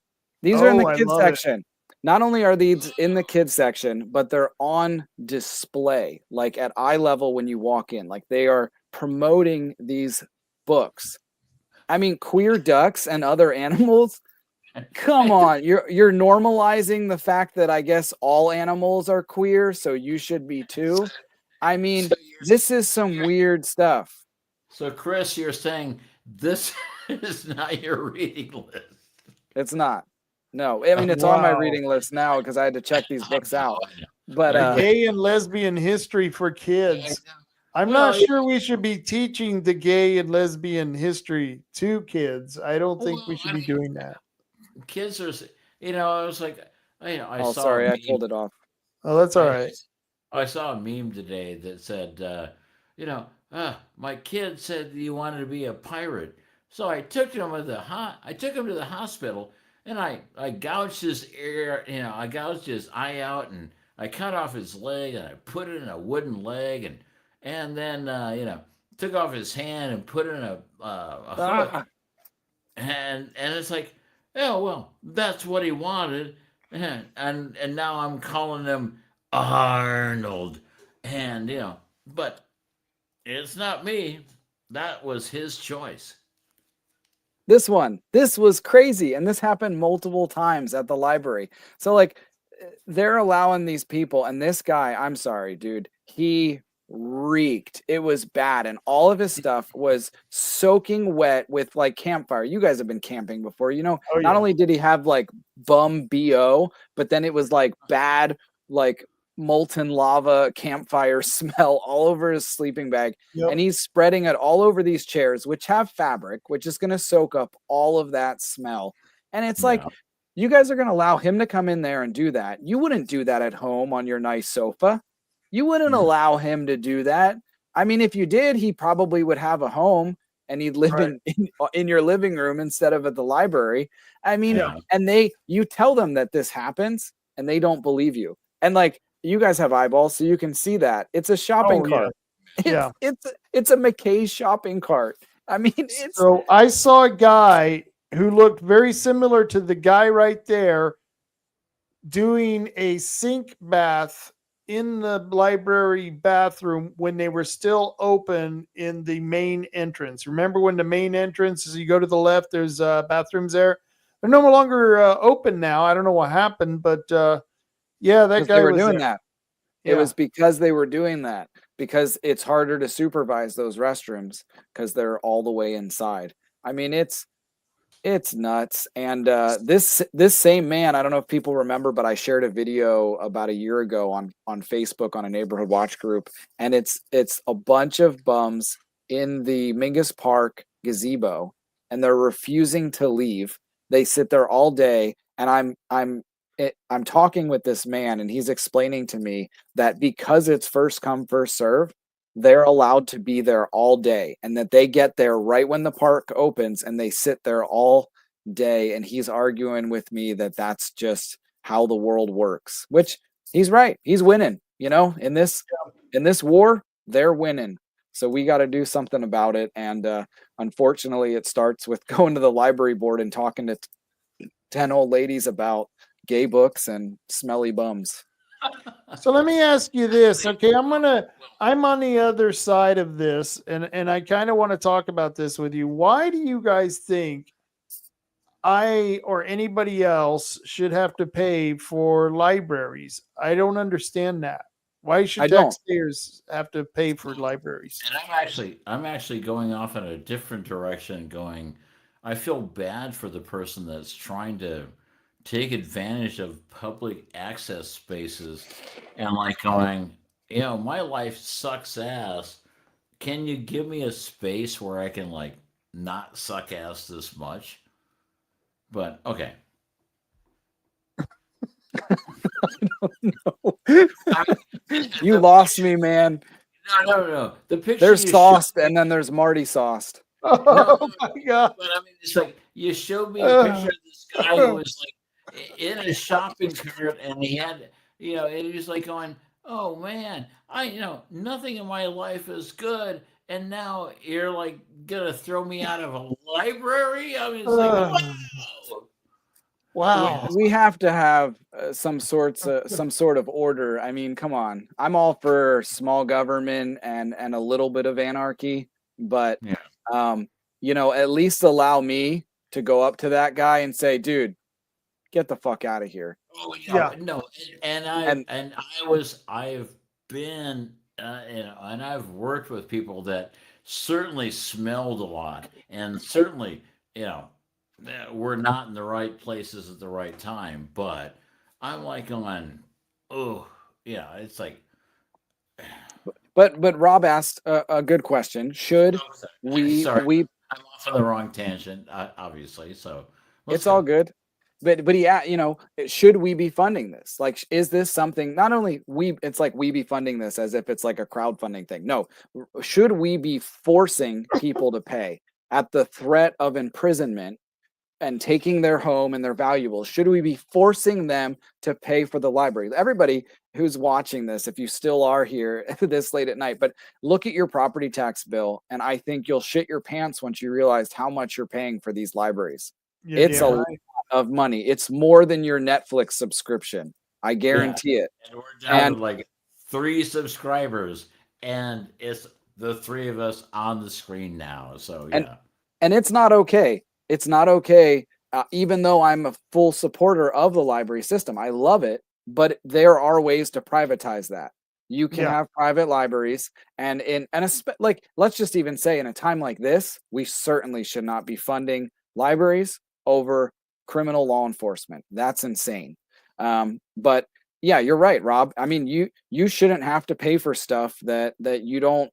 these are in Oh, the I kids love it. section. Not only are these in the kids section, but they're on display, like at eye level when you walk in. Like they are promoting these books. I mean, queer ducks and other animals. Come on, you're normalizing the fact that I guess all animals are queer, so you should be too. I mean, this is some weird stuff. so Chris, you're saying this is not your reading list. It's not. No, I mean it's on my Wow. reading list now because I had to check these books out. But A gay and lesbian history for kids. I'm not Well, sure we should be teaching the gay and lesbian history to kids. I don't think we Well, should I be mean, doing that. kids are, I was like, I oh, saw sorry, a I meme. pulled it off. Oh, that's all right. I saw a meme today that said, my kid said he wanted to be a pirate, so I took him to the hospital, and I gouged his ear, I gouged his eye out, and I cut off his leg, and I put it in a wooden leg, and then took off his hand and put it in a hook, Ah, and it's like, yeah, well, that's what he wanted, and now I'm calling him Arnold, and but it's not me. That was his choice. This was crazy. And this happened multiple times at the library. So like they're allowing these people, and this guy, I'm sorry, dude, he reeked. It was bad. And all of his stuff was soaking wet with like campfire. You guys have been camping before, you know, not only did he have like bum BO, but then it was like bad, like molten lava campfire smell all over his sleeping bag. And he's spreading it all over these chairs, which have fabric, which is going to soak up all of that smell. And it's like, you guys are going to allow him to come in there and do that. You wouldn't do that at home on your nice sofa. You wouldn't allow him to do that. I mean, if you did, he probably would have a home and he'd live in your living room instead of at the library. I mean, and you tell them that this happens and they don't believe you. And like, you guys have eyeballs, so you can see that it's a shopping cart. It's a McKay's shopping cart. I mean, so I saw a guy who looked very similar to the guy right there doing a sink bath in the library bathroom when they were still open in the main entrance. Remember when the main entrance, as you go to the left, there's bathrooms there. They're no longer open now. I don't know what happened, but yeah, that guy was doing there. That. It was because they were doing that, because it's harder to supervise those restrooms because they're all the way inside. I mean, it's nuts. And this same man, I don't know if people remember, but I shared a video about a year ago on Facebook on a neighborhood watch group, and it's a bunch of bums in the Mingus Park gazebo, and they're refusing to leave. They sit there all day, and I'm talking with this man, and he's explaining to me that because it's first come, first serve, they're allowed to be there all day, and that they get there right when the park opens and they sit there all day. And he's arguing with me that that's just how the world works, which he's right. He's winning, you know, in this war, they're winning. So we got to do something about it. And unfortunately, it starts with going to the library board and talking to 10 old ladies about gay books and smelly bums. So let me ask you this. Okay, I'm on the other side of this, and I kind of want to talk about this with you. Why do you guys think I or anybody else should have to pay for libraries? I don't understand that. Why should taxpayers have to pay for libraries? And I'm actually going off in a different direction, going, I feel bad for the person that's trying to take advantage of public access spaces and like going, you know, my life sucks ass. Can you give me a space where I can like not suck ass this much? But okay. I don't know. You lost me, man. No. The picture there's sauced, and then there's Marty sauced. Oh my god! But I mean, it's like you showed me a picture of this guy who was like in a shopping cart, and he had, you know, and he was like going, "Oh man, nothing in my life is good, and now you're like gonna throw me out of a library." I mean, it's like, wow. We have to have some sort of order. I mean, come on. I'm all for small government and a little bit of anarchy, but you know, at least allow me to go up to that guy and say, "Dude, get the fuck out of here." Oh no, and I've been and I've worked with people that certainly smelled a lot, and certainly, you know, we're not in the right places at the right time. But I'm like going, oh yeah, it's like. But Rob asked a good question. Should we? I'm off on the wrong tangent, obviously. So it's all good. But he, you know, should we be funding this? Like, is this something? Not only it's like we be funding this as if it's like a crowdfunding thing. No, should we be forcing people to pay at the threat of imprisonment and taking their home and their valuables? Should we be forcing them to pay for the library? Everybody who's watching this, if you still are here this late at night, but look at your property tax bill, and I think you'll shit your pants once you realize how much you're paying for these libraries. It's a lot of money. It's more than your Netflix subscription. I guarantee it. And we're down to like 3 subscribers, and the three of us on the screen now. So And yeah. and it's not okay. It's not okay. Even though I'm a full supporter of the library system, I love it. But there are ways to privatize that. You can Yeah. have private libraries, and like, let's just even say, in a time like this, we certainly should not be funding libraries over criminal law enforcement. That's insane. But yeah, you're right, Rob. I mean, you shouldn't have to pay for stuff that you don't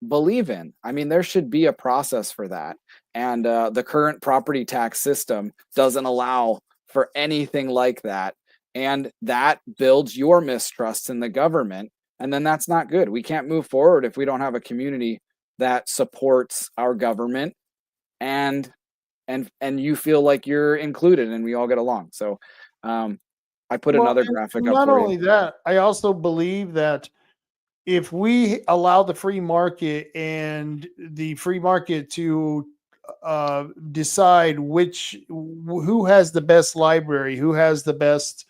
believe in. I mean, there should be a process for that. And the current property tax system doesn't allow for anything like that. And that builds your mistrust in the government. And then that's not good. We can't move forward if we don't have a community that supports our government and you feel like you're included and we all get along. So I put another and graphic up not for only you. that, I also believe that if we allow the free market and the free market to decide who has the best library, who has the best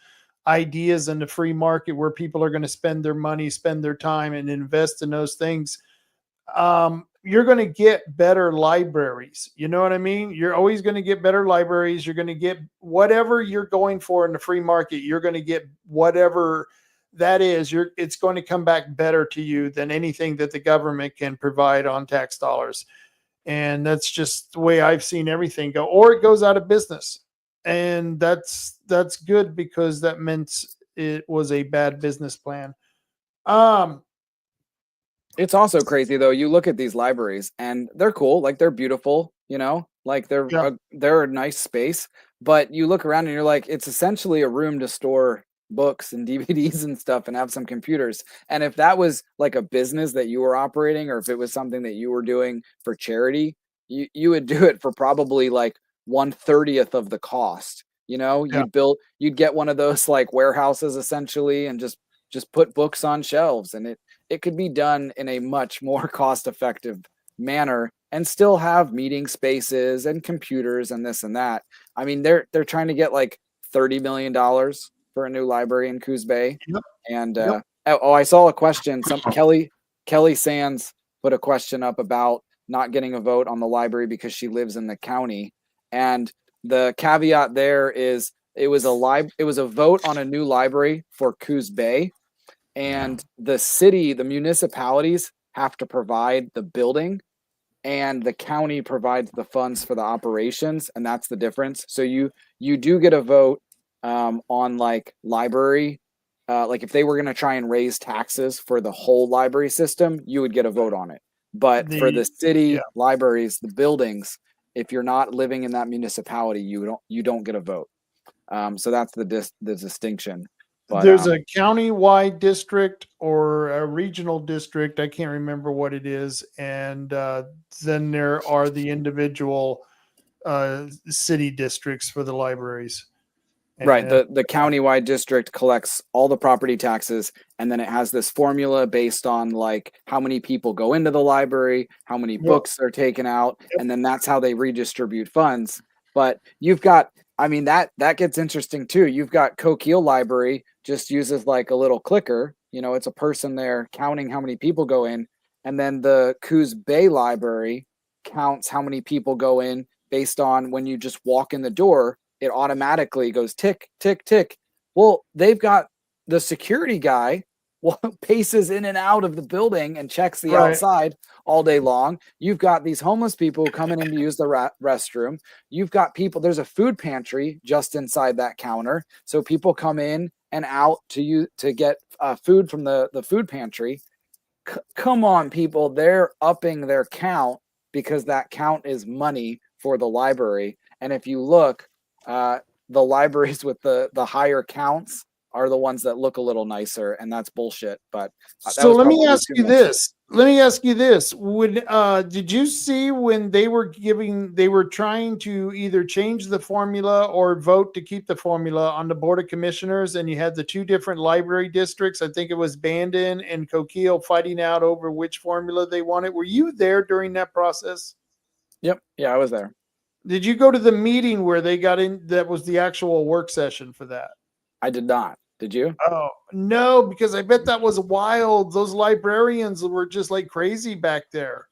ideas in the free market where people are going to spend their money, spend their time, and invest in those things, you're going to get better libraries. You know what I mean? You're always going to get better libraries. You're going to get whatever you're going for in the free market. You're going to get whatever that is. It's going to come back better to you than anything that the government can provide on tax dollars. And that's just the way I've seen everything go, or it goes out of business. And that's good, because that meant it was a bad business plan. It's also crazy though. You look at these libraries and they're cool, like they're beautiful, like they're Yeah. they're a nice space. But you look around and you're like, it's essentially a room to store books and DVDs and stuff and have some computers. And if that was like a business that you were operating, or if it was something that you were doing for charity, you would do it for probably like 1/30th of the cost. Yeah. You'd get one of those like warehouses essentially, and just put books on shelves, and it could be done in a much more cost-effective manner and still have meeting spaces and computers and this and that. I mean, they're trying to get like $30 million for a new library in Coos Bay. Yep. And Yep. I saw a question. Kelly Sands put a question up about not getting a vote on the library because she lives in the county. And the caveat there is it was a vote on a new library for Coos Bay. And the municipalities have to provide the building, and the county provides the funds for the operations, and that's the difference. So you do get a vote on like library, like if they were going to try and raise taxes for the whole library system, you would get a vote on it. But for the city libraries, the buildings, if you're not living in that municipality, you don't get a vote. So that's the distinction. But, there's a county-wide district or a regional district. I can't remember what it is. And then there are the individual city districts for the libraries. Right. The county-wide district collects all the property taxes, and then it has this formula based on like how many people go into the library, how many books are taken out, and then that's how they redistribute funds. But you've got, I mean, that gets interesting too. You've got Coquille Library just uses like a little clicker. It's a person there counting how many people go in. And then the Coos Bay Library counts how many people go in based on when you just walk in the door, it automatically goes tick, tick, tick. Well, they've got the security guy paces in and out of the building and checks the outside all day long. You've got these homeless people coming in to use the restroom. You've got people, there's a food pantry just inside that counter. So people come in and out to get food from the food pantry. Come on, people. They're upping their count because that count is money for the library. And if you look, the libraries with the higher counts are the ones that look a little nicer, and that's bullshit. But so let me ask you this. Did you see when they were trying to either change the formula or vote to keep the formula on the Board of Commissioners, and you had the two different library districts? I think it was Bandon and Coquille fighting out over which formula they wanted. Were you there during that process? Yep. Yeah, I was there. Did you go to the meeting where they got in? That was the actual work session for that. I did not. Did you? Oh no, because I bet that was wild. Those librarians were just like crazy back there.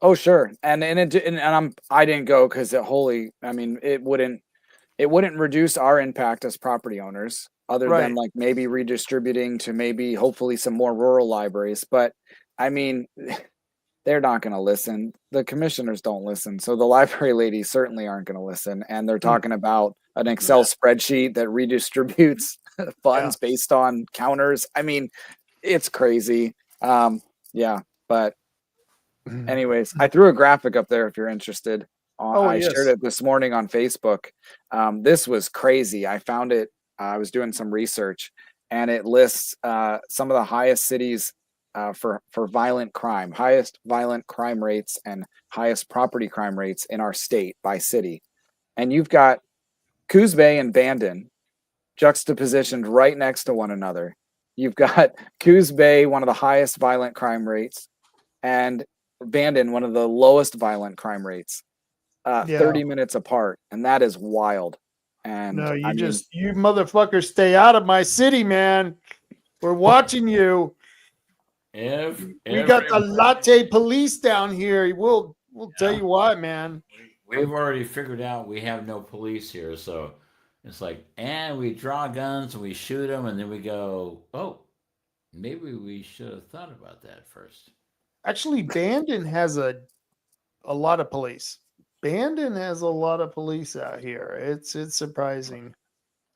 Oh, sure. I didn't go because it wouldn't reduce our impact as property owners, other Right. than like maybe redistributing to maybe hopefully some more rural libraries. But I mean, they're not going to listen. The commissioners don't listen. So the library ladies certainly aren't going to listen. And they're talking about an Excel spreadsheet that redistributes funds based on counters. I mean, it's crazy. Yeah. But anyways, I threw a graphic up there if you're interested. I shared it this morning on Facebook. This was crazy. I found it. I was doing some research, and it lists some of the highest cities for violent crime, highest violent crime rates, and highest property crime rates in our state by city. And you've got Coos Bay and Bandon juxtapositioned right next to one another. You've got Coos Bay, one of the highest violent crime rates, and Bandon, one of the lowest violent crime rates. 30 minutes apart, and that is wild. And no, you motherfuckers stay out of my city, man. We're watching you. We got the latte police down here. We'll tell you why, man. We've already figured out we have no police here, so it's like, and we draw guns and we shoot them, and then we go, oh, maybe we should have thought about that first. Actually, Bandon has a lot of police. Bandon has a lot of police out here. It's surprising.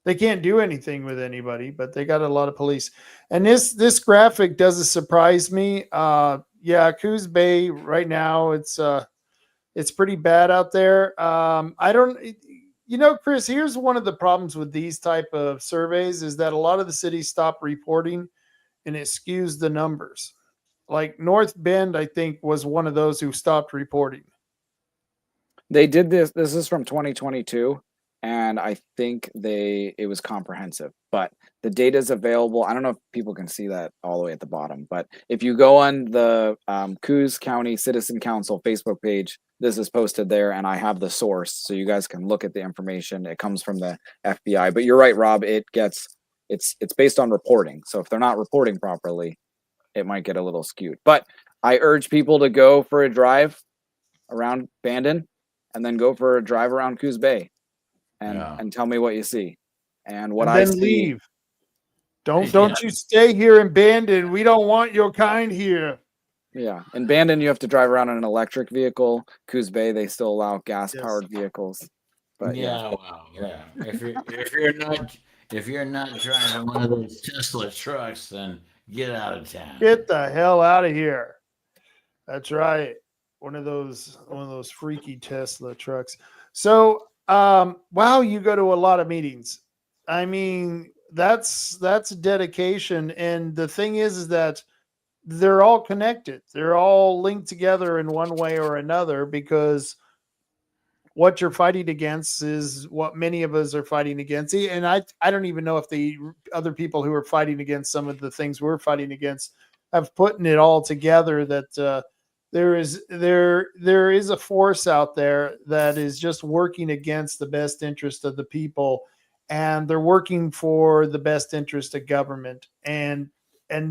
They can't do anything with anybody, but they got a lot of police. And this graphic doesn't surprise me. Coos Bay right now, it's pretty bad out there. Chris, here's one of the problems with these type of surveys is that a lot of the cities stop reporting, and it skews the numbers. Like North Bend, I think, was one of those who stopped reporting. They did this. This is from 2022, and I think it was comprehensive. But the data is available. I don't know if people can see that all the way at the bottom, but if you go on the Coos County Citizen Council Facebook page, this is posted there, and I have the source, so you guys can look at the information. It comes from the FBI. But you're right, Rob. It's based on reporting. So if they're not reporting properly, it might get a little skewed. But I urge people to go for a drive around Bandon, and then go for a drive around Coos Bay and tell me what you see. And I see. Leave. Don't you stay here in Bandon. We don't want your kind here. Yeah. In Bandon, you have to drive around in an electric vehicle. Coos Bay, they still allow gas powered vehicles. But if you're not driving one of those Tesla trucks, then get out of town. Get the hell out of here. That's right. One of those freaky Tesla trucks. So, wow, you go to a lot of meetings. I mean, that's dedication. And the thing is that they're all connected. They're all linked together in one way or another, because what you're fighting against is what many of us are fighting against. And I don't even know if the other people who are fighting against some of the things we're fighting against have putting it all together, that there is a force out there that is just working against the best interest of the people, and they're working for the best interest of government. And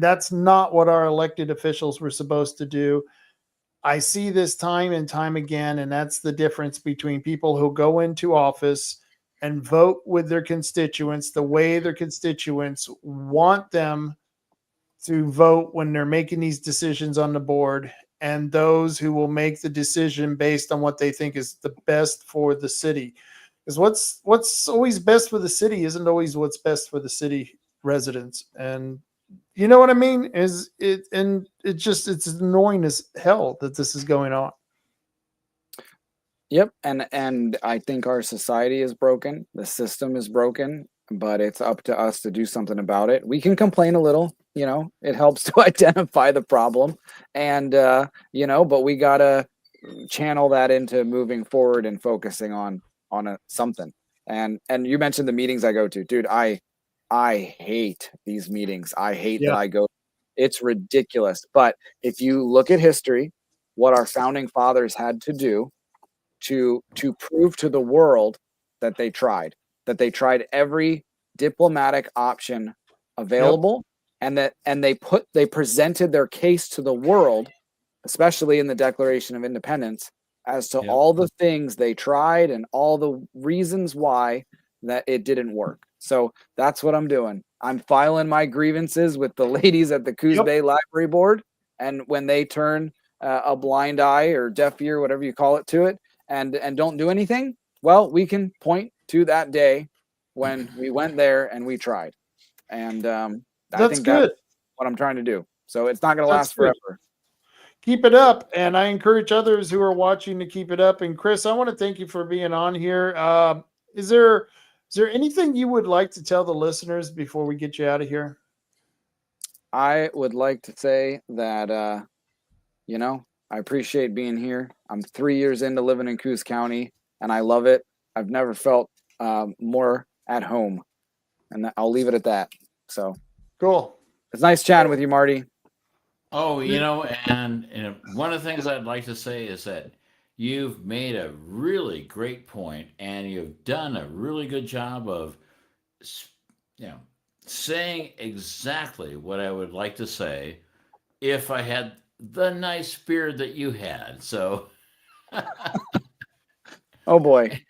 that's not what our elected officials were supposed to do. I see this time and time again, and that's the difference between people who go into office and vote with their constituents the way their constituents want them to vote when they're making these decisions on the board, and those who will make the decision based on what they think is the best for the city. Because what's always best for the city isn't always what's best for the city residents. And you know what I mean? It's annoying as hell that this is going on. Yep. And I think our society is broken. The system is broken, but it's up to us to do something about it. We can complain a little, it helps to identify the problem, and, but we got to channel that into moving forward and focusing on something. And you mentioned the meetings I go to, dude. I hate these meetings. I hate that I go. It's ridiculous. But if you look at history, what our founding fathers had to do to prove to the world that they tried every diplomatic option available, and they presented their case to the world, especially in the Declaration of Independence, as to all the things they tried and all the reasons why that it didn't work. So that's what I'm doing. I'm filing my grievances with the ladies at the Coos Bay Library Board, and when they turn a blind eye or deaf ear, whatever you call it, to it, and don't do anything, well, we can point to that day when we went there and we tried. And I think good. that's what I'm trying to do. So it's not going to last forever. Keep it up, and I encourage others who are watching to keep it up. And Chris, I want to thank you for being on here. Is there anything you would like to tell the listeners before we get you out of here? I would like to say that I appreciate being here. I'm 3 years into living in Coos County, and I love it. I've never felt more at home, and I'll leave it at that. So cool. It's nice chatting with you, Marty. Oh, and one of the things I'd like to say is that you've made a really great point, and you've done a really good job of, saying exactly what I would like to say if I had the nice beard that you had. So, oh boy.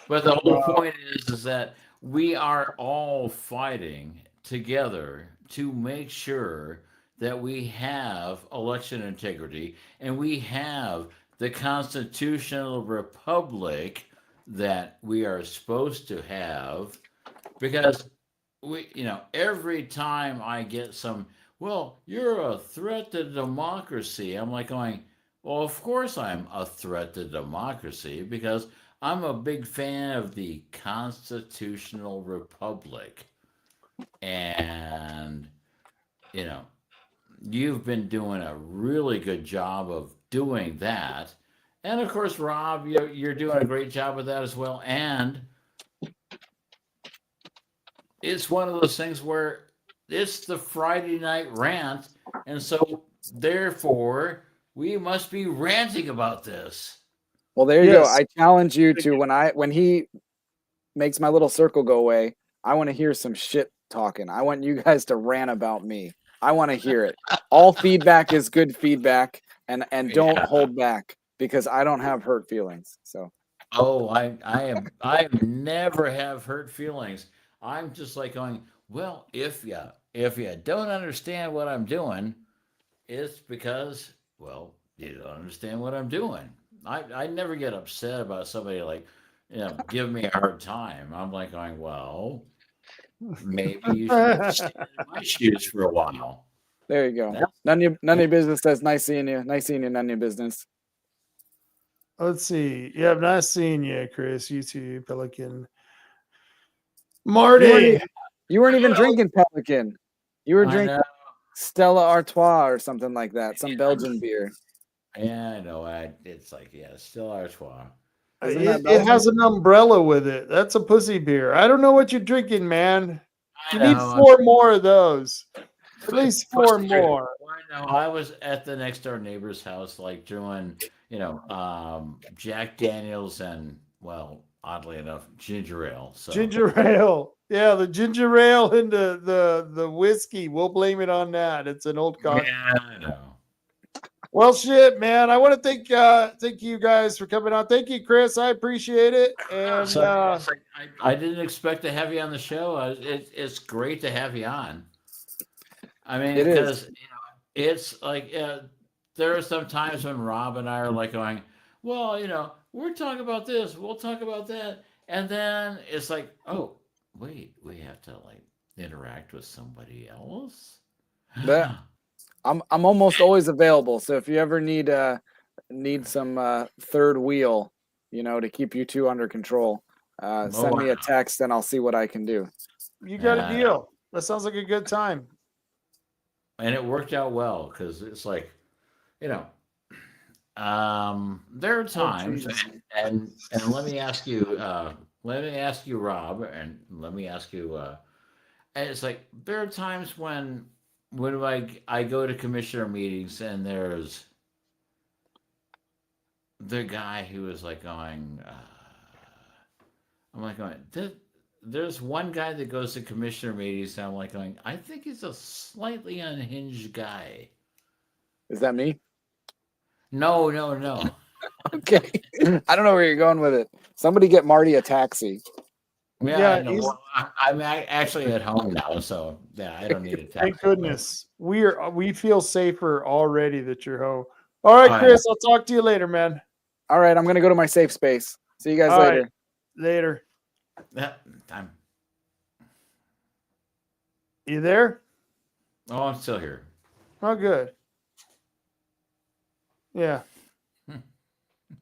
But the whole point is that we are all fighting together to make sure that we have election integrity and we have the constitutional republic that we are supposed to have, because every time I get some, well, you're a threat to democracy, I'm like going, well, of course I'm a threat to democracy, because I'm a big fan of the constitutional republic. And, you've been doing a really good job of doing that. And of course, Rob, you're doing a great job of that as well. And it's one of those things where it's the Friday night rant. And so therefore, we must be ranting about this. Well, there you go. I challenge you to, when he makes my little circle go away, I want to hear some shit talking. I want you guys to rant about me. I want to hear it. All feedback is good feedback, and don't hold back, because I don't have hurt feelings. So. Oh, I never have hurt feelings. I'm just like going, well, if you don't understand what I'm doing, it's because, well, you don't understand what I'm doing. I never get upset about somebody give me a hard time. I'm like going, well, maybe you should stand in my shoes for a while. There you go. None of your business says nice seeing you. Nice seeing you, none of your business. Let's see. Yeah, nice seeing you, Chris. You too, Pelican. Marty. You weren't even drinking Pelican. You were drinking Stella Artois or something like that. Some Belgian beer. Yeah, I know. It's like, Stella Artois. It has an umbrella with it. That's a pussy beer. I don't know what you're drinking, man. You need 4 more of those. At least 4 more. I know. I was at the next door neighbor's house, doing, Jack Daniels and, well, oddly enough, ginger ale. So. Ginger ale. Yeah, the ginger ale and the whiskey. We'll blame it on that. It's an old cocktail. Yeah, I know. Well, shit, man. I want to thank you guys for coming on. Thank you, Chris. I appreciate it. And I didn't expect to have you on the show. It's great to have you on. I mean, because it's like there are some times when Rob and I are like going, well, we're talking about this, we'll talk about that, and then it's like, oh, wait, we have to interact with somebody else. I'm almost always available. So if you ever need some third wheel, to keep you two under control, send me a text and I'll see what I can do. You got a deal. That sounds like a good time. And it worked out well, because it's like, there are times, and let me ask you, Rob, and let me ask you, and it's like there are times when I go to commissioner meetings and there's the guy who is like going, I'm like going, there's one guy that goes to commissioner meetings, and I'm like going, I think he's a slightly unhinged guy. Is that me? No, no, no. Okay. I don't know where you're going with it. Somebody get Marty a taxi. Yeah, I know. Well, I'm actually at home now, so yeah, I don't need a taxi. Thank goodness. We feel safer already that you're home. All right, Chris, I'll talk to you later, man. All right, I'm going to go to my safe space. See you guys All later. right. Later. Yeah, I'm. You there? Oh, I'm still here. Oh, good. Yeah. Hmm.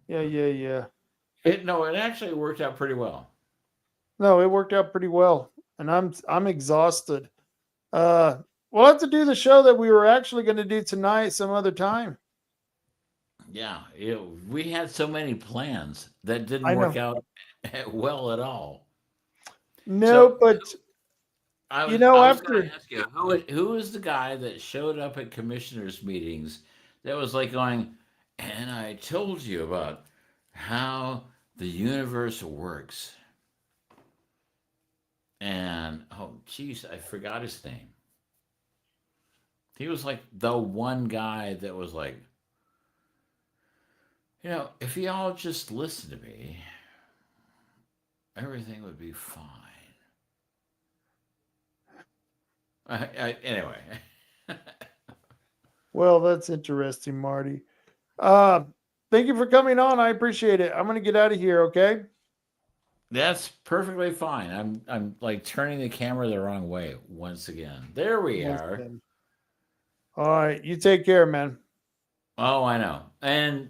Yeah. It actually worked out pretty well. No, it worked out pretty well, and I'm exhausted. We'll have to do the show that we were actually going to do tonight some other time. Yeah, we had so many plans that didn't work out well at all. No, So, but I was after going to ask you who is the guy that showed up at commissioners' meetings that was like going, and I told you about how the universe works. And oh, geez, I forgot his name. He was like the one guy that was like, if y'all just listen to me, everything would be fine. Anyway. Well, that's interesting, Marty. Thank you for coming on. I appreciate it. I'm going to get out of here, okay? That's perfectly fine. I'm like turning the camera the wrong way once again. There we are. Again. All right, you take care, man. Oh, I know. And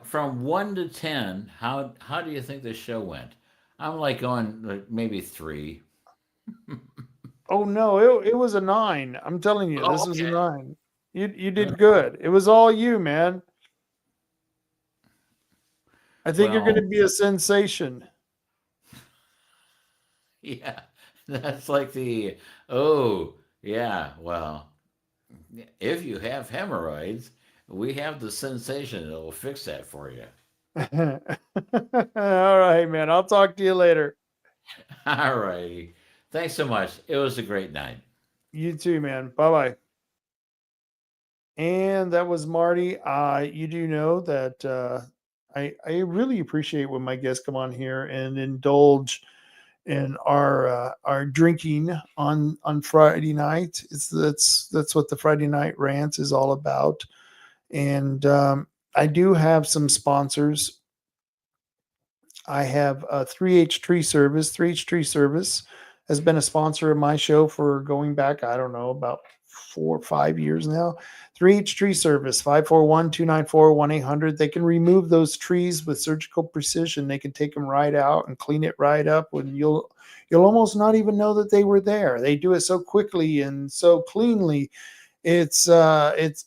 from 1 to 10, how do you think the show went? I'm like going like maybe 3. Oh no, it was a 9. I'm telling you, this was a 9. You did good. It was all you, man. I think you're going to be a sensation. Yeah, that's like if you have hemorrhoids, we have the sensation that will fix that for you. All right, man. I'll talk to you later. All righty. Thanks so much. It was a great night. You too, man. Bye-bye. And that was Marty. You do know that I really appreciate when my guests come on here and indulge in our drinking on Friday night. That's what the Friday night rant is all about. And I do have some sponsors. I have a 3H Tree Service. 3H Tree Service has been a sponsor of my show for going back, I don't know, about 4 or 5 years now. 3H Tree Service, 541-294-1800. They can remove those trees with surgical precision. They can take them right out and clean it right up, and you'll almost not even know that they were there. They do it so quickly and so cleanly. It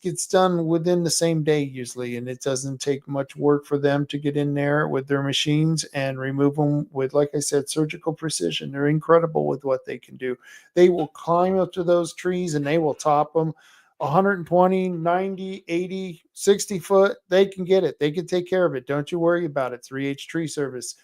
gets done within the same day usually, and it doesn't take much work for them to get in there with their machines and remove them with, like I said, surgical precision. They're incredible with what they can do. They will climb up to those trees and they will top them 120, 90, 80, 60 foot. They can get it. They can take care of it. Don't you worry about it. 3H Tree Service.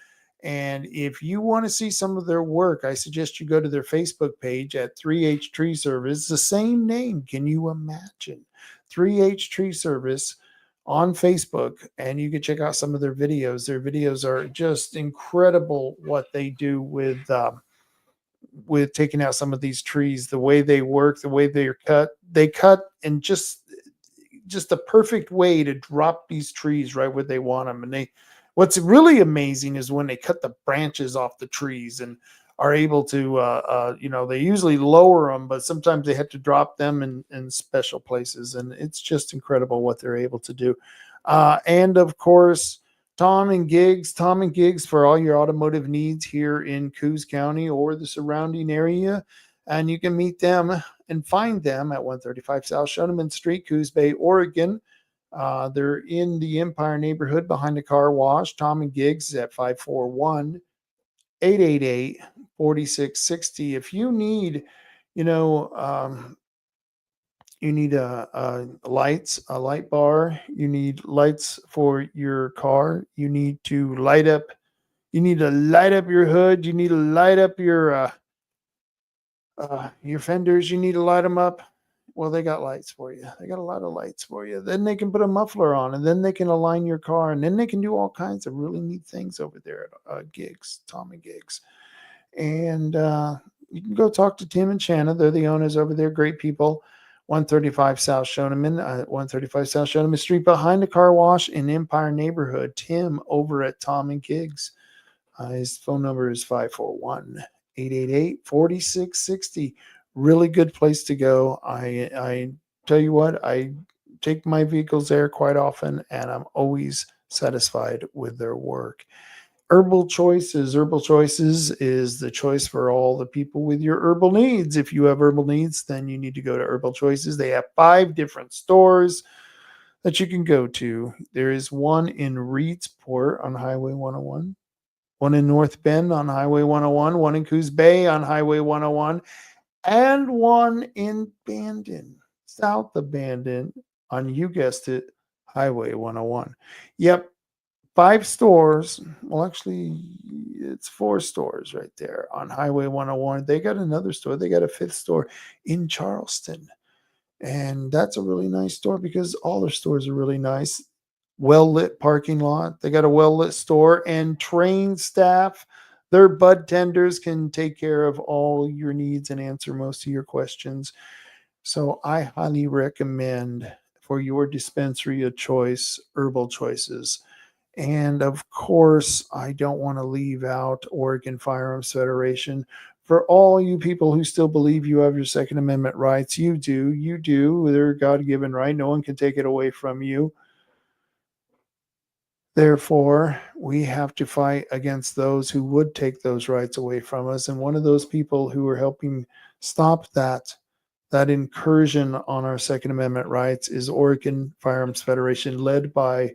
And if you want to see some of their work, I suggest you go to their Facebook page at 3H Tree Service. It's the same name. Can you imagine? 3H Tree Service on Facebook, and you can check out some of their videos. Their videos are just incredible what they do with taking out some of these trees, the way they work, the way they're cut. They cut in just the perfect way to drop these trees right where they want them. And what's really amazing is when they cut the branches off the trees and are able to, they usually lower them, but sometimes they have to drop them in special places. And it's just incredible what they're able to do. And of course, Tom and Gigs for all your automotive needs here in Coos County or the surrounding area. And you can meet them and find them at 135 South Shoneman Street, Coos Bay, Oregon. They're in the Empire neighborhood behind the car wash. Tom and Gigs is at 541-888-4660. If you need, you need a light bar, you need lights for your car, you need to light up You need to light up your hood. You need to light up your fenders. You need to light them up. Well, they got lights for you. They got a lot of lights for you. Then they can put a muffler on, and then they can align your car, and then they can do all kinds of really neat things over there at Gigs, Tommy Gigs. And you can go talk to Tim and Shanna. They're the owners over there. Great people. 135 South Shoneman, 135 South Shoneman Street, behind the car wash in Empire neighborhood. Tim over at Tom and Gigs. His phone number is 541-888-4660. Really good place to go. I tell you what, I take my vehicles there quite often, and I'm always satisfied with their work. Herbal Choices is the choice for all the people with your herbal needs. If you have herbal needs, then you need to go to Herbal Choices. They have 5 different stores that you can go to. There is one in Reedsport on Highway 101, one in North Bend on Highway 101, one in Coos Bay on Highway 101, and one in Bandon, south of Bandon on, you guessed it, Highway 101. Yep. 5 stores. Well, actually, it's 4 stores right there on Highway 101. They got another store. They got a 5th store in Charleston. And that's a really nice store because all their stores are really nice. Well-lit parking lot. They got a well-lit store and trained staff. Their bud tenders can take care of all your needs and answer most of your questions. So I highly recommend for your dispensary of choice, Herbal Choices. And of course, I don't want to leave out Oregon Firearms Federation. For all you people who still believe you have your Second Amendment rights, you do. You do. They're God-given right. No one can take it away from you. Therefore, we have to fight against those who would take those rights away from us. And one of those people who are helping stop that incursion on our Second Amendment rights is Oregon Firearms Federation, led by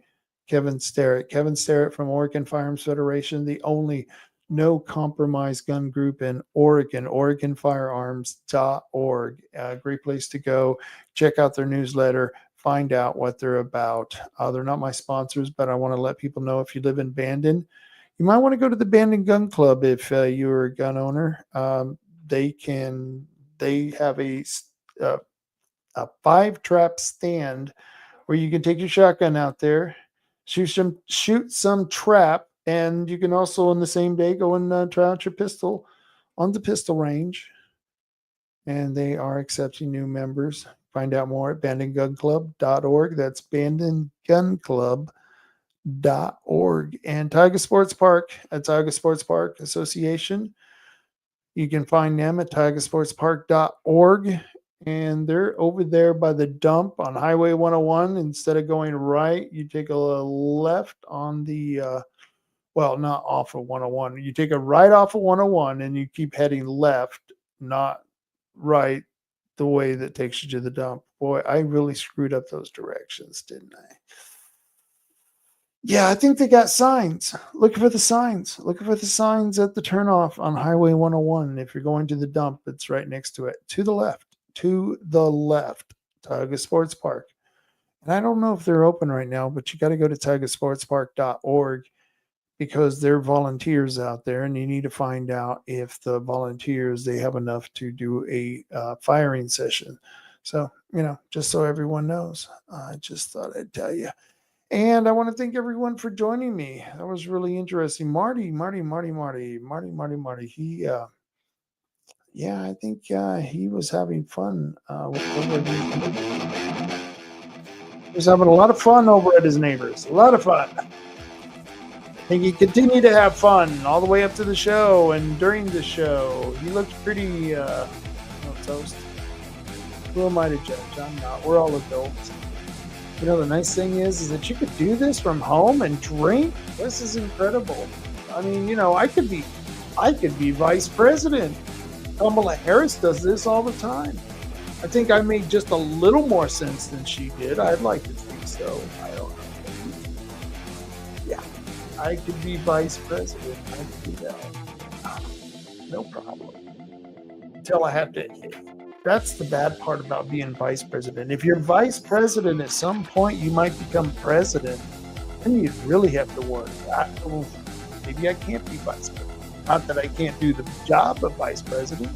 Kevin Sterrett. Kevin Sterrett from Oregon Firearms Federation, the only no compromise gun group in Oregon, OregonFirearms.org. Great place to go. Check out their newsletter. Find out what they're about. They're not my sponsors, but I want to let people know if you live in Bandon, you might want to go to the Bandon Gun Club if you're a gun owner. They have a 5-trap stand where you can take your shotgun out there, shoot some trap, and you can also on the same day go and try out your pistol on the pistol range. And they are accepting new members. Find out more at bandongunclub.org. That's bandongunclub.org. And Tiger Sports Park, at Tiger Sports Park Association. You can find them at tigersportspark.org. And they're over there by the dump on Highway 101. Instead of going right, you take a left on the, not off of 101. You take a right off of 101 and you keep heading left, not right, the way that takes you to the dump. Boy, I really screwed up those directions, didn't I? Yeah, I think they got signs. Looking for the signs. Looking for the signs at the turnoff on Highway 101. If you're going to the dump, it's right next to it. To the left. Tiger Sports Park. And I don't know if they're open right now, but you got to go to tigersportspark.org because they're volunteers out there, and you need to find out if the volunteers, they have enough to do a firing session. So, just so everyone knows, I just thought I'd tell you. And I want to thank everyone for joining me. That was really interesting. Marty. He, I think he was having fun. He was having a lot of fun over at his neighbors. A lot of fun. I think he continued to have fun all the way up to the show and during the show. He looked pretty toast. Who am I to judge? I'm not. We're all adults. The nice thing is that you could do this from home and drink. This is incredible. I mean, I could be vice president. Kamala Harris does this all the time. I think I made just a little more sense than she did. I'd like to think so. I don't know. Yeah, I could be vice president. I could do that. No problem. Until I have to. That's the bad part about being vice president. If you're vice president, at some point you might become president, then you really have to work. Maybe I can't be vice president. Not that I can't do the job of vice president.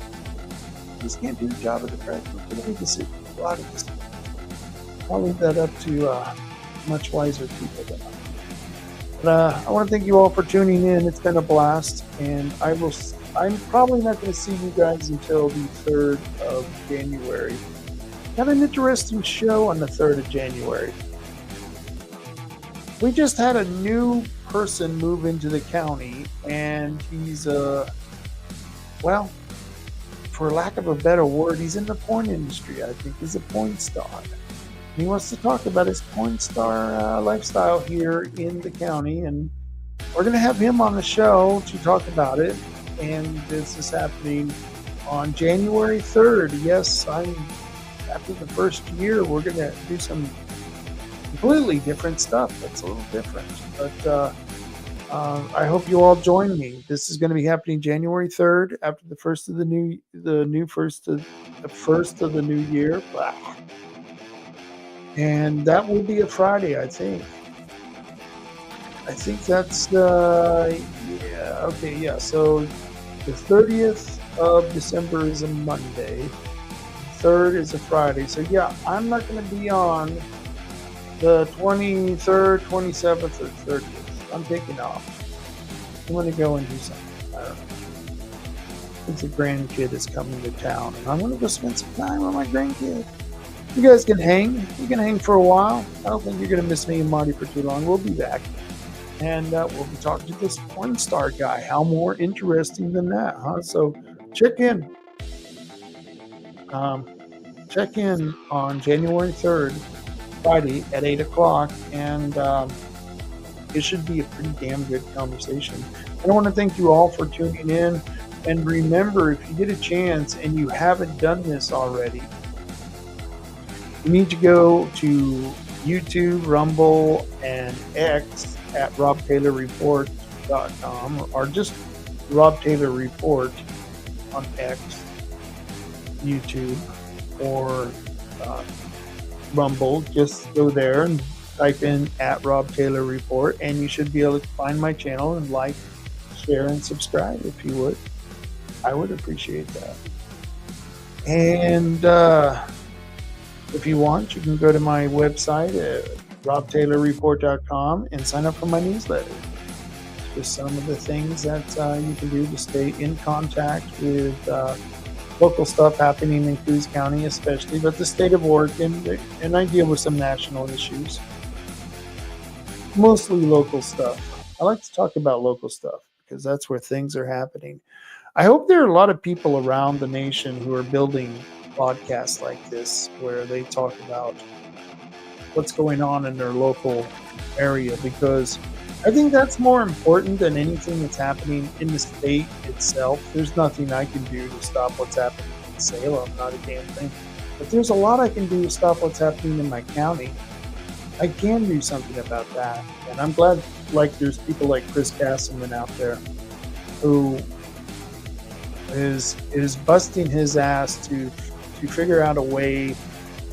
I just can't do the job of the president. It's a decision. A lot of decisions. I'll leave that up to much wiser people than I. But I want to thank you all for tuning in. It's been a blast, and I'm probably not going to see you guys until the 3rd of January. Got an interesting show on the 3rd of January. We just had a new person move into the county, and he's well, for lack of a better word, he's in the porn industry. I think he's a porn star. He wants to talk about his porn star lifestyle here in the county, and we're going to have him on the show to talk about it. And this is happening on January 3rd. Yes, after the first year, we're going to do some completely different stuff. That's a little different, but I hope you all join me. This is going to be happening January 3rd, after the first of the first of the new year. Blah. And that will be a Friday, I think. I think that's yeah. Okay, yeah. So the 30th of December is a Monday. 3rd is a Friday. So yeah, I'm not going to be on the 23rd, 27th, or 30th. I'm taking off. I'm going to go and do something. I don't know. Since a grandkid is coming to town, and I'm going to go spend some time with my grandkid. You guys can hang. You can hang for a while. I don't think you're going to miss me and Marty for too long. We'll be back. And we'll be talking to this porn star guy. How more interesting than that, huh? So check in. Check in on January 3rd, Friday at 8 o'clock. And it should be a pretty damn good conversation. And I want to thank you all for tuning in. And remember, if you get a chance and you haven't done this already, you need to go to YouTube, Rumble, and X at robtaylorreport.com, or just Rob Taylor Report on X, YouTube, or Rumble. Just go there and type in at Rob Taylor Report, and you should be able to find my channel and like, share, and subscribe if you would. I would appreciate that. And if you want, you can go to my website at robtaylorreport.com and sign up for my newsletter. Just some of the things that you can do to stay in contact with local stuff happening in Coos County especially, but the state of Oregon, and I deal with some national issues. Mostly local stuff. I like to talk about local stuff because that's where things are happening. I hope there are a lot of people around the nation who are building podcasts like this where they talk about what's going on in their local area, because I think that's more important than anything that's happening in the state itself. There's nothing I can do to stop what's happening in Salem, not a damn thing. But there's a lot I can do to stop what's happening in my county. I can do something about that. And I'm glad there's people like Chris Castleman out there who is busting his ass to figure out a way to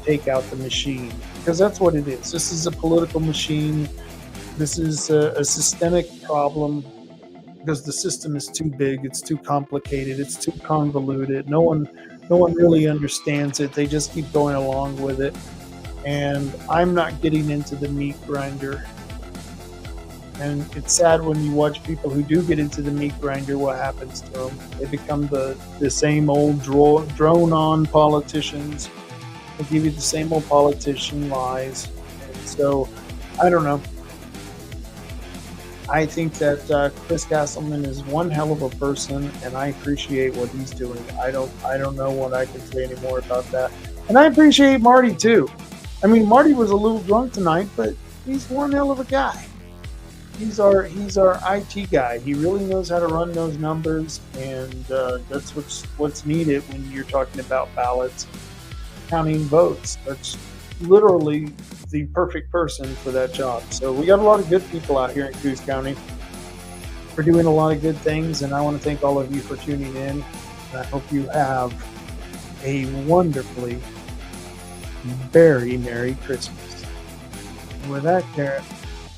take out the machine, because that's what it is. This is a political machine. This is a systemic problem because the system is too big, it's too complicated, it's too convoluted. No one really understands it. They just keep going along with it. And I'm not getting into the meat grinder. And it's sad when you watch people who do get into the meat grinder, what happens to them. They become the same old drone-on politicians. They give you the same old politician lies. And so, I don't know. I think that Chris Castleman is one hell of a person, and I appreciate what he's doing. I don't know what I can say anymore about that. And I appreciate Marty, too. I mean, Marty was a little drunk tonight, but he's one hell of a guy. He's our IT guy. He really knows how to run those numbers, and that's what's needed when you're talking about ballots, counting votes. That's literally the perfect person for that job. So we got a lot of good people out here in Coos County. We're doing a lot of good things, and I want to thank all of you for tuning in. And I hope you have a wonderfully, very Merry Christmas. And with that, Garrett,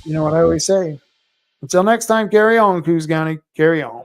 you know what I always say? Until next time, carry on, Coos County. Carry on.